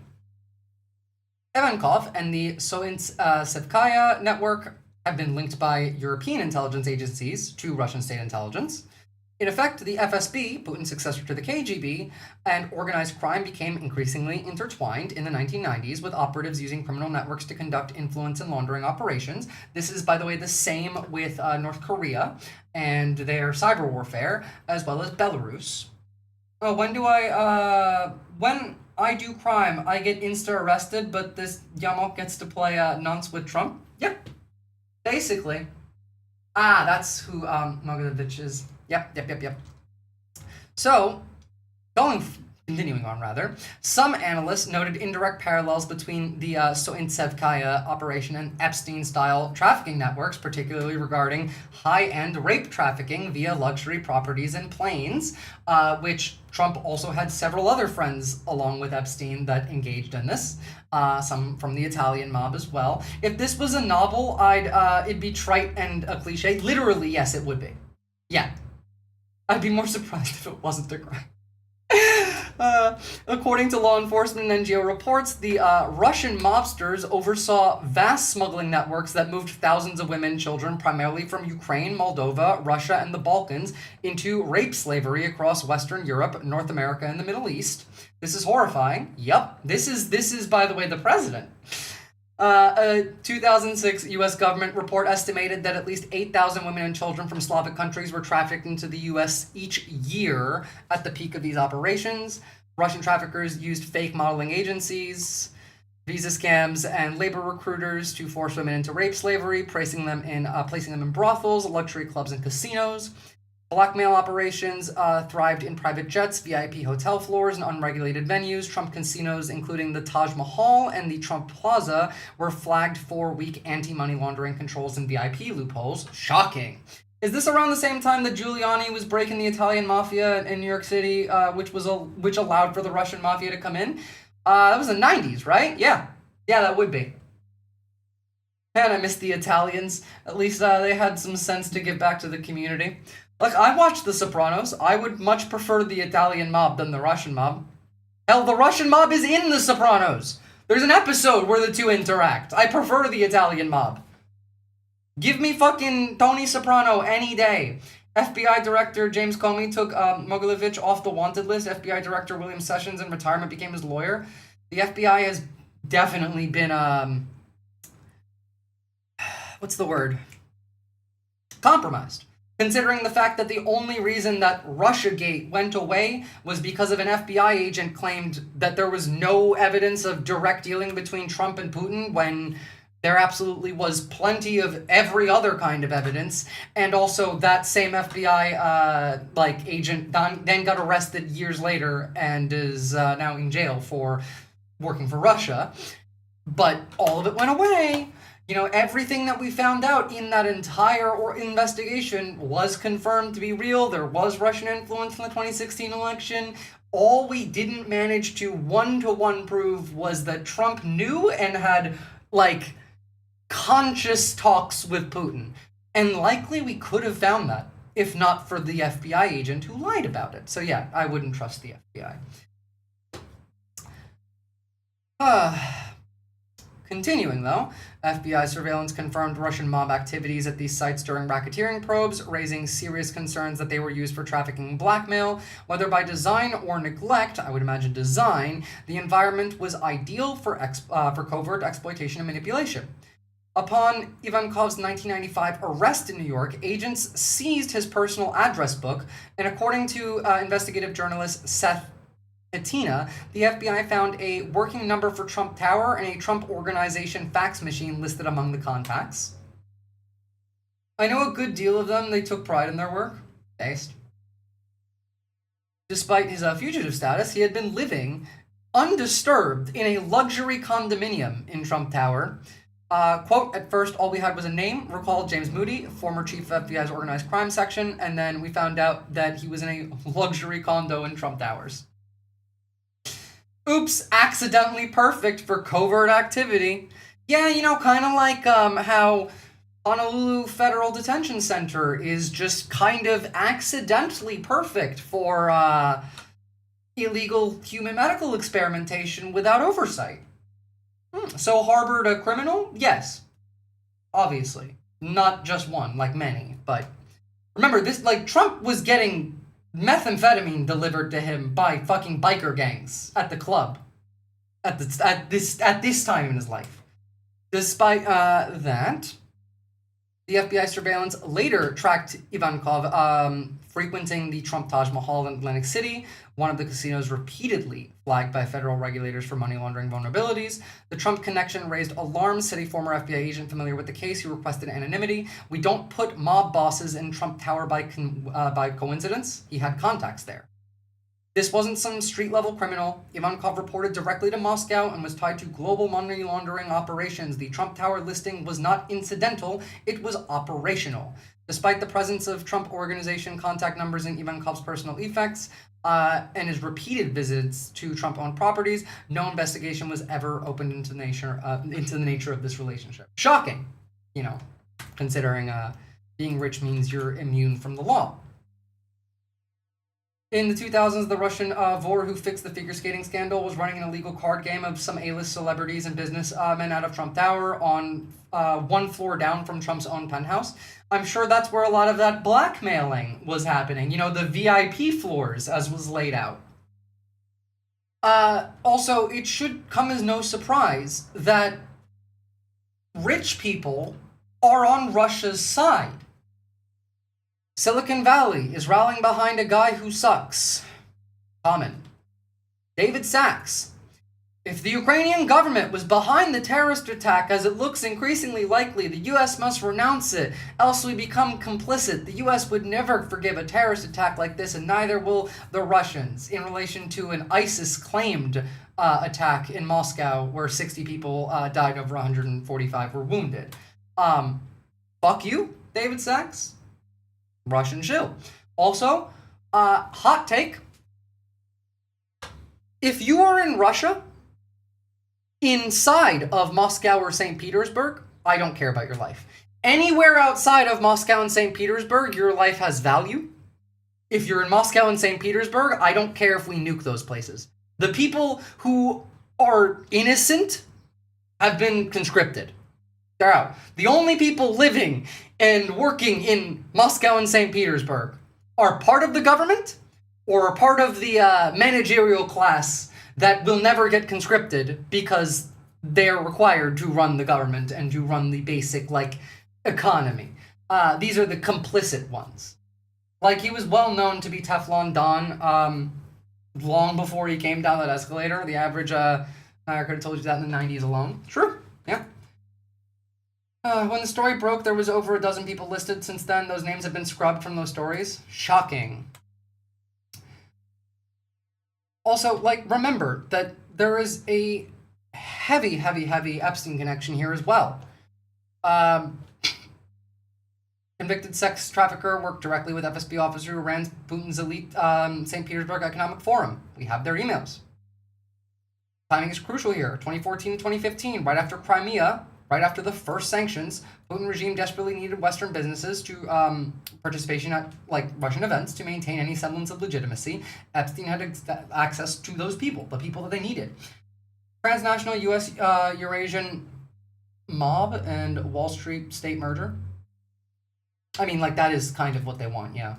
Ivankov and the Sointsevskaya network have been linked by European intelligence agencies to Russian state intelligence. In effect, the FSB, Putin's successor to the KGB, and organized crime became increasingly intertwined in the 1990s, with operatives using criminal networks to conduct influence and laundering operations. This is, by the way, the same with North Korea and their cyber warfare, as well as Belarus. When I do crime, I get insta-arrested, but this Yamok gets to play nonce with Trump? Yep. Basically. That's who Mogilevich is. Yep. So, continuing on rather, some analysts noted indirect parallels between the Sointsevskaya operation and Epstein-style trafficking networks, particularly regarding high-end rape trafficking via luxury properties and planes, which Trump also had several other friends along with Epstein that engaged in this, some from the Italian mob as well. If this was a novel, it'd be trite and a cliche. Literally, yes, it would be. Yeah. I'd be more surprised if it wasn't a crime. According to law enforcement and NGO reports, the Russian mobsters oversaw vast smuggling networks that moved thousands of women and children, primarily from Ukraine, Moldova, Russia, and the Balkans, into rape slavery across Western Europe, North America, and the Middle East. This is horrifying. Yep. This is, by the way, the president. A 2006 U.S. government report estimated that at least 8,000 women and children from Slavic countries were trafficked into the U.S. each year at the peak of these operations. Russian traffickers used fake modeling agencies, visa scams, and labor recruiters to force women into rape slavery, placing them in brothels, luxury clubs, and casinos. Blackmail operations thrived in private jets, VIP hotel floors, and unregulated venues. Trump casinos, including the Taj Mahal and the Trump Plaza, were flagged for weak anti-money laundering controls and VIP loopholes. Shocking. Is this around the same time that Giuliani was breaking the Italian mafia in New York City, which allowed for the Russian mafia to come in? That was the 90s, right? Yeah, that would be. Man, I miss the Italians. At least they had some sense to give back to the community. Look, I watched The Sopranos. I would much prefer the Italian mob than the Russian mob. Hell, the Russian mob is in The Sopranos. There's an episode where the two interact. I prefer the Italian mob. Give me fucking Tony Soprano any day. FBI Director James Comey took Mogilevich off the wanted list. FBI Director William Sessions in retirement became his lawyer. The FBI has definitely been, what's the word? Compromised. considering the fact that the only reason that Russiagate went away was because of an FBI agent claimed that there was no evidence of direct dealing between Trump and Putin, when there absolutely was plenty of every other kind of evidence. And also that same FBI agent then got arrested years later and is now in jail for working for Russia. But all of it went away. You know, everything that we found out in that entire investigation was confirmed to be real. There was Russian influence in the 2016 election. All we didn't manage to one-to-one prove was that Trump knew and had, like, conscious talks with Putin. And likely we could have found that, if not for the FBI agent who lied about it. So yeah, I wouldn't trust the FBI. Continuing though, FBI surveillance confirmed Russian mob activities at these sites during racketeering probes, raising serious concerns that they were used for trafficking and blackmail. Whether by design or neglect, I would imagine design, the environment was ideal for covert exploitation and manipulation. Upon Ivankov's 1995 arrest in New York, agents seized his personal address book, and according to investigative journalist Seth Patina, the FBI found a working number for Trump Tower and a Trump Organization fax machine listed among the contacts. I know a good deal of them, they took pride in their work. Based. Despite his fugitive status, he had been living undisturbed in a luxury condominium in Trump Tower. Quote, at first all we had was a name, recalled James Moody, former chief of FBI's organized crime section, and then we found out that he was in a luxury condo in Trump Towers. Oops, accidentally perfect for covert activity. Yeah, you know, kind of like how Honolulu Federal Detention Center is just kind of accidentally perfect for illegal human medical experimentation without oversight. So harbored a criminal? Yes. Obviously. Not just one, like many, but remember this, like, Trump was getting methamphetamine delivered to him by fucking biker gangs at the club at this time in his life. Despite that, the FBI surveillance later tracked Ivankov frequenting the Trump Taj Mahal in Atlantic City, one of the casinos repeatedly flagged by federal regulators for money laundering vulnerabilities. The Trump connection raised alarms, said a former FBI agent familiar with the case who requested anonymity. We don't put mob bosses in Trump Tower by coincidence. He had contacts there. This wasn't some street-level criminal. Ivankov reported directly to Moscow and was tied to global money laundering operations. The Trump Tower listing was not incidental, it was operational. Despite the presence of Trump Organization contact numbers in Ivankov's personal effects and his repeated visits to Trump-owned properties, no investigation was ever opened into the nature of this relationship. Shocking, you know, considering being rich means you're immune from the law. In the 2000s, the Russian vor who fixed the figure skating scandal was running an illegal card game of some A-list celebrities and businessmen out of Trump Tower on one floor down from Trump's own penthouse. I'm sure that's where a lot of that blackmailing was happening. You know, the VIP floors, as was laid out. Also, it should come as no surprise that rich people are on Russia's side. Silicon Valley is rallying behind a guy who sucks. Common. David Sachs. If the Ukrainian government was behind the terrorist attack, as it looks increasingly likely, the US must renounce it, else we become complicit. The US would never forgive a terrorist attack like this, and neither will the Russians, in relation to an ISIS-claimed attack in Moscow where 60 people died, over 145 were wounded. Fuck you, David Sachs. Russian shill. Also, hot take. If you are in Russia, inside of Moscow or St. Petersburg, I don't care about your life. Anywhere outside of Moscow and St. Petersburg, your life has value. If you're in Moscow and St. Petersburg, I don't care if we nuke those places. The people who are innocent have been conscripted. They're out. The only people living and working in Moscow and St. Petersburg are part of the government or are part of the managerial class that will never get conscripted because they're required to run the government and to run the basic, like, economy. These are the complicit ones. Like, he was well known to be Teflon Don long before he came down that escalator. The average, I could have told you that in the 90s alone. True, yeah. When the story broke, there was over a dozen people listed. Since then, those names have been scrubbed from those stories. Shocking. Also, like, remember that there is a heavy Epstein connection here as well. Convicted sex trafficker worked directly with FSB officer who ran Putin's elite St. Petersburg Economic Forum. We have their emails. Timing is crucial here. 2014 and 2015, right after Crimea, right after the first sanctions, Putin regime desperately needed Western businesses to participation at Russian events to maintain any semblance of legitimacy. Epstein had access to those people, the people that they needed. Transnational U.S. Eurasian mob and Wall Street state merger. I mean, that is kind of what they want, yeah.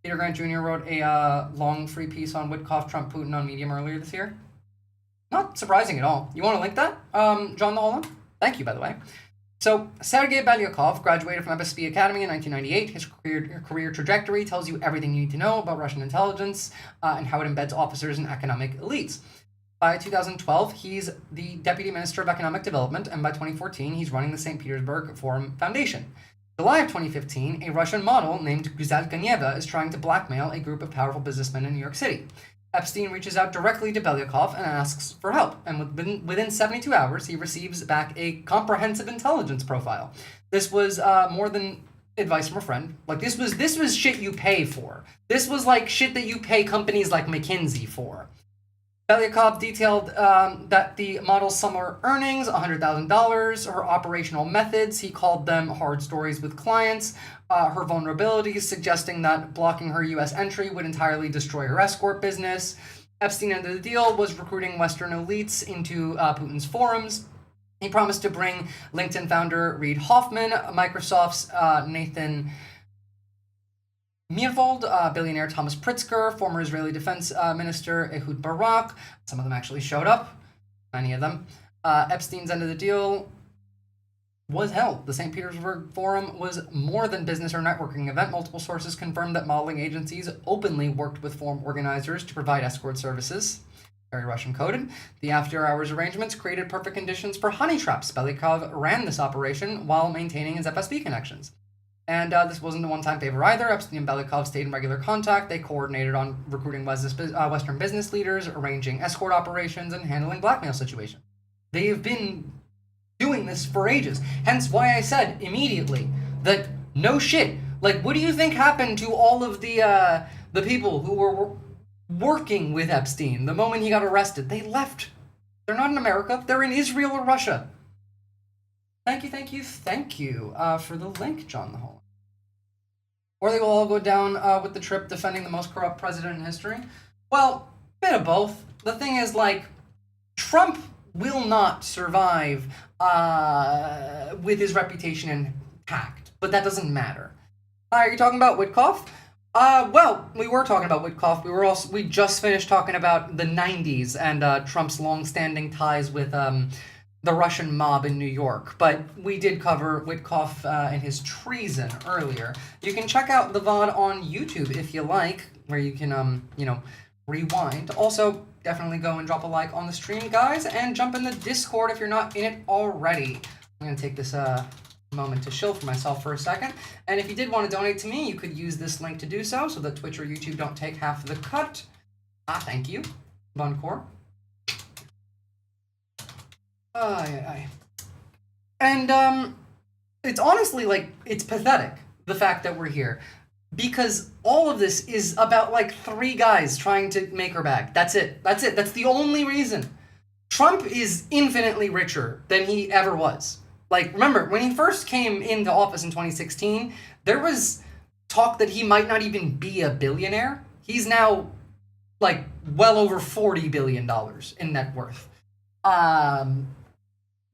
Peter Grant Jr. wrote a long free piece on Witkoff, Trump, Putin on Medium earlier this year. Not surprising at all. You want to link that, John the Holland? Thank you, by the way. So, Sergei Belyakov graduated from FSB Academy in 1998. His career trajectory tells you everything you need to know about Russian intelligence and how it embeds officers and economic elites. By 2012, he's the Deputy Minister of Economic Development, and by 2014, he's running the St. Petersburg Forum Foundation. July of 2015, a Russian model named Guzel Ganyeva is trying to blackmail a group of powerful businessmen in New York City. Epstein reaches out directly to Belyakov and asks for help, and within 72 hours, he receives back a comprehensive intelligence profile. This was more than advice from a friend. This was shit you pay for. This was shit that you pay companies like McKinsey for. Belyakov detailed that the model's summer earnings, $100,000, her operational methods, he called them hard stories with clients, her vulnerabilities, suggesting that blocking her U.S. entry would entirely destroy her escort business. Epstein ended the deal, was recruiting Western elites into Putin's forums. He promised to bring LinkedIn founder Reid Hoffman, Microsoft's Nathan Myhrvold, billionaire Thomas Pritzker, former Israeli Defense Minister Ehud Barak. Some of them actually showed up, many of them. Epstein's end of the deal was held. The St. Petersburg Forum was more than business or networking event. Multiple sources confirmed that modeling agencies openly worked with forum organizers to provide escort services. Very Russian coded. The after-hours arrangements created perfect conditions for honey traps. Belyakov ran this operation while maintaining his FSB connections. And this wasn't a one-time favor either. Epstein and Belyakov stayed in regular contact. They coordinated on recruiting Western business leaders, arranging escort operations, and handling blackmail situations. They have been doing this for ages. Hence why I said immediately that no shit. What do you think happened to all of the people who were working with Epstein the moment he got arrested? They left. They're not in America. They're in Israel or Russia. Thank you for the link, John the Holland. Or they will all go down with the trip defending the most corrupt president in history. Well, bit of both. The thing is, Trump will not survive with his reputation intact, but that doesn't matter. Are you talking about Witkoff? Well, we were talking about Witkoff. We just finished talking about the 90s and Trump's long-standing ties with the Russian mob in New York, but we did cover Witkoff and his treason earlier. You can check out the VOD on YouTube if you like, where you can, rewind. Also, definitely go and drop a like on the stream, guys, and jump in the Discord if you're not in it already. I'm going to take this moment to chill for myself for a second, and if you did want to donate to me, you could use this link to do so that Twitch or YouTube don't take half the cut. Thank you. Boncour. And, it's honestly, it's pathetic, the fact that we're here. Because all of this is about, 3 guys trying to make her back. That's it. That's the only reason. Trump is infinitely richer than he ever was. Remember, when he first came into office in 2016, there was talk that he might not even be a billionaire. He's now, well over $40 billion in net worth.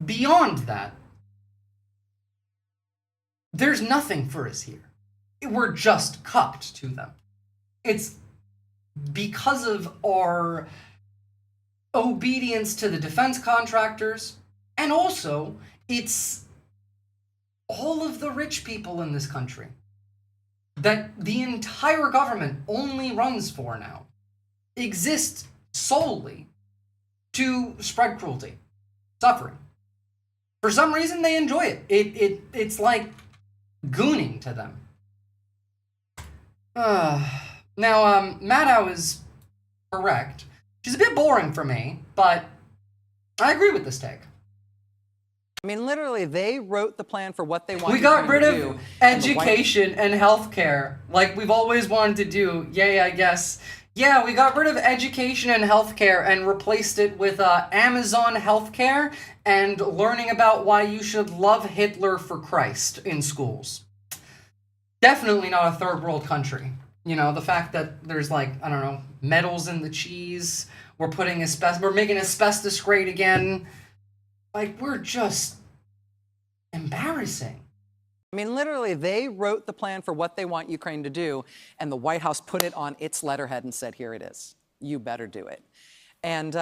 Beyond that, there's nothing for us here. We're just cucked to them. It's because of our obedience, allegiance to the defense contractors, and also it's all of the rich people in this country that the entire government only runs for now exist solely to spread cruelty, suffering. For some reason, they enjoy it. It's like gooning to them. Now, Maddow is correct. She's a bit boring for me, but I agree with this take. I mean, literally, they wrote the plan for what they want. We got rid of education and healthcare, like we've always wanted to do. Yay, I guess. Yeah, we got rid of education and healthcare and replaced it with Amazon healthcare and learning about why you should love Hitler for Christ in schools. Definitely not a third world country. You know, the fact that there's like, I don't know, metals in the cheese. We're making asbestos great again. Like, we're just embarrassing. I mean, literally, they wrote the plan for what they want Ukraine to do, and the White House put it on its letterhead and said, here it is. You better do it. And,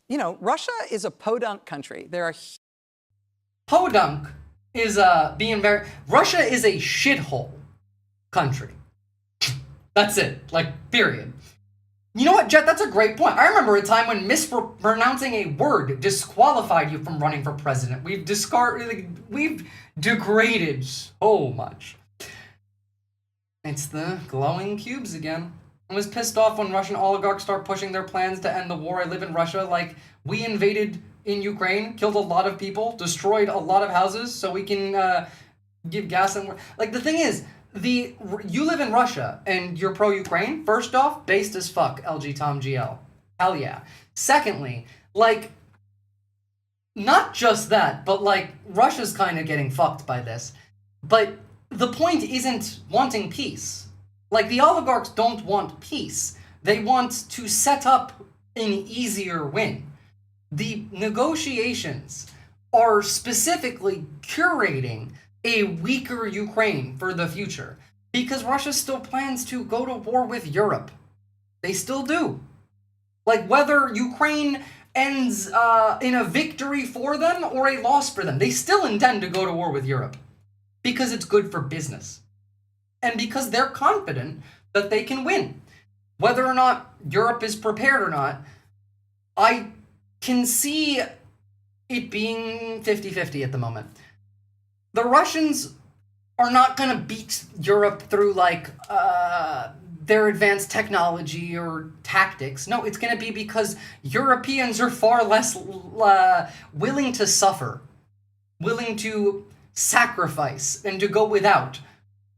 you know, Russia is a podunk country. There are... Podunk is being very... Russia is a shithole country. That's it. Like, period. You know what, Jet? That's a great point. I remember a time when mispronouncing a word disqualified you from running for president. We've degraded so much. It's the glowing cubes again. I was pissed off when Russian oligarchs start pushing their plans to end the war. I live in Russia. Like, we invaded in Ukraine, killed a lot of people, destroyed a lot of houses so we can give gas and... Like, the thing is, you live in Russia and you're pro-Ukraine, first off, based as fuck, LG Tom GL. Hell yeah. Secondly, like, not just that, but like, Russia's kind of getting fucked by this. But the point isn't wanting peace. Like, the oligarchs don't want peace. They want to set up an easier win. The negotiations are specifically curating a weaker Ukraine for the future, because Russia still plans to go to war with Europe. They still do. Like, whether Ukraine ends in a victory for them or a loss for them, they still intend to go to war with Europe, because it's good for business. And because they're confident that they can win. Whether or not Europe is prepared or not, I can see it being 50-50 at the moment. The Russians are not going to beat Europe through, like, their advanced technology or tactics. No, it's going to be because Europeans are far less willing to suffer, willing to sacrifice, and to go without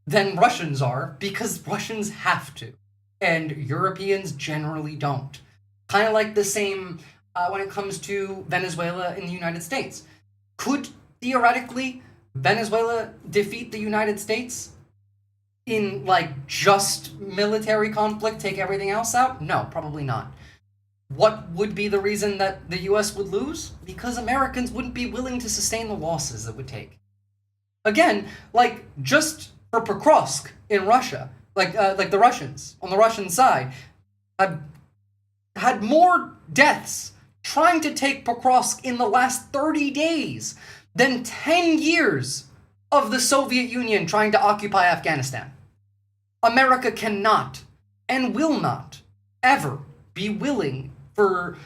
than Russians are, because Russians have to, and Europeans generally don't. Kind of like the same when it comes to Venezuela and the United States. Could, theoretically, Venezuela defeat the United States in, like, just military conflict, take everything else out? No, probably not. What would be the reason that the US would lose? Because Americans wouldn't be willing to sustain the losses it would take. Again, like, just for Pokrovsk in Russia, like the Russians, on the Russian side, have had more deaths trying to take Pokrovsk in the last 30 days than 10 years of the Soviet Union trying to occupy Afghanistan. America cannot and will not ever be willing to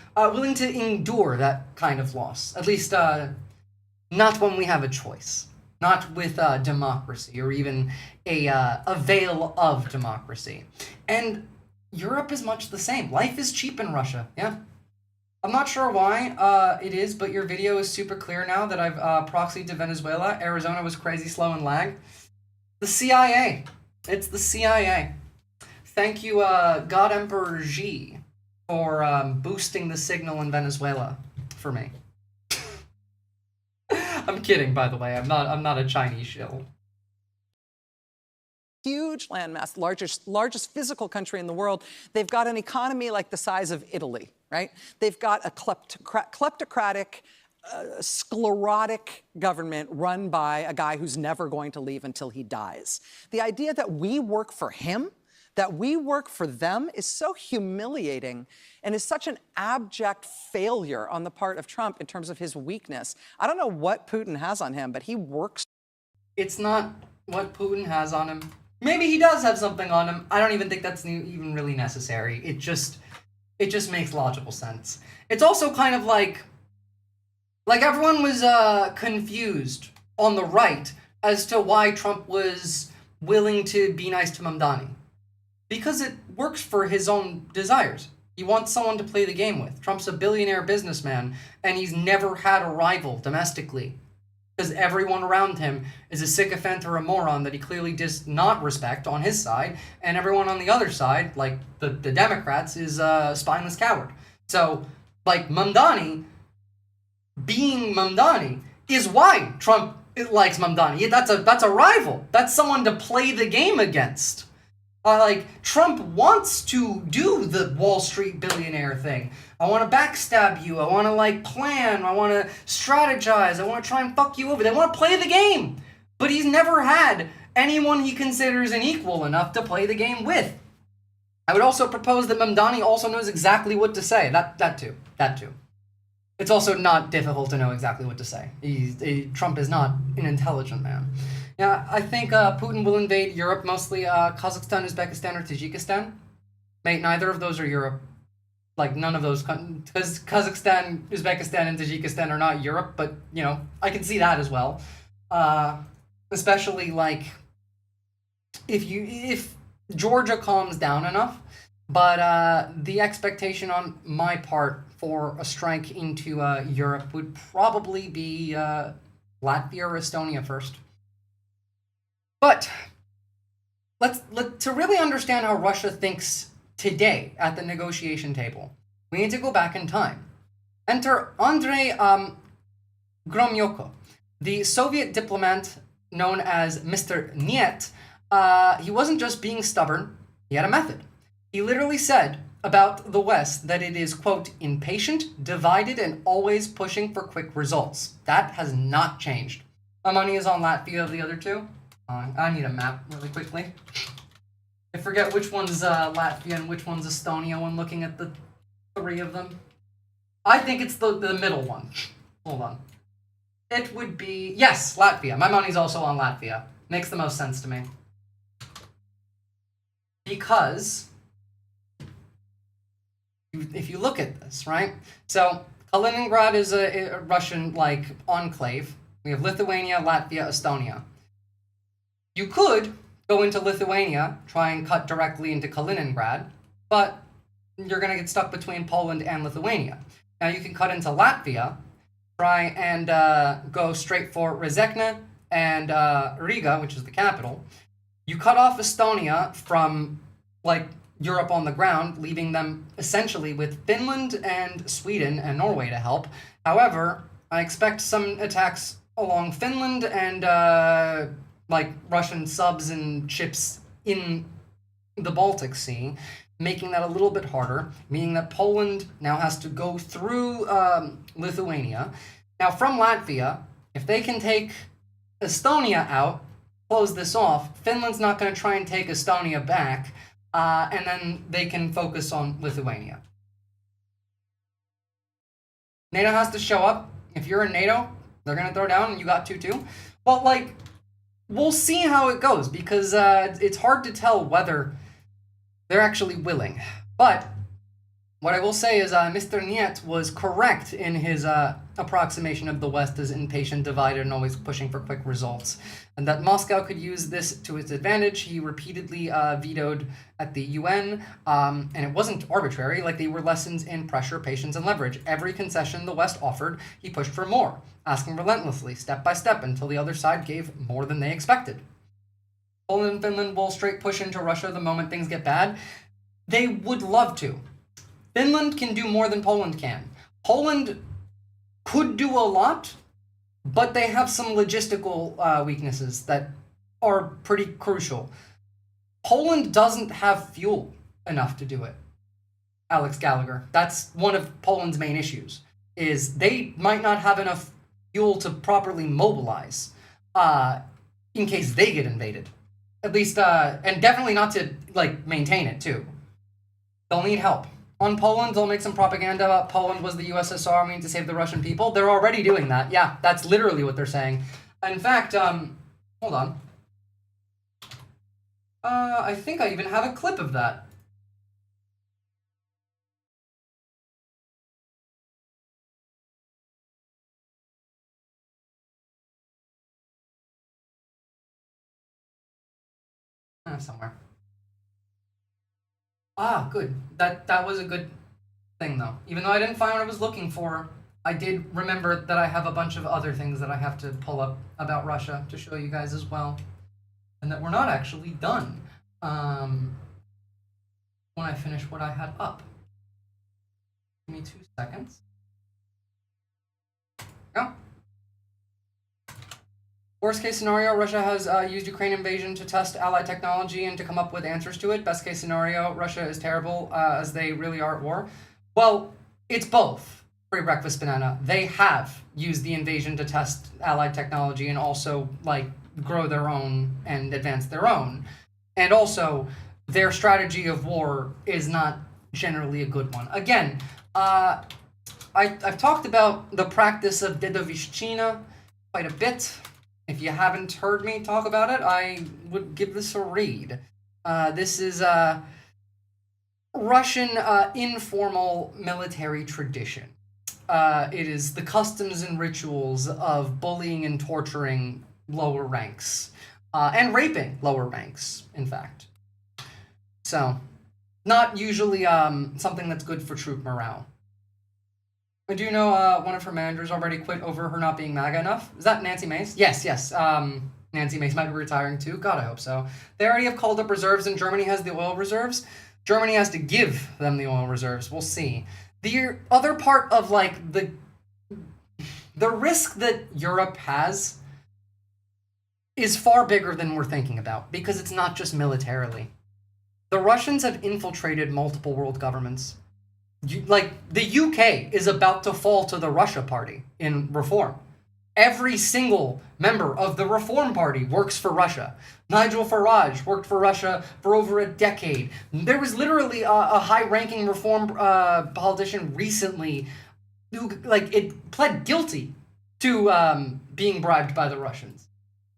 endure that kind of loss. At least not when we have a choice. Not with democracy, or even a veil of democracy. And Europe is much the same. Life is cheap in Russia, yeah. I'm not sure why it is, but your video is super clear now that I've proxied to Venezuela. Arizona was crazy slow and lag. The CIA. It's the CIA. Thank you, God Emperor Xi, for boosting the signal in Venezuela for me. I'm kidding, by the way. I'm not a Chinese shill. Huge landmass, largest physical country in the world. They've got an economy like the size of Italy, right? They've got a kleptocratic, sclerotic government run by a guy who's never going to leave until he dies. The idea that we work for him, that we work for them, is so humiliating and is such an abject failure on the part of Trump in terms of his weakness. I don't know what Putin has on him, but he works. It's not what Putin has on him. Maybe he does have something on him. I don't even think that's even really necessary. It just makes logical sense. It's also kind of like everyone was confused on the right as to why Trump was willing to be nice to Mamdani. Because it works for his own desires. He wants someone to play the game with. Trump's a billionaire businessman, and he's never had a rival domestically. Because everyone around him is a sycophant or a moron that he clearly does not respect on his side, and everyone on the other side, like the Democrats, is a spineless coward. So, like, Mamdani, being Mamdani, is why Trump likes Mamdani. That's a rival. That's someone to play the game against. Trump wants to do the Wall Street billionaire thing. I want to backstab you. I want to, plan. I want to strategize. I want to try and fuck you over. They want to play the game. But he's never had anyone he considers an equal enough to play the game with. I would also propose that Mamdani also knows exactly what to say. That too. It's also not difficult to know exactly what to say. Trump is not an intelligent man. Yeah, I think Putin will invade Europe, mostly Kazakhstan, Uzbekistan, or Tajikistan. Mate, neither of those are Europe. None of those, because Kazakhstan, Uzbekistan, and Tajikistan are not Europe, but, I can see that as well. Especially, if Georgia calms down enough, but the expectation on my part for a strike into Europe would probably be Latvia or Estonia first. But to really understand how Russia thinks today at the negotiation table, we need to go back in time. Enter Andrei Gromyko, the Soviet diplomat known as Mr. Niet. He wasn't just being stubborn, he had a method. He literally said about the West that it is, quote, impatient, divided, and always pushing for quick results. That has not changed. My money is on Latvia of the other two. I need a map really quickly. I forget which one's Latvia and which one's Estonia when looking at the three of them. I think it's the middle one. Hold on. It would be... Yes, Latvia. My money's also on Latvia. Makes the most sense to me. Because... if you look at this, right? So, Kaliningrad is a Russian, enclave. We have Lithuania, Latvia, Estonia. You could go into Lithuania, try and cut directly into Kaliningrad, but you're going to get stuck between Poland and Lithuania. Now you can cut into Latvia, try and go straight for Rezekne and Riga, which is the capital. You cut off Estonia from, Europe on the ground, leaving them essentially with Finland and Sweden and Norway to help. However, I expect some attacks along Finland and Russian subs and ships in the Baltic Sea, making that a little bit harder, meaning that Poland now has to go through Lithuania. Now, from Latvia, if they can take Estonia out, close this off, Finland's not going to try and take Estonia back, and then they can focus on Lithuania. NATO has to show up. If you're in NATO, they're going to throw down, and you got 2-2. Well, we'll see how it goes, because it's hard to tell whether they're actually willing. But what I will say is Mr. Niet was correct in his approximation of the West as impatient, divided, and always pushing for quick results. And that Moscow could use this to its advantage. He repeatedly vetoed at the UN, and it wasn't arbitrary. They were lessons in pressure, patience, and leverage. Every concession the West offered, he pushed for more, asking relentlessly, step by step, until the other side gave more than they expected. Poland and Finland will straight push into Russia the moment things get bad. They would love to. Finland can do more than Poland can. Poland could do a lot, but they have some logistical weaknesses that are pretty crucial. Poland doesn't have fuel enough to do it, Alex Gallagher. That's one of Poland's main issues, is they might not have enough fuel to properly mobilize in case they get invaded. At least, and definitely not to, maintain it, too. They'll need help. On Poland, they'll make some propaganda about Poland was the USSR, we need to save the Russian people. They're already doing that. Yeah, that's literally what they're saying. In fact, Hold on. I think I even have a clip of that. Somewhere. Ah, good. That was a good thing, though. Even though I didn't find what I was looking for, I did remember that I have a bunch of other things that I have to pull up about Russia to show you guys as well. And that we're not actually done when I finish what I had up. Give me 2 seconds. Go. Worst case scenario, Russia has used Ukraine invasion to test Allied technology and to come up with answers to it. Best case scenario, Russia is terrible as they really are at war. Well, it's both. Free breakfast banana. They have used the invasion to test Allied technology and also like grow their own and advance their own. And also, their strategy of war is not generally a good one. Again, I've talked about the practice of Dedovishchina quite a bit. If you haven't heard me talk about it, I would give this a read. This is a Russian informal military tradition. It is the customs and rituals of bullying and torturing lower ranks, and raping lower ranks, in fact. So, not usually something that's good for troop morale. I do know one of her managers already quit over her not being MAGA enough. Is that Nancy Mace? Yes. Nancy Mace might be retiring too. God, I hope so. They already have called up reserves and Germany has the oil reserves. Germany has to give them the oil reserves. We'll see. The other part of like the risk that Europe has is far bigger than we're thinking about because it's not just militarily. The Russians have infiltrated multiple world governments. Like, the UK is about to fall to the Russia Party in Reform. Every single member of the Reform Party works for Russia. Nigel Farage worked for Russia for over a decade. There was literally a high-ranking Reform politician recently who, it pled guilty to being bribed by the Russians.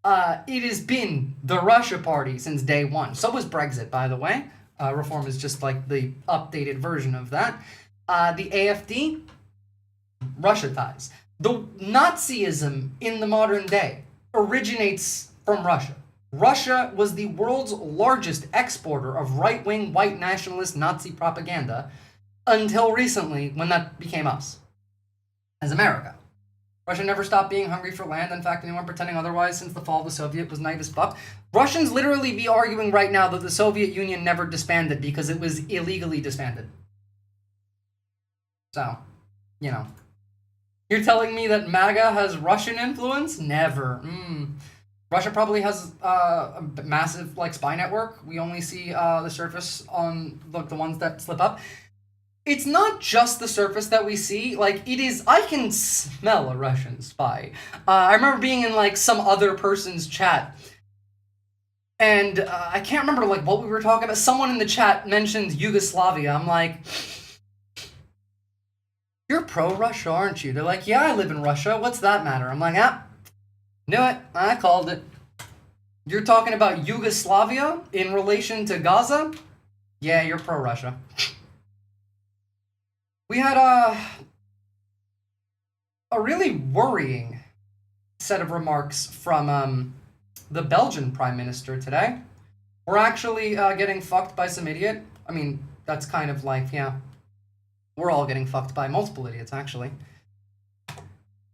It has been the Russia Party since day one. So was Brexit, by the way. Reform is just like the updated version of that. The AfD, Russia ties. The Nazism in the modern day originates from Russia. Russia was the world's largest exporter of right-wing white nationalist Nazi propaganda until recently when that became us, as America. Russia never stopped being hungry for land. In fact, anyone pretending otherwise since the fall of the Soviet was naive as fuck. Russians literally be arguing right now that the Soviet Union never disbanded because it was illegally disbanded. So, you know. You're telling me that MAGA has Russian influence? Never. Russia probably has a massive spy network. We only see the surface on the ones that slip up. It's not just the surface that we see. It is, I can smell a Russian spy. I remember being in some other person's chat, and I can't remember what we were talking about. Someone in the chat mentioned Yugoslavia. I'm like, you're pro-Russia, aren't you? They're like, yeah, I live in Russia. What's that matter? I'm like, knew it. I called it. You're talking about Yugoslavia in relation to Gaza? Yeah, you're pro-Russia. We had a really worrying set of remarks from the Belgian Prime Minister today. We're actually getting fucked by some idiot. I mean, that's kind of yeah. We're all getting fucked by multiple idiots, actually.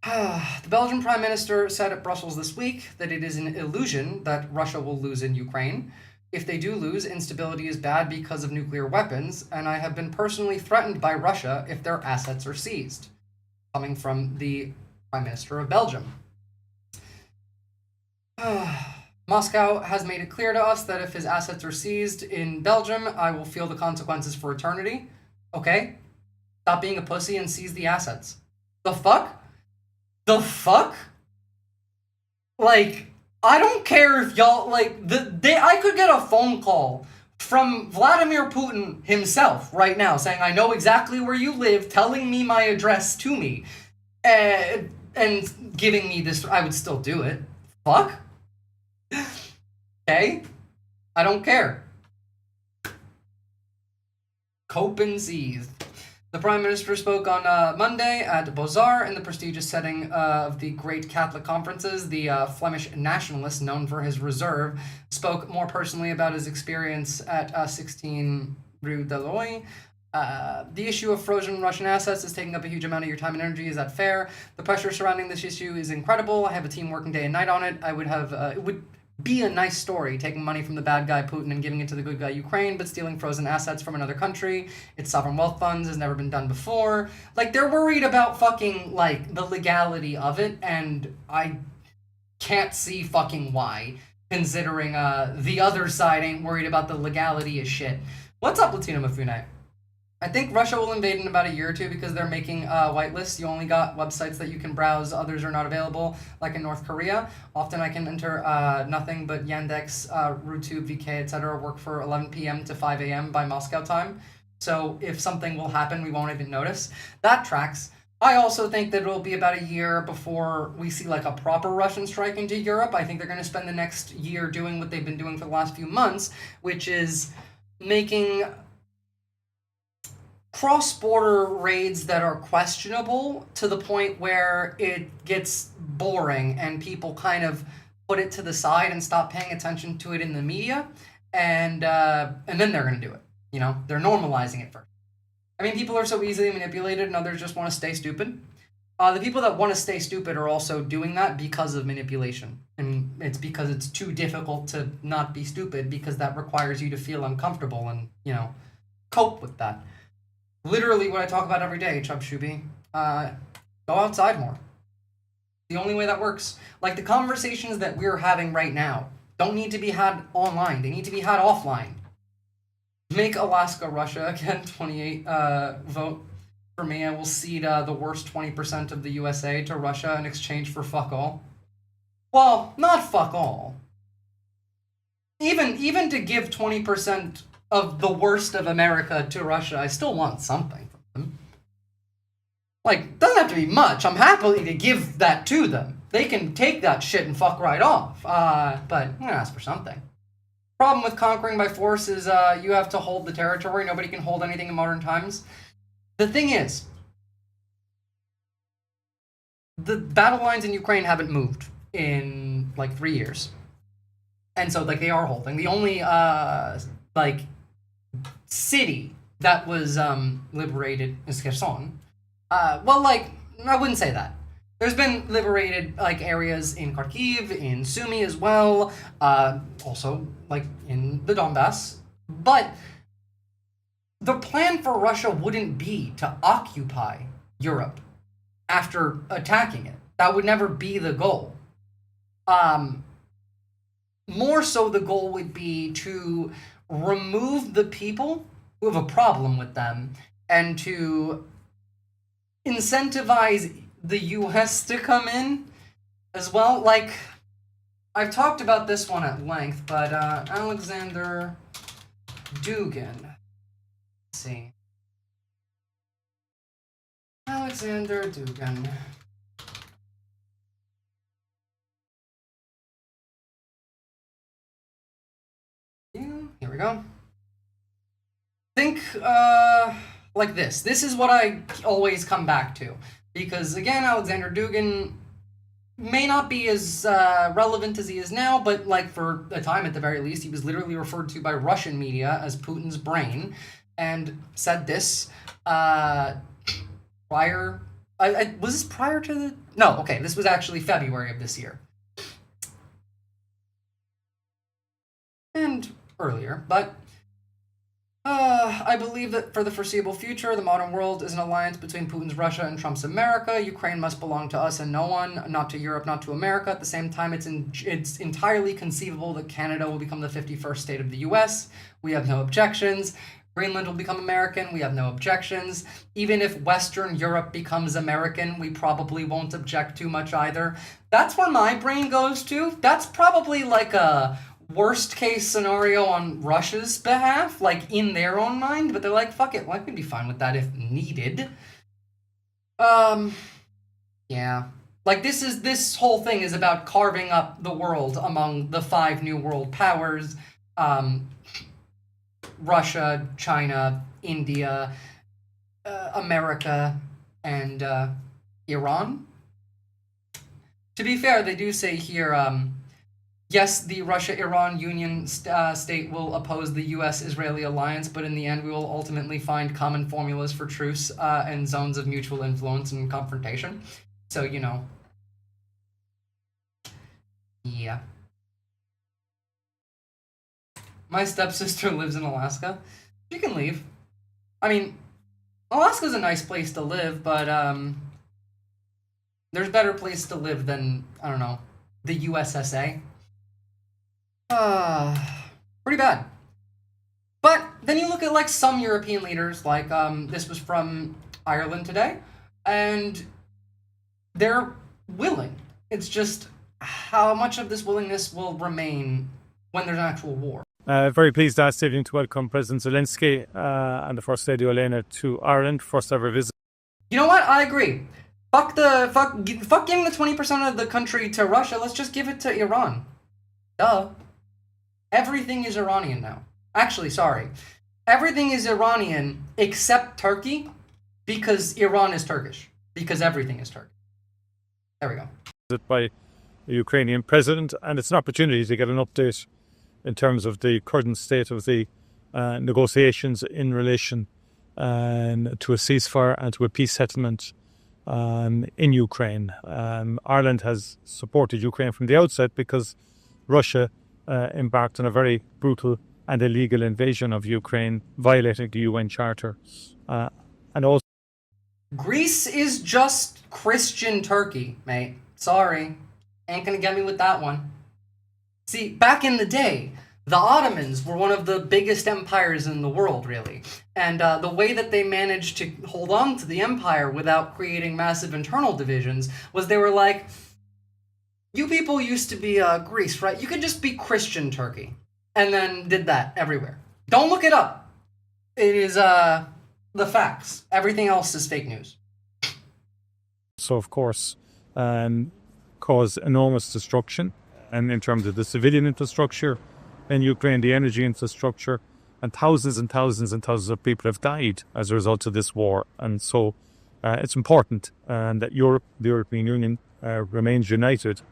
The Belgian Prime Minister said at Brussels this week that it is an illusion that Russia will lose in Ukraine. If they do lose, instability is bad because of nuclear weapons, and I have been personally threatened by Russia if their assets are seized. Coming from the Prime Minister of Belgium. Moscow has made it clear to us that if his assets are seized in Belgium, I will feel the consequences for eternity. Okay? Stop being a pussy and seize the assets. The fuck? The fuck? I don't care if y'all, I could get a phone call from Vladimir Putin himself right now saying, I know exactly where you live, telling me my address to me, and giving me this, I would still do it. Fuck? Okay? I don't care. Cope and seethe. The Prime Minister spoke on Monday at Beaux-Arts in the prestigious setting of the Great Catholic Conferences. The Flemish nationalist, known for his reserve, spoke more personally about his experience at 16 Rue de Loy. The issue of frozen Russian assets is taking up a huge amount of your time and energy. Is that fair? The pressure surrounding this issue is incredible. I have a team working day and night on it. I would have... it would be a nice story, taking money from the bad guy Putin and giving it to the good guy Ukraine, but stealing frozen assets from another country, its sovereign wealth funds, has never been done before. Like, they're worried about fucking, like, the legality of it, and I can't see fucking why, considering the other side ain't worried about the legality of shit. What's up, Latino Mafune? I think Russia will invade in about a year or two because they're making whitelists. You only got websites that you can browse. Others are not available, like in North Korea. Often I can enter nothing but Yandex, RuTube, VK, etc. work for 11 p.m. to 5 a.m. by Moscow time. So if something will happen, we won't even notice. That tracks. I also think that it'll be about a year before we see like a proper Russian strike into Europe. I think they're going to spend the next year doing what they've been doing for the last few months, which is making cross-border raids that are questionable to the point where it gets boring and people kind of put it to the side and stop paying attention to it in the media, and then they're going to do it. You know, they're normalizing it first. I mean, people are so easily manipulated and others just want to stay stupid. The people that want to stay stupid are also doing that because of manipulation. And it's because it's too difficult to not be stupid because that requires you to feel uncomfortable and, you know, cope with that. Literally what I talk about every day, Chub Shubi. Go outside more. The only way that works. Like, the conversations that we're having right now don't need to be had online. They need to be had offline. Make Alaska Russia again, 28 vote for me. I will cede the worst 20% of the USA to Russia in exchange for fuck all. Well, not fuck all. Even to give 20% of the worst of America to Russia, I still want something from them. Like, doesn't have to be much. I'm happy to give that to them. They can take that shit and fuck right off. But I'm gonna ask for something. Problem with conquering by force is you have to hold the territory. Nobody can hold anything in modern times. The thing is, the battle lines in Ukraine haven't moved in like 3 years. And so, like, they are holding. The only, like, city that was liberated is Kherson. Well, like, I wouldn't say that. There's been liberated like areas in Kharkiv, in Sumy as well, also like in the Donbass. But the plan for Russia wouldn't be to occupy Europe after attacking it. That would never be the goal. More so, the goal would be to remove the people who have a problem with them and to incentivize the US to come in as well. Like, I've talked about this one at length, but Alexander Dugin. Let's see. Alexander Dugin. Here we go. Think like this. This is what I always come back to. Because, again, Alexander Dugin may not be as relevant as he is now, but, like, for a time at the very least, he was literally referred to by Russian media as Putin's brain, and said this prior... was this prior to the... No, okay, this was actually February of this year. And earlier, but... I believe that for the foreseeable future, the modern world is an alliance between Putin's Russia and Trump's America. Ukraine must belong to us and no one, not to Europe, not to America. At the same time, it's entirely conceivable that Canada will become the 51st state of the US. We have no objections. Greenland will become American. We have no objections. Even if Western Europe becomes American, we probably won't object too much either. That's where my brain goes to. That's probably like a worst case scenario on Russia's behalf, like in their own mind, but they're like, fuck it, well, I could be fine with that if needed. Yeah. Like, this whole thing is about carving up the world among the 5 new world powers, Russia, China, India, America, and Iran. To be fair, they do say here, yes, the Russia-Iran Union state will oppose the U.S.-Israeli alliance, but in the end we will ultimately find common formulas for truce and zones of mutual influence and confrontation. So, you know. Yeah. My stepsister lives in Alaska. She can leave. I mean, Alaska's a nice place to live, but there's better place to live than, I don't know, the USSA. Pretty bad. But then you look at like some European leaders, like this was from Ireland today, and they're willing. It's just how much of this willingness will remain when there's an actual war. Very pleased last evening to welcome President Zelensky and the First Lady Olena to Ireland, first ever visit. You know what? I agree. Fuck giving the 20% of the country to Russia. Let's just give it to Iran. Duh. Everything is Iranian now. Actually, sorry. Everything is Iranian except Turkey because Iran is Turkish. Because everything is Turkish. There we go. By the Ukrainian president, and it's an opportunity to get an update in terms of the current state of the negotiations in relation to a ceasefire and to a peace settlement in Ukraine. Ireland has supported Ukraine from the outset because Russia embarked on a very brutal and illegal invasion of Ukraine, violating the UN Charter. And also, Greece is just Christian Turkey, mate. Sorry. Ain't gonna get me with that one. See, back in the day, the Ottomans were one of the biggest empires in the world, really. And the way that they managed to hold on to the empire without creating massive internal divisions was they were like, you people used to be Greece, right? You could just be Christian Turkey. And then did that everywhere. Don't look it up. It is the facts. Everything else is fake news. So, of course, cause enormous destruction, and in terms of the civilian infrastructure in Ukraine, the energy infrastructure, and thousands and thousands and thousands of people have died as a result of this war. And so it's important that Europe, the European Union, remains united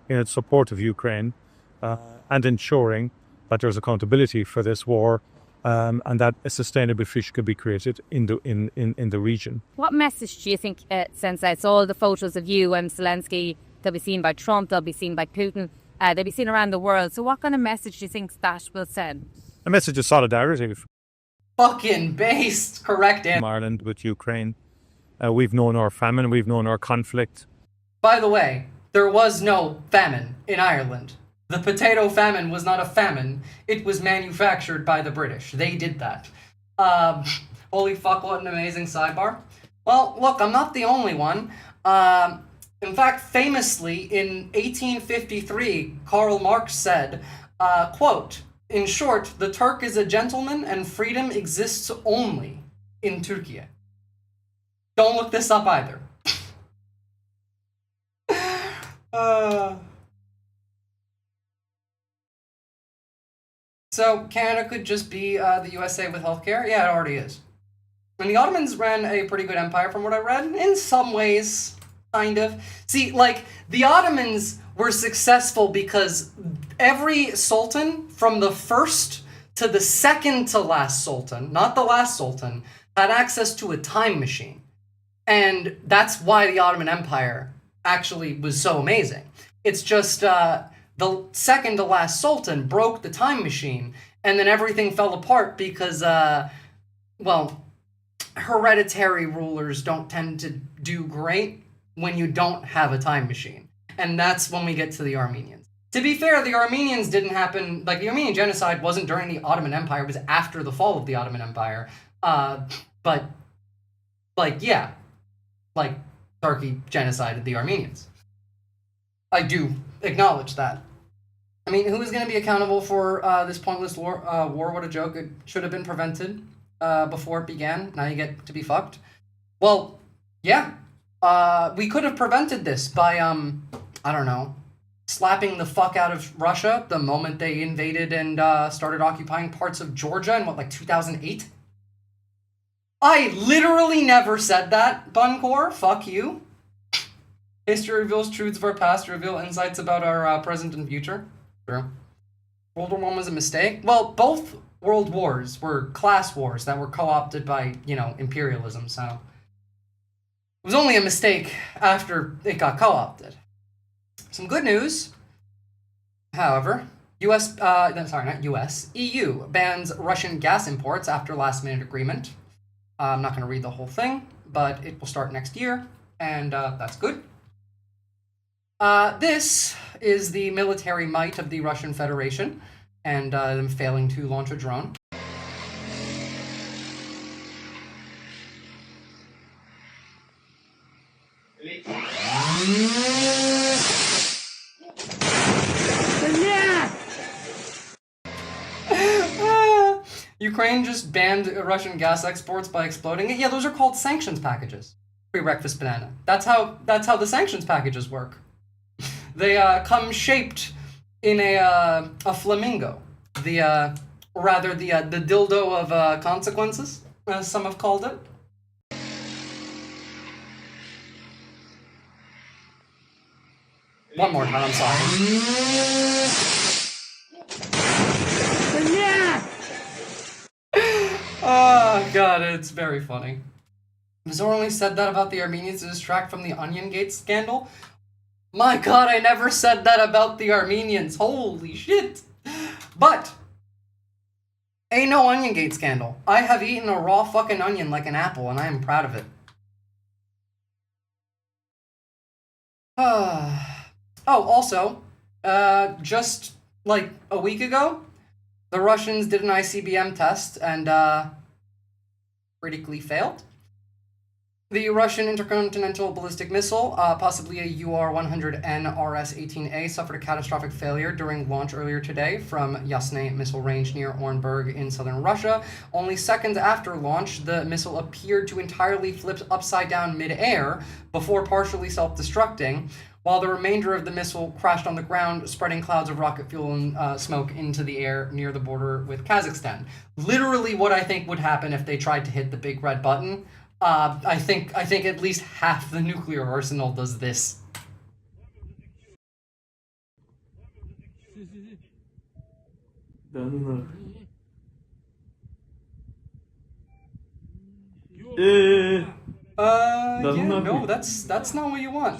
in its support of Ukraine and ensuring that there's accountability for this war and that a sustainable future could be created in the region. What message do you think sends out? So all the photos of you and Zelensky, they'll be seen by Trump, they'll be seen by Putin, they'll be seen around the world. So what kind of message do you think that will send? A message of solidarity. Fucking based, correct answer. Ireland with Ukraine. We've known our famine, we've known our conflict. By the way, there was no famine in Ireland. The potato famine was not a famine. It was manufactured by the British. They did that. Holy fuck, what an amazing sidebar. Well, look, I'm not the only one. In fact, famously, in 1853, Karl Marx said, quote, "In short, the Turk is a gentleman and freedom exists only in Turkey." Don't look this up either. So Canada could just be the USA with healthcare? Yeah, it already is. And the Ottomans ran a pretty good empire from what I read. In some ways, kind of. See, like, the Ottomans were successful because every sultan, from the first to the second to last sultan, not the last sultan, had access to a time machine. And that's why the Ottoman Empire actually was so amazing. It's just the second to last sultan broke the time machine, and then everything fell apart because, well, hereditary rulers don't tend to do great when you don't have a time machine. And that's when we get to the Armenians. To be fair, the Armenians didn't happen, like, the Armenian genocide wasn't during the Ottoman Empire, it was after the fall of the Ottoman Empire. But, like, yeah, like, Turkey genocided the Armenians. I do acknowledge that. I mean, who is going to be accountable for this pointless war? What a joke. It should have been prevented before it began. Now you get to be fucked. Well, yeah. We could have prevented this by, I don't know, slapping the fuck out of Russia the moment they invaded and started occupying parts of Georgia in, what, like 2008? I literally never said that, Buncor. Fuck you. History reveals truths of our past, reveal insights about our present and future. True. World War I was a mistake? Well, both world wars were class wars that were co-opted by, you know, imperialism, so... It was only a mistake after it got co-opted. Some good news, however, EU bans Russian gas imports after last-minute agreement. I'm not going to read the whole thing, but it will start next year, and that's good. This is the military might of the Russian Federation, and them failing to launch a drone. Ukraine just banned Russian gas exports by exploding it. Yeah, those are called sanctions packages. Pre-breakfast banana. That's how the sanctions packages work. They come shaped in a flamingo. The dildo of consequences, as some have called it. One more time, I'm sorry. Oh god, it's very funny. Mazur only said that about the Armenians to distract from the Onion Gate scandal? My god, I never said that about the Armenians. Holy shit. But, ain't no Onion Gate scandal. I have eaten a raw fucking onion like an apple, and I am proud of it. Oh, also, just like a week ago, the Russians did an ICBM test and critically failed. The Russian intercontinental ballistic missile, possibly a UR-100N RS-18A, suffered a catastrophic failure during launch earlier today from Yasny missile range near Orenburg in southern Russia. Only seconds after launch, the missile appeared to entirely flip upside down mid-air before partially self-destructing, while the remainder of the missile crashed on the ground, spreading clouds of rocket fuel and smoke into the air near the border with Kazakhstan. Literally what I think would happen if they tried to hit the big red button. I think at least half the nuclear arsenal does this. No, that's not what you want.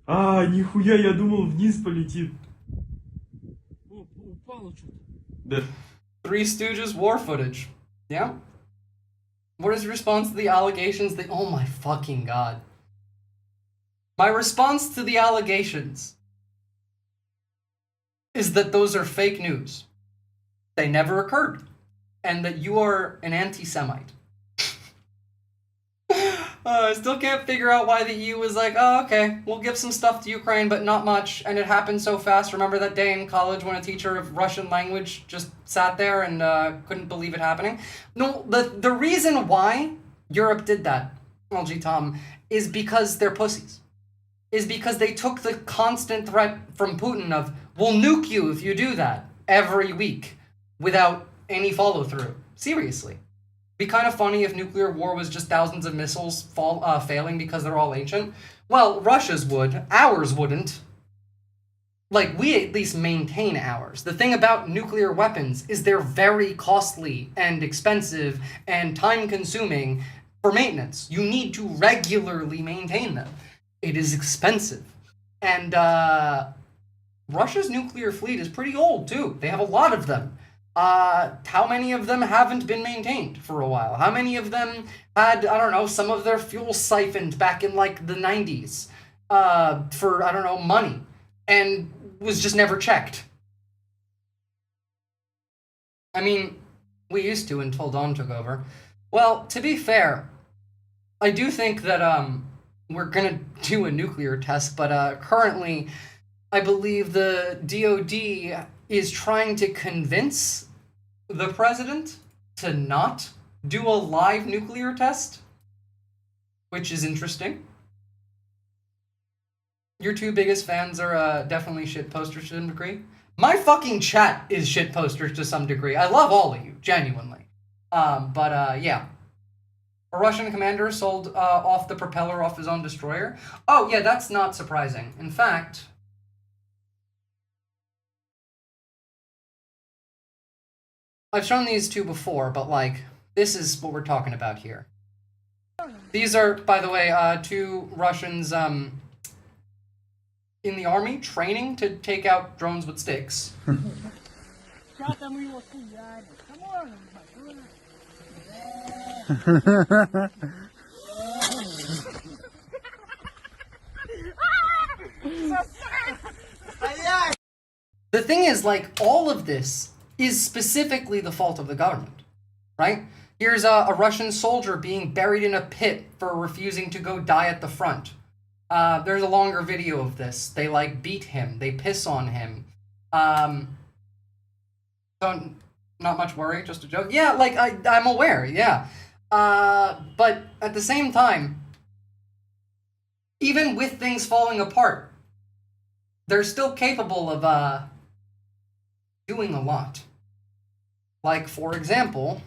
Нихуя, я думал, вниз полетит. Three Stooges war footage. Yeah? What is your response to the allegations that... Oh my fucking god. My response to the allegations is that those are fake news. They never occurred. And that you are an anti-Semite. I still can't figure out why the EU was like, oh, okay, we'll give some stuff to Ukraine, but not much, and it happened so fast. Remember that day in college when a teacher of Russian language just sat there and couldn't believe it happening? No, the reason why Europe did that, LG Tom, is because they're pussies. Is because they took the constant threat from Putin of, we'll nuke you if you do that, every week, without any follow-through. Seriously. Be kind of funny if nuclear war was just thousands of missiles failing because they're all ancient. Well, Russia's would. Ours wouldn't. Like, we at least maintain ours. The thing about nuclear weapons is they're very costly and expensive and time-consuming for maintenance. You need to regularly maintain them. It is expensive. And Russia's nuclear fleet is pretty old, too. They have a lot of them. How many of them haven't been maintained for a while? How many of them had, I don't know, some of their fuel siphoned back in, like, the 90s for, I don't know, money, and was just never checked? I mean, we used to until Dawn took over. Well, to be fair, I do think that we're gonna do a nuclear test, but currently, I believe the DoD is trying to convince the president to not do a live nuclear test. which is interesting. Your two biggest fans are definitely shit posters to some degree. My fucking chat is shit posters to some degree. I love all of you, genuinely. Yeah. A Russian commander sold off the propeller off his own destroyer. Oh, yeah, that's not surprising. In fact, I've shown these two before, but, like, this is what we're talking about here. These are, by the way, two Russians, in the army, training to take out drones with sticks. The thing is, like, all of this is specifically the fault of the government, right? Here's a Russian soldier being buried in a pit for refusing to go die at the front. There's a longer video of this. They, like, beat him. They piss on him. So, not much worry, just a joke. Yeah, like, I'm aware, yeah. But at the same time, even with things falling apart, they're still capable of, doing a lot. Like, for example,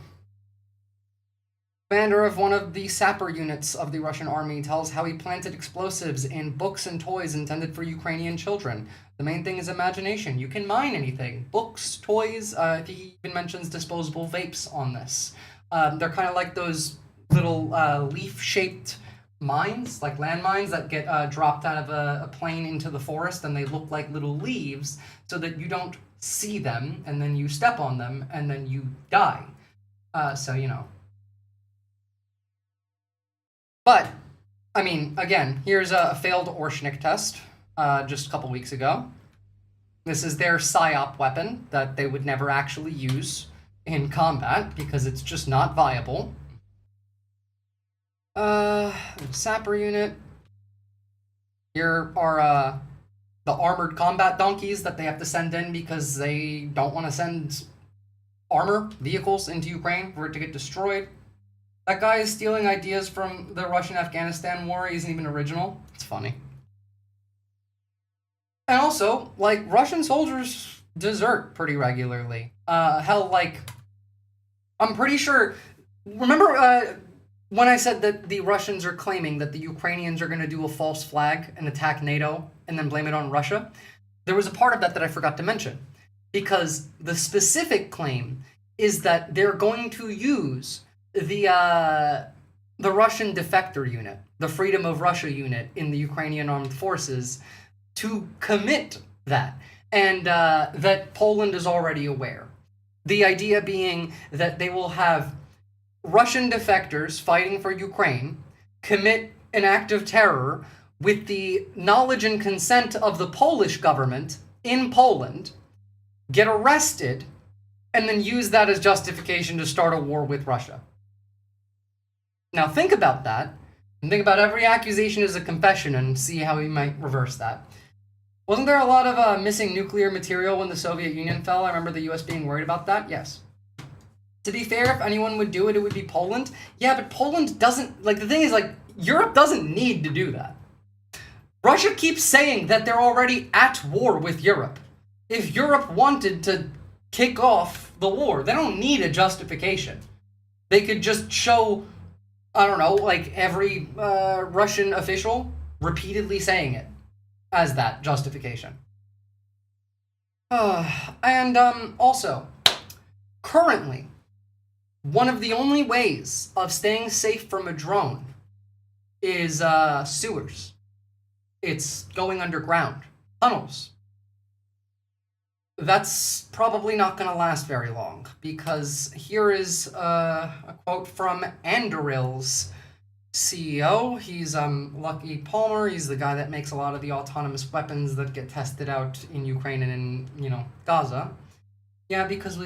commander of one of the sapper units of the Russian army tells how he planted explosives in books and toys intended for Ukrainian children. The main thing is imagination. You can mine anything. Books, toys, he even mentions disposable vapes on this. They're kind of like those little leaf-shaped mines, like landmines that get dropped out of a plane into the forest, and they look like little leaves so that you don't see them, and then you step on them, and then you die. So, you know. But, I mean, again, here's a failed Orshnik test just a couple weeks ago. This is their PSYOP weapon that they would never actually use in combat because it's just not viable. Sapper unit. Here are the armored combat donkeys that they have to send in because they don't want to send armor vehicles into Ukraine for it to get destroyed. That guy is stealing ideas from the Russian-Afghanistan war. He isn't even original. It's funny. And also, like, Russian soldiers desert pretty regularly. Hell, like, I'm pretty sure... Remember when I said that the Russians are claiming that the Ukrainians are going to do a false flag and attack NATO and then blame it on Russia? There was a part of that I forgot to mention. Because the specific claim is that they're going to use the Russian defector unit, the Freedom of Russia unit in the Ukrainian armed forces, to commit that, and that Poland is already aware. The idea being that they will have Russian defectors fighting for Ukraine commit an act of terror with the knowledge and consent of the Polish government in Poland, get arrested, and then use that as justification to start a war with Russia. Now think about that, and think about every accusation as a confession and see how we might reverse that. Wasn't there a lot of missing nuclear material when the Soviet Union fell? I remember the US being worried about that, yes. To be fair, if anyone would do it, it would be Poland. Yeah, but Poland doesn't, like, the thing is, like, Europe doesn't need to do that. Russia keeps saying that they're already at war with Europe. If Europe wanted to kick off the war, they don't need a justification. They could just show, I don't know, like every Russian official repeatedly saying it as that justification. Also, currently, one of the only ways of staying safe from a drone is sewers. It's going underground. Tunnels. That's probably not going to last very long, because here is a quote from Anduril's CEO. He's Lucky Palmer. He's the guy that makes a lot of the autonomous weapons that get tested out in Ukraine and in, you know, Gaza. Yeah, because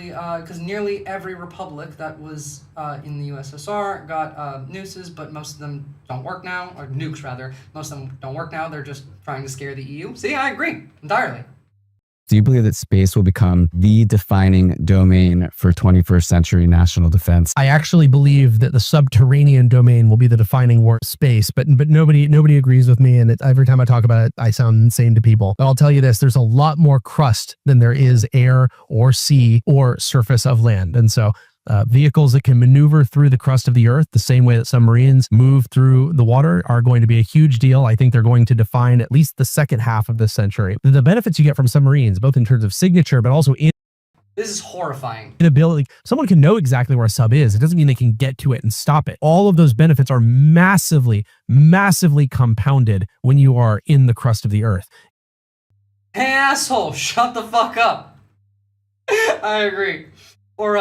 nearly every republic that was in the USSR got nooses, but most of them don't work now, or nukes rather. Most of them don't work now. They're just trying to scare the EU. See, I agree entirely. Do you believe that space will become the defining domain for 21st century national defense? I actually believe that the subterranean domain will be the defining word space, but nobody agrees with me, and every time I talk about it, I sound insane to people. But I'll tell you this, there's a lot more crust than there is air or sea or surface of land. And so vehicles that can maneuver through the crust of the earth the same way that submarines move through the water are going to be a huge deal. I think they're going to define at least the second half of this century. The benefits you get from submarines, both in terms of signature, but also in This is horrifying. ability. Someone can know exactly where a sub is. It doesn't mean they can get to it and stop it. All of those benefits are massively, massively compounded when you are in the crust of the earth. Hey, asshole, shut the fuck up. I agree. Or,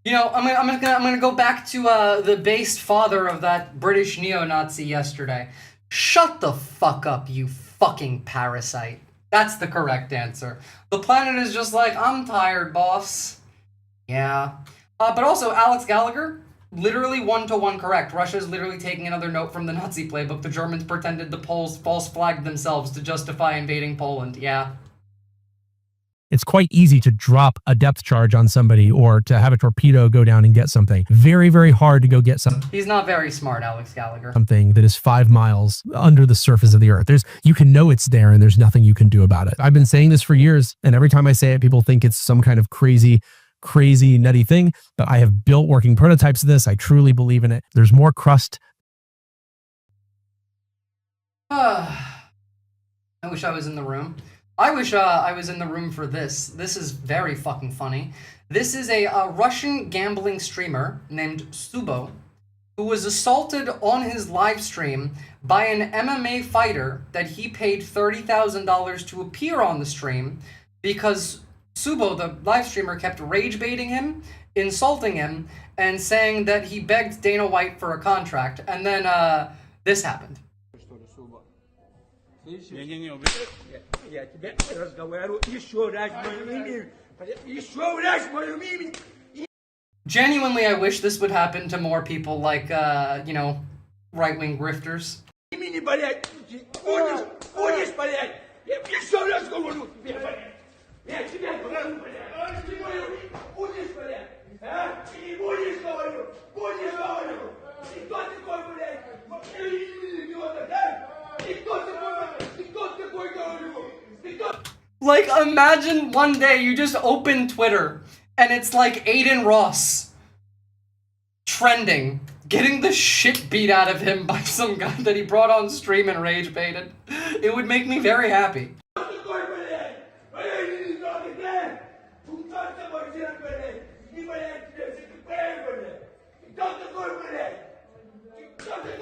you know, I'm gonna go back to the based father of that British neo-Nazi yesterday. Shut the fuck up, you fucking parasite. That's the correct answer. The planet is just like, I'm tired, boss. Yeah. But also, Alex Gallagher, literally 1-to-1 correct. Russia's literally taking another note from the Nazi playbook. The Germans pretended the Poles false flagged themselves to justify invading Poland. Yeah. It's quite easy to drop a depth charge on somebody or to have a torpedo go down and get something. Very, very hard to go get He's not very smart, Alex Gallagher. something that is 5 miles under the surface of the earth. You can know it's there and there's nothing you can do about it. I've been saying this for years, and every time I say it, people think it's some kind of crazy, nutty thing, but I have built working prototypes of this. I truly believe in it. There's more crust. I wish I was in the room. I wish I was in the room for this. This is very fucking funny. This is a Russian gambling streamer named Subo, who was assaulted on his live stream by an MMA fighter that he paid $30,000 to appear on the stream because Subo, the live streamer, kept rage baiting him, insulting him, and saying that he begged Dana White for a contract. And then this happened. Я тебе разговариваю, еще раз мое имя, еще раз мое имя. Genuinely, I wish this would happen to more people like, you know, right-wing grifters. Имени болять, будешь болять. Я еще раз говорю, тебе болять. Я тебя говорю, болять. Будешь болять, а? И будешь говорю, будешь говорю. И кто такой, блядь? Идиота, да? И кто такой, блядь? И кто такой, говорю? Like, imagine one day you just open Twitter and it's like Aiden Ross trending, getting the shit beat out of him by some guy that he brought on stream and rage baited. It would make me very happy.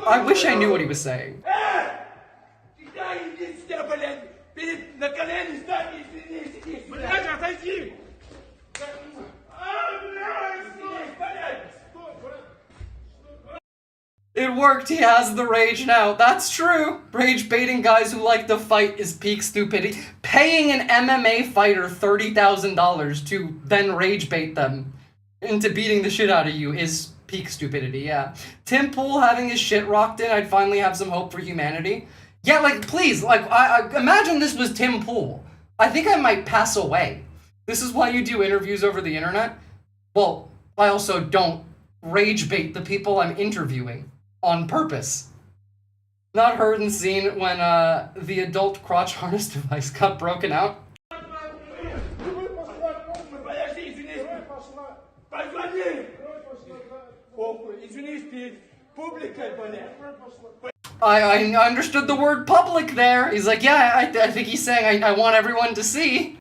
I wish I knew what he was saying. На колени стань и извинись. Блядь, отойди! It worked, he has the rage now. That's true. Rage baiting guys who like to fight is peak stupidity. Paying an MMA fighter $30,000 to then rage bait them into beating the shit out of you is peak stupidity, yeah. Tim Pool having his shit rocked in, I'd finally have some hope for humanity. Yeah, like, please, like, I imagine this was Tim Pool. I think I might pass away. This is why you do interviews over the internet? Well, I also don't rage bait the people I'm interviewing on purpose. Not heard and seen when the adult crotch harness device got broken out. I understood the word public there. He's like, yeah, I think he's saying I want everyone to see.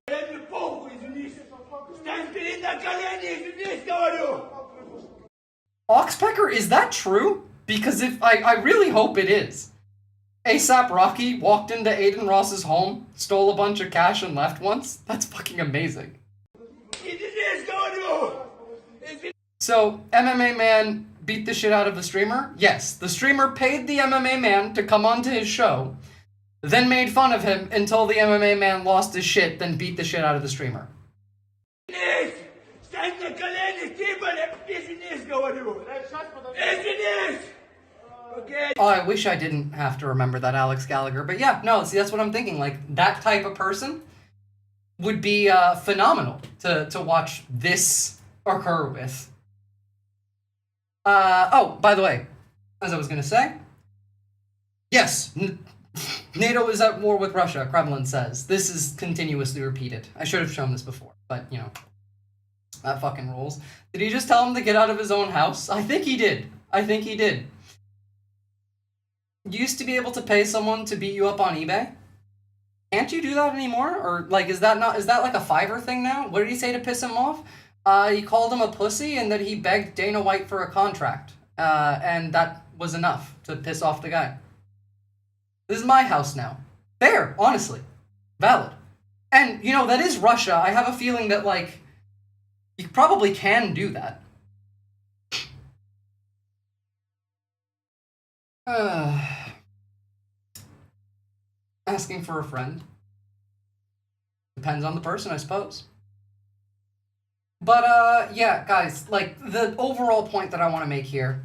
Oxpecker, is that true? Because if I really hope it is. ASAP Rocky walked into Aiden Ross's home, stole a bunch of cash and left once? That's fucking amazing. So, MMA man beat the shit out of the streamer? Yes, the streamer paid the MMA man to come onto his show, then made fun of him until the MMA man lost his shit, then beat the shit out of the streamer. Oh, I wish I didn't have to remember that, Alex Gallagher. But yeah, no, see, that's what I'm thinking. Like, that type of person, would be phenomenal to watch this occur with. Oh, by the way, as I was going to say, yes, NATO is at war with Russia, Kremlin says. This is continuously repeated. I should have shown this before, but, you know, that fucking rules. Did he just tell him to get out of his own house? I think he did. I think he did. You used to be able to pay someone to beat you up on eBay? Can't you do that anymore? Or, like, is that like a Fiverr thing now? What did he say to piss him off? He called him a pussy and that he begged Dana White for a contract. And that was enough to piss off the guy. This is my house now. Fair, honestly. Valid. And, you know, that is Russia. I have a feeling that, like, you probably can do that. Asking for a friend. Depends on the person, I suppose. But, yeah, guys, like, the overall point that I want to make here,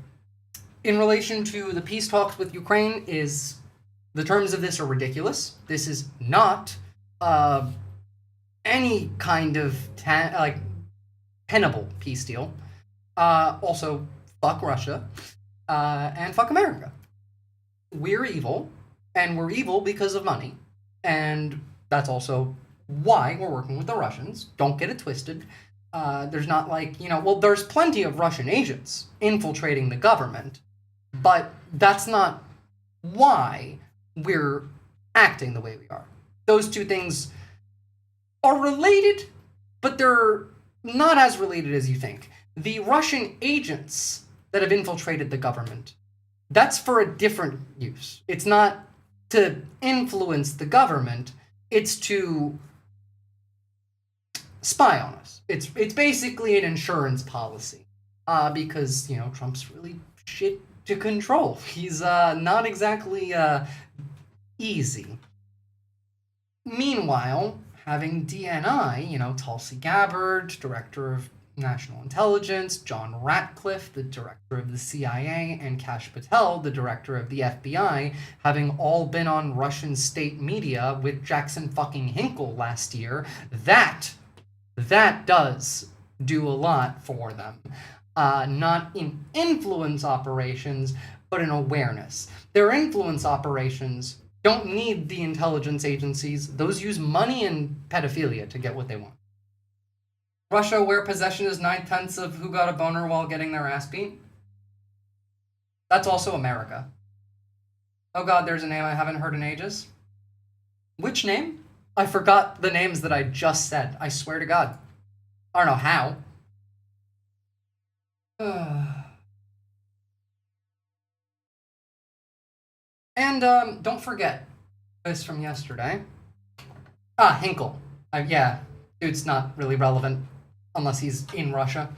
in relation to the peace talks with Ukraine, is the terms of this are ridiculous. This is not any kind of, tenable peace deal. Also, fuck Russia, and fuck America. We're evil, and we're evil because of money. And that's also why we're working with the Russians. Don't get it twisted. There's not like, you know, well, there's plenty of Russian agents infiltrating the government, but that's not why we're acting the way we are. Those two things are related, but they're not as related as you think. The Russian agents that have infiltrated the government, that's for a different use. It's not to influence the government, it's to spy on us. It's basically an insurance policy, because, you know, Trump's really shit to control. He's not exactly easy. Meanwhile, having DNI, you know, Tulsi Gabbard, director of National Intelligence, John Ratcliffe, the director of the CIA, and Kash Patel, the director of the FBI, having all been on Russian state media with Jackson fucking Hinkle last year, that does do a lot for them. Not in influence operations, but in awareness. Their influence operations don't need the intelligence agencies. Those use money and pedophilia to get what they want. Russia, where possession is 9/10 of who got a boner while getting their ass beat. That's also America. Oh god, there's a name I haven't heard in ages. Which name? I forgot the names that I just said. I swear to God. I don't know how. And don't forget this from yesterday. Hinkle. Yeah, dude's not really relevant unless he's in Russia.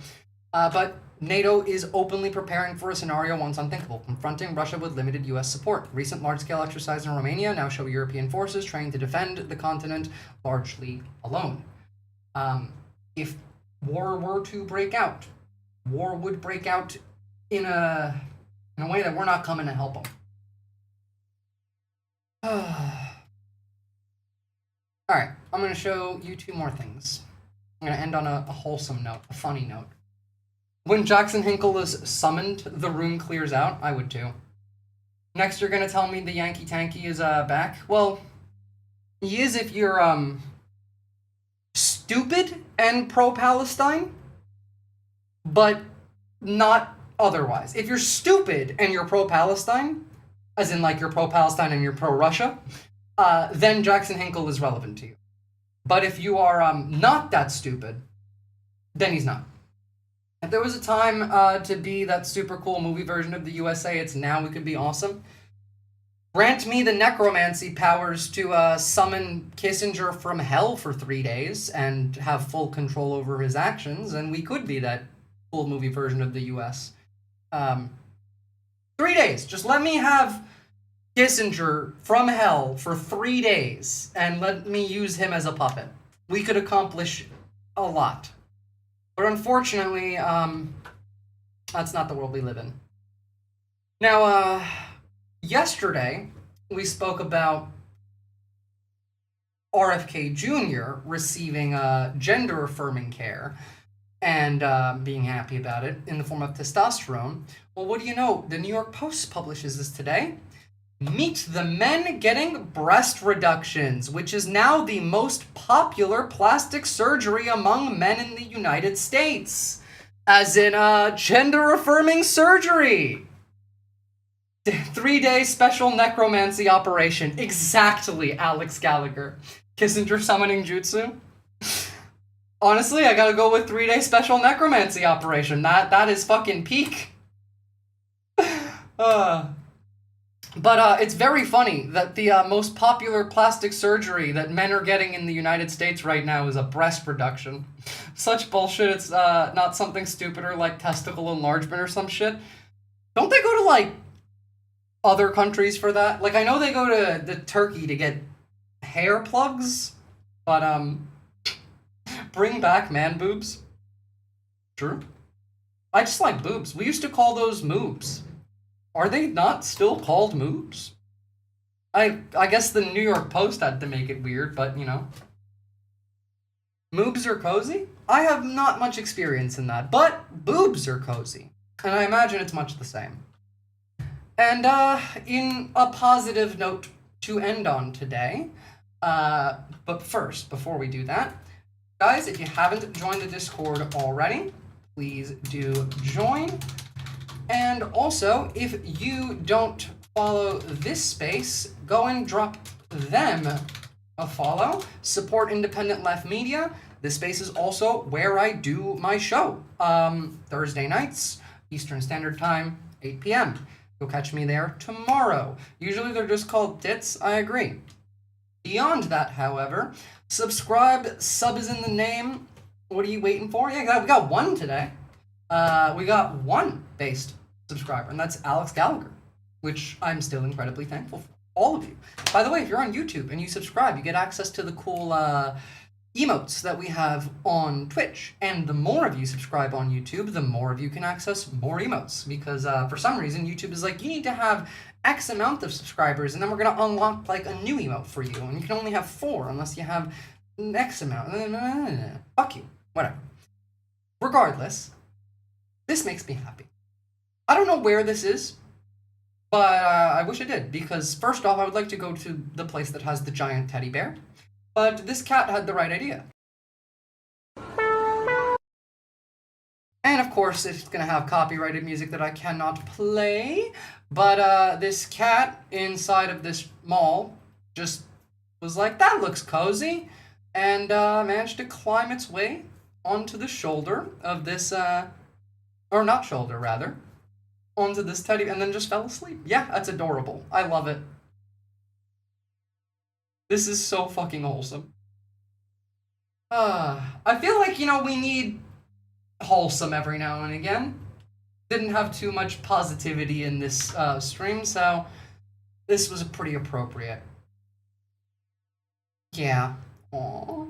But NATO is openly preparing for a scenario once unthinkable, confronting Russia with limited US support. Recent large-scale exercises in Romania now show European forces trying to defend the continent largely alone. If war were to break out, war would break out in a way that we're not coming to help them. Alright, I'm going to show you two more things. I'm going to end on a wholesome note, a funny note. When Jackson Hinkle is summoned, the room clears out. I would too. Next, you're going to tell me the Yankee Tanky is back? Well, he is if you're stupid and pro-Palestine, but not otherwise. If you're stupid and you're pro-Palestine, as in like you're pro-Palestine and you're pro-Russia, then Jackson Hinkle is relevant to you. But if you are not that stupid, then he's not. If there was a time to be that super cool movie version of the USA, it's now. We could be awesome. Grant me the necromancy powers to summon Kissinger from hell for 3 days and have full control over his actions, and we could be that cool movie version of the US. 3 days. Just let me have Kissinger from hell for 3 days and let me use him as a puppet. We could accomplish a lot. But unfortunately, that's not the world we live in. Now, yesterday, we spoke about RFK Jr. receiving gender-affirming care and being happy about it in the form of testosterone. Well, what do you know? The New York Post publishes this today. Meet the men getting breast reductions, which is now the most popular plastic surgery among men in the United States. As in, gender-affirming surgery. 3-day special necromancy operation. Exactly, Alex Gallagher. Kissinger summoning jutsu. Honestly, I gotta go with 3-day special necromancy operation. That is fucking peak. But it's very funny that the most popular plastic surgery that men are getting in the United States right now is a breast reduction. Such bullshit. It's not something stupider like testicle enlargement or some shit. Don't they go to, like, other countries for that? Like, I know they go to Turkey to get hair plugs, but, bring back man boobs. True. I just like boobs. We used to call those moobs. Are they not still called moobs? I guess the New York Post had to make it weird, but, you know. Moobs are cozy? I have not much experience in that, but boobs are cozy. And I imagine it's much the same. And, in a positive note to end on today, but first, before we do that, guys, if you haven't joined the Discord already, please do join. And also, if you don't follow this space, go and drop them a follow. Support independent left media. This space is also where I do my show. Thursday nights, Eastern Standard Time, 8 p.m. You'll catch me there tomorrow. Usually they're just called tits, I agree. Beyond that, however, subscribe, sub is in the name. What are you waiting for? Yeah, we got one today. We got one based subscriber, and that's Alex Gallagher, which I'm still incredibly thankful for. All of you. By the way, if you're on YouTube and you subscribe, you get access to the cool emotes that we have on Twitch. And the more of you subscribe on YouTube, the more of you can access more emotes. Because for some reason, YouTube is like, you need to have X amount of subscribers, and then we're going to unlock like a new emote for you. And you can only have 4 unless you have X amount. Fuck you. Whatever. Regardless, this makes me happy. I don't know where this is, but I wish I did, because first off, I would like to go to the place that has the giant teddy bear, but this cat had the right idea. And of course, it's going to have copyrighted music that I cannot play, but this cat inside of this mall just was like, that looks cozy, and managed to climb its way onto the shoulder of this, or not shoulder, rather, onto this teddy, and then just fell asleep. Yeah, that's adorable. I love it. This is so fucking wholesome. I feel like, you know, we need wholesome every now and again. Didn't have too much positivity in this stream, so this was pretty appropriate. Yeah. Aww.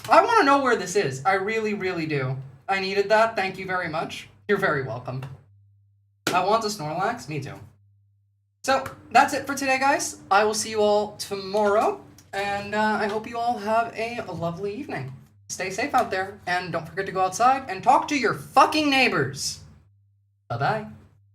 I want to know where this is. I really, really do. I needed that. Thank you very much. You're very welcome. I want a Snorlax. Me too. So, that's it for today, guys. I will see you all tomorrow, and I hope you all have a lovely evening. Stay safe out there, and don't forget to go outside and talk to your fucking neighbors. Bye-bye.